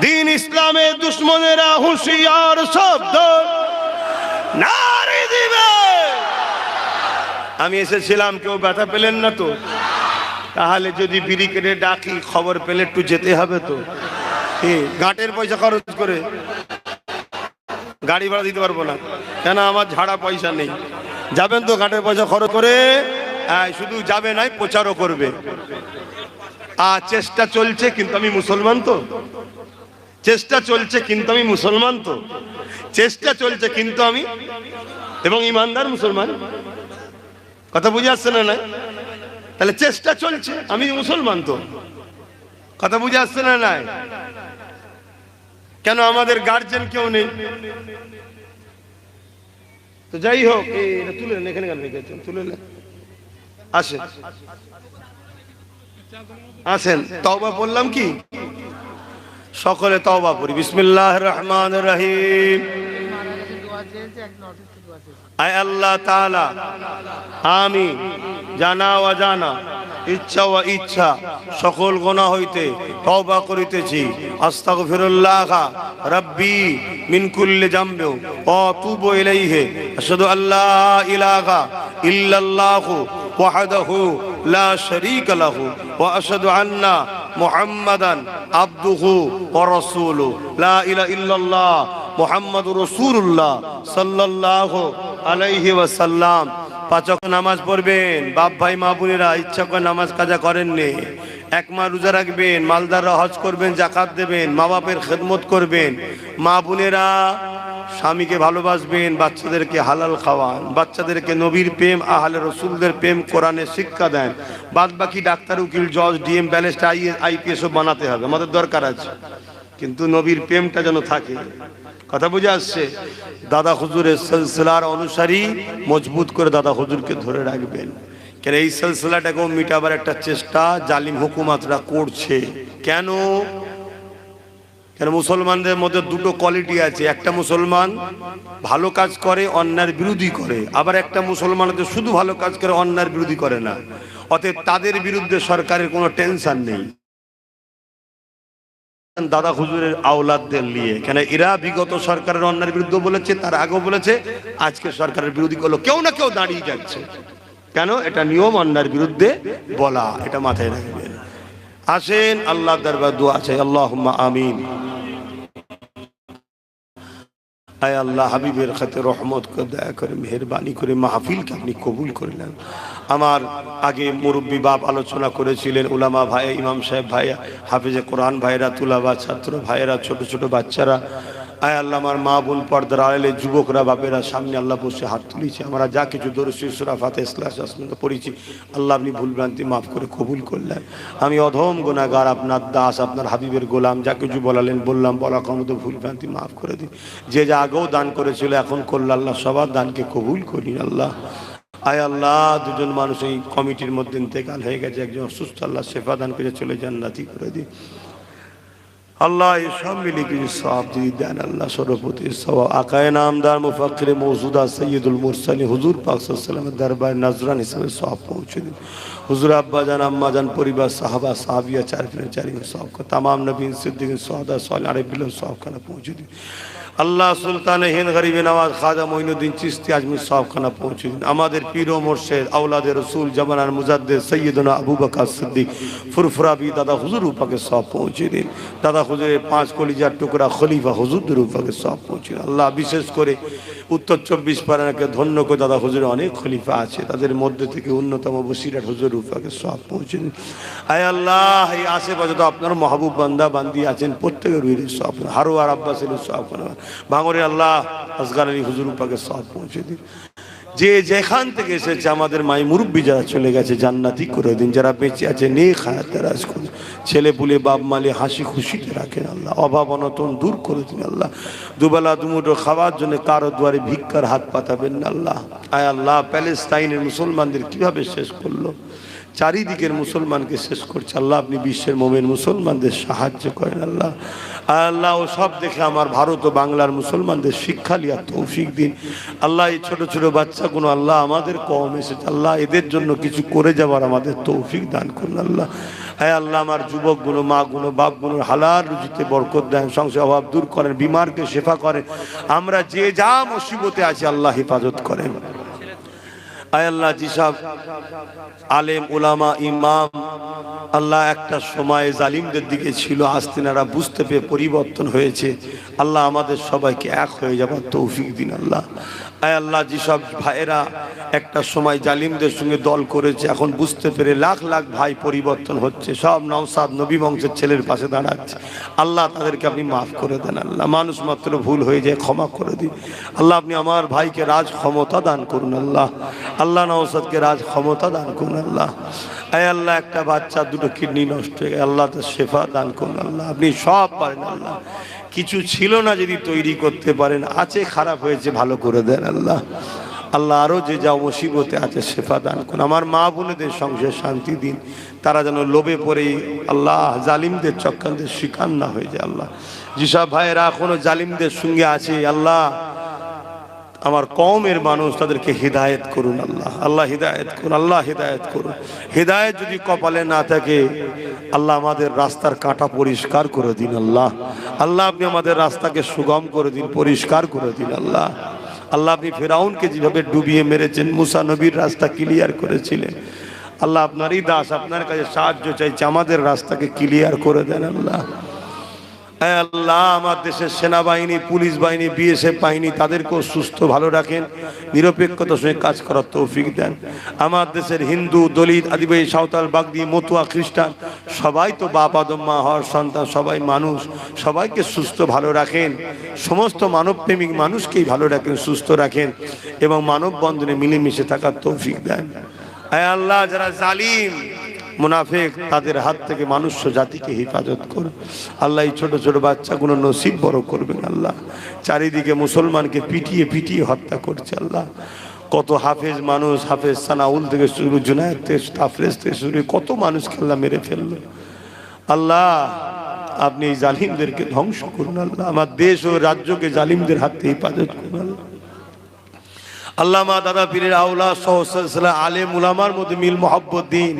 S2: দিন ইসলামের দুশ্মনেরা হুঁশিয়ার শব্দ, নারে দিবে। আমি এসেছিলাম, কেউ ব্যথা পেলেন না তো? তাহলে যদি বিড়ি কেটে ডাকি, খবর পেলে একটু যেতে হবে তো। গাঁটের পয়সা খরচ করে গাড়ি ভাড়া দিতে পারবো না, কেন আমার ঝাড়া পয়সা নেই। যাবেন তো গাঁটের পয়সা খরচ করে? শুধু যাবে নাই, প্রচারও করবে। চেষ্টা চলছে, কিন্তু আমি মুসলমান তো। চেষ্টা চলছে, কিন্তু আমি মুসলমান তো। চেষ্টা চলছে, কিন্তু আমি এবং ইমানদার মুসলমান। কথা বুঝে আসছে না? না, তাহলে চেষ্টা চলছে, আমি মুসলমান তো। কথা বুঝে আসছে না? নাই কেন? আমাদের গার্জেন কেউ নেই তো। যাই হোক, এটা তুলে নেন, এখানে রেখেছেন, তুলে নেন। আসেন আসেন, তওবা বললাম কি? সকলে তওবা করি। বিসমিল্লাহির রহমানির রহিম। আয় আল্লাহ তাআলা, আমি জানা অজানা, ইচ্ছা ও ইচ্ছা সকল গুনাহ হইতে তওবা করিতেছি। আস্তাগফিরুল্লাহ রাব্বি মিন কুল্লি যামবি ওয়া আতুবু ইলাইহি। আশহাদু আল্লা ইলাহা ইল্লাল্লাহু ওয়াহদাহু লা শারীকা লাহু ওয়া আশহাদু আন্না মুহাম্মাদান আবদুহু ওয়া রাসূলুহু। লা ইলাহা ইল্লাল্লাহ মুহাম্মাদুর রাসূলুল্লাহ সাল্লাল্লাহু আলাইহি ওয়াসাল্লাম। পাঁচ ওয়াক্ত নামাজ পড়বেন। বাপ ভাই মা বোনেরা, ইচ্ছা করে নামাজ কাজা করেননি, এক মাস রোজা রাখবেন, মালদাররা হজ করবেন, যাকাত দেবেন, মা বাপের খেদমত করবেন। মা বোনেরা স্বামীকে ভালোবাসবেন, বাচ্চাদেরকে হালাল খাওয়ান, বাচ্চাদেরকে নবীর প্রেম, আহলে রসুলদের প্রেম, কোরআনের শিক্ষা দেন। বাদ বাকি ডাক্তার, উকিল, জজ, ডিএম, ব্যারিস্টার, আইপিএসও বানাতে হবে, আমাদের দরকার আছে, কিন্তু নবীর প্রেমটা যেন থাকে। কথা বুঝে আসছে? দাদা হুজুরের সিলসিলার অনুসারী মজবুত করে দাদা হুজুরকে ধরে রাখবেন, কেন এই সিলসিলাটাকেও মিটাবার একটা চেষ্টা জালিম হুকুমাতরা করছে। কেন? কেন মুসলমানদের মধ্যে দুটো কোয়ালিটি আছে। একটা মুসলমান ভালো কাজ করে, অন্যায়ের বিরোধী করে, আবার একটা মুসলমান শুধু ভালো কাজ করে, অন্যায়ের বিরোধী করে না। অতএব তাদের বিরুদ্ধে সরকারের কোনো টেনশন নেই দাদা হুজুরের আওলাদদের নিয়ে। কেন এরা বিগত সরকারের অন্যায়ের বিরুদ্ধে বলেছে, তার আগেও বলেছে, আজকে সরকারের বিরোধী করলো, কেউ না কেউ দাঁড়িয়ে যাচ্ছে। কেন? এটা নিয়ম, অন্যায়ের বিরুদ্ধে বলা, এটা মাথায় রাখবেন। আসেন আল্লাহ দরবার দোয়া চাই। আল্লাহুম্মা আমিন। আয় আল্লাহ, হাবিবের খাতে রহমত করে, দয়া করে, মেহেরবানি করে মাহফিলকে আপনি কবুল করে নেন। আমার আগে মুরব্বী বাপ আলোচনা করেছিলেন, উলামা ভাই, ইমাম সাহেব ভাই, হাফিজে কোরআন ভাইরা, তুলাবা ছাত্র ভাইরা, ছোট ছোট বাচ্চারা, আয় আল্লাহ আমার মা বোন, পর্দার আড়ালে যুবকরা, বাপেরা সামনে আল্লাহ বসে হাত তুলেছে। আমরা যা কিছু দরুদ সূরা ফাতিহা ইখলাস আসমানে পড়েছি, আল্লাহ আপনি ভুলভ্রান্তি মাফ করে কবুল করলেন। আমি অধম গুনাহগার, আপনার দাস, আপনার হাবিবের গোলাম, যা কিছু বলালেন বললাম, বলা কমতো ভুলভ্রান্তি মাফ করে দিন। যে যা আগেও দান করেছিল, এখন করল, আল্লাহ সবার দানকে কবুল করিন। আল্লাহ আয় আল্লাহ, দুজন মানুষ এই কমিটির মধ্যে ইন্তেকাল হয়ে গেছে, একজন অসুস্থ, আল্লাহ শেফা দান করে চলে জান্নাতি করে দিন।
S3: अल्लाह ये सब मिली की सवाब दी देन अल्लाह सर्वप्रति सवाब आकाए नामदार मुफक्किर मौजूदा सैयदुल मुरसलीन हुजूर पाक सल्लल्लाहु अलैहि वसल्लम दरबार नजरान हिसाब सवाब पहुँचे दिन हुजूर अब्बा जान अम्मा जान परिवार साहबा साहबिया चारिन सवाब का तमाम नबीन सिद्दीकीन सुहदा सालिहीन अलैहिम सवाब खाना पहुँचे दिन अल्लाह सुल्तान हिंद गरीब नवाज ख्वाजा मोइनुद्दीन चिश्ती आजमी सवाब खाना पहुँचे दिन আমাদের পীর ও মুর্শিদ আওলাদে রাসূল জামানার মুজাদ্দিদ সৈয়দনা আবু বকর সিদ্দিক ফুরফুরাবি দাদা হুজুর পাকে সওয়াব পৌঁছে দিন দাদা হুজুরের 5 কলিজার টুকরা খলিফা হুজুরদের পাকে সওয়াব পৌঁছে দিন আল্লাহ বিশেষ করে উত্তর 24 পরগনাকে ধন্য করে দাদা হুজুরের অনেক খলিফা আছে তাদের মধ্যে থেকে অন্যতম বসিরহাট হুজুর পাকে সওয়াব পৌঁছে দিন আয় আল্লাহ এই আশেপাশে তো আপনার মাহবুব বান্দা বান্দি আছেন প্রত্যেকের রুহের সওয়াব হারোয়ার আব্বাসের সওয়াব ভাঙরে আল্লাহ আসগার আলী হুজুর পাকে সওয়াব পৌঁছে দিন যে যেখান থেকে এসেছে আমাদের মাই মুরব্বী যারা চলে গেছে জান্নাতি করে দিন যারা বেঁচে আছে নেক হায়াত দারাজ করুন ছেলে পুলে বাপ মালে হাসি খুশিতে রাখেন আল্লাহ অভাব অনটন দূর করে দিন আল্লাহ দুবেলা দুমুঠো খাওয়ার জন্য কারো দুয়ারে ভিক্ষার হাত পাতাবেন না আল্লাহ আয় আল্লাহ প্যালেস্তাইনের মুসলমানদের কিভাবে শেষ করলো চারিদিকের মুসলমানকে শেষ করছে আল্লাহ আপনি বিশ্বের মুমিন মুসলমানদের সাহায্য করেন আল্লাহ আল্লাহ ও সব দেখে আমার ভারত ও বাংলার মুসলমানদের শিক্ষা লিয়ার তৌফিক দিন আল্লাহ এই ছোট ছোট বাচ্চাগুলো আল্লাহ আমাদের কম এসেছে আল্লাহ এদের জন্য কিছু করে যাবার আমাদের তৌফিক দান করুন আল্লাহ আয় আল্লাহ আমার যুবকগুলো মাগুলো বাপগুলোর হালাল রুজিতে বরকত দেন সংসার অভাব দূর করেন বিমারকে শেফা করেন আমরা যে যা মুসিবতে আছি আল্লাহ হেফাজত করেন আয় আল্লাহ যেসব আলেম উলামা ইমাম আল্লাহ একটা সময় জালিমদের দিকে ছিল আজ তিনারা বুঝতে পেরে পরিবর্তন হয়েছে আল্লাহ আমাদের সবাইকে এক হয়ে যাবার তৌফিক দিন আল্লাহ আয় আল্লাহ যেসব ভাইয়েরা একটা সময় জালিমদের সঙ্গে দল করেছে এখন বুঝতে পেরে লাখ লাখ ভাই পরিবর্তন হচ্ছে সব নওশাদ নবী বংশের ছেলের পাশে দাঁড়াচ্ছে আল্লাহ তাদেরকে আপনি মাফ করে দেন আল্লাহ মানুষ মাত্র ভুল হয়ে যায় ক্ষমা করে দিন আল্লাহ আপনি আমার ভাইকে রাজ ক্ষমতা দান করুন আল্লাহ আল্লাহ নওশাদকে রাজ ক্ষমতা দান করুন আল্লাহ আয় আল্লাহ একটা বাচ্চা দুটো কিডনি নষ্ট হয়ে গেছে আল্লাহ তার শেফা দান করুন আল্লাহ আপনি সব পারেন আল্লাহ কিছু ছিল না যদি তৈরি করতে পারেন আছে খারাপ হয়েছে ভালো করে দেন আল্লাহ আল্লাহ আরো যে যা মুসিবতে আছে শেফা দান করুন আমার মা বোনেদের সংসারে শান্তি দিন তারা যেন লোভে পড়ে আল্লাহ জালিমদের চক্রান্তের শিকার না হয়ে যায় আল্লাহ যেসব ভাইয়েরা এখনো জালিমদের সঙ্গে আছে আল্লাহ আমার কওমের মানুষ তাদেরকে হিদায়াত করুন আল্লাহ আল্লাহ হিদায়াত করুন আল্লাহ হিদায়াত করুন হিদায়াত যদি কপালে না থাকে আল্লাহ আমাদের রাস্তার কাঁটা পরিষ্কার করে দিন আল্লাহ আল্লাহ আপনি আমাদের রাস্তাকে সুগম করে দিন পরিষ্কার করে দিন আল্লাহ আল্লাহ আপনি ফেরাউনকে যেভাবে ডুবিয়ে মেরেছেন মুসা নবীর রাস্তা ক্লিয়ার করেছিলেন আল্লাহ আপনারই দাস আপনার কাছে সাহায্য চাইছে আমাদের রাস্তাকে ক্লিয়ার করে দেন আল্লাহ আল্লাহ আমার দেশের সেনাবাহিনী পুলিশ বাহিনী বিএসএফ বাহিনী তাদেরকেও সুস্থ ভালো রাখেন নিরপেক্ষতার সঙ্গে কাজ করার তৌফিক দেন আমার দেশের হিন্দু দলিত আদিবাসী সাঁওতাল বাগদি মতুয়া খ্রিস্টান সবাই তো বাপ আদম মা হওয়ার সন্তান সবাই মানুষ সবাইকে সুস্থ ভালো রাখেন সমস্ত মানবপ্রেমিক মানুষকেই ভালো রাখেন সুস্থ রাখেন এবং মানব বন্ধনে মিলেমিশে থাকার তৌফিক দেন আয় আল্লাহ যারা জালিম মুনাফিক তাদের হাত থেকে মানুষ জাতিকে হেফাজত করুন আল্লাহ এই ছোট ছোট বাচ্চাগুলো নসিব বড় করবেন আল্লাহ চারিদিকে মুসলমানকে পিটিয়ে পিটিয়ে হত্যা করছে আল্লাহ কত হাফেজ মানুষ হাফেজ সানাউল থেকে শুরু জুনায়েদ থেকে তাফরেজ থেকে শুরু কত মানুষকে আল্লাহ মেরে ফেললো আল্লাহ আপনি এই জালিমদেরকে ধ্বংস করুন আল্লাহ আমার দেশ ও রাজ্যকে জালিমদের হাত থেকে হেফাজত করুন আল্লাহ আল্লামা দাদা পীরের আওলা সহসা আলেম উলামার মধ্যে মিল মোহাব্বত দিন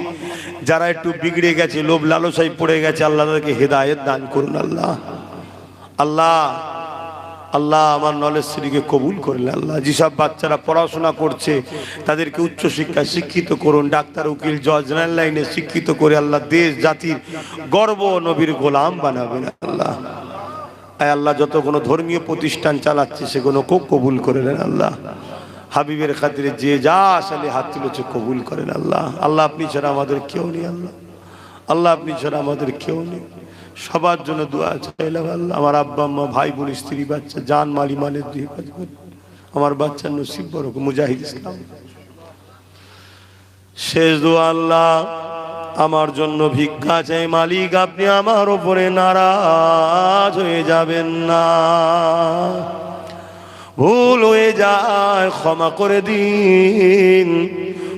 S3: যারা একটু বিগড়ে গেছে লোভ লালসায় পড়ে গেছে আল্লাহ তাদেরকে হেদায়েত দান করুন আল্লাহ আল্লাহ আল্লাহ আমার নলেজ শ্রীকে কবুল করলেন আল্লাহ যেসব বাচ্চারা পড়াশোনা করছে তাদেরকে উচ্চশিক্ষায় শিক্ষিত করুন ডাক্তার উকিল জজ জেনারেল লাইনে শিক্ষিত করে আল্লাহ দেশ জাতির গর্ব নবীর গোলাম বানাবেন আল্লাহ আল্লাহ যত কোনো ধর্মীয় প্রতিষ্ঠান চালাচ্ছে সেগুলো খুব কবুল করে নেন আল্লাহ হাবিবের খাতিরে যে যা আসলে হাত তুলেছে কবুল করেন আল্লাহ আল্লাহ আপনি ছাড়া আমাদের কেউ নেই আল্লাহ আল্লাহ আপনি ছাড়া আমাদের কেউ নেই সবার জন্য দোয়া চাইলাম আল্লাহ আমার আব্বা আম্মা ভাই বোন স্ত্রী বাচ্চা জান মালি মানের দুই আমার বাচ্চার নসিব বড় মুজাহিদ ইসলাম শেষ দোয়া আল্লাহ আমার জন্য ভিক্ষা চাই মালিক আপনি আমার উপরে নারাজ হয়ে যাবেন না ভুল হয়ে যায় ক্ষমা করে দিন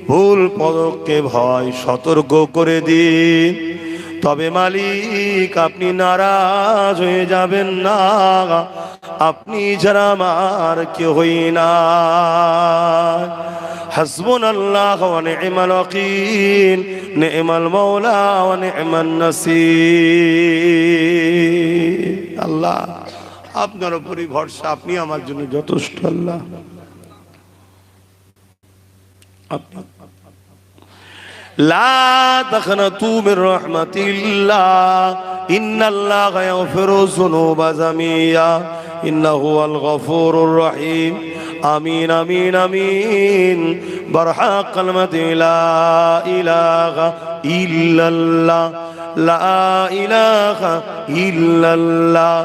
S3: ভুল পদক্ষেপ হয় সতর্ক করে দিন তবে মালিক আপনি নারাজ হয়ে যাবেন না, আপনি ছাড়া আমার কেউই না। হাসবুনাল্লাহ ওয়া নি'মাল ওয়াকিল, নি'মাল মাওলা ওয়া নি'মান নাসির।
S1: আল্লাহ আপনার উপরই ভরসা, আপনি আমার জন্য যথেষ্ট। আল্লাহ আপনি
S3: লা তাখনাতু মির রাহমাতিল্লাহ, ইন্নাল্লাহা ইয়াগফিরু যুনুবা জামিয়া, ইন্নাহু আল গফুরুর রহিম। আমিন আমিন আমিন। বারহাক কালমাতি লা ইলাহা ইল্লাল্লাহ, লা ইলাহা ইল্লাল্লাহ,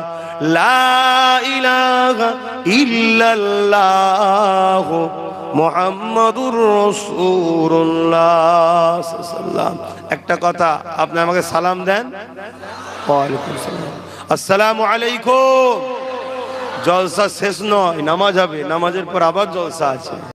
S3: লা ইলাহা ইল্লাল্লাহ মুহাম্মাদুর রাসূলুল্লাহ সাল্লাল্লাহু। একটা কথা, আপনি আমাকে সালাম দেন। ওয়ালাইকুম সালাম, আসসালামু আলাইকুম। জলসা শেষ নয়, নামাজ হবে, নামাজের পর আবার জলসা আছে।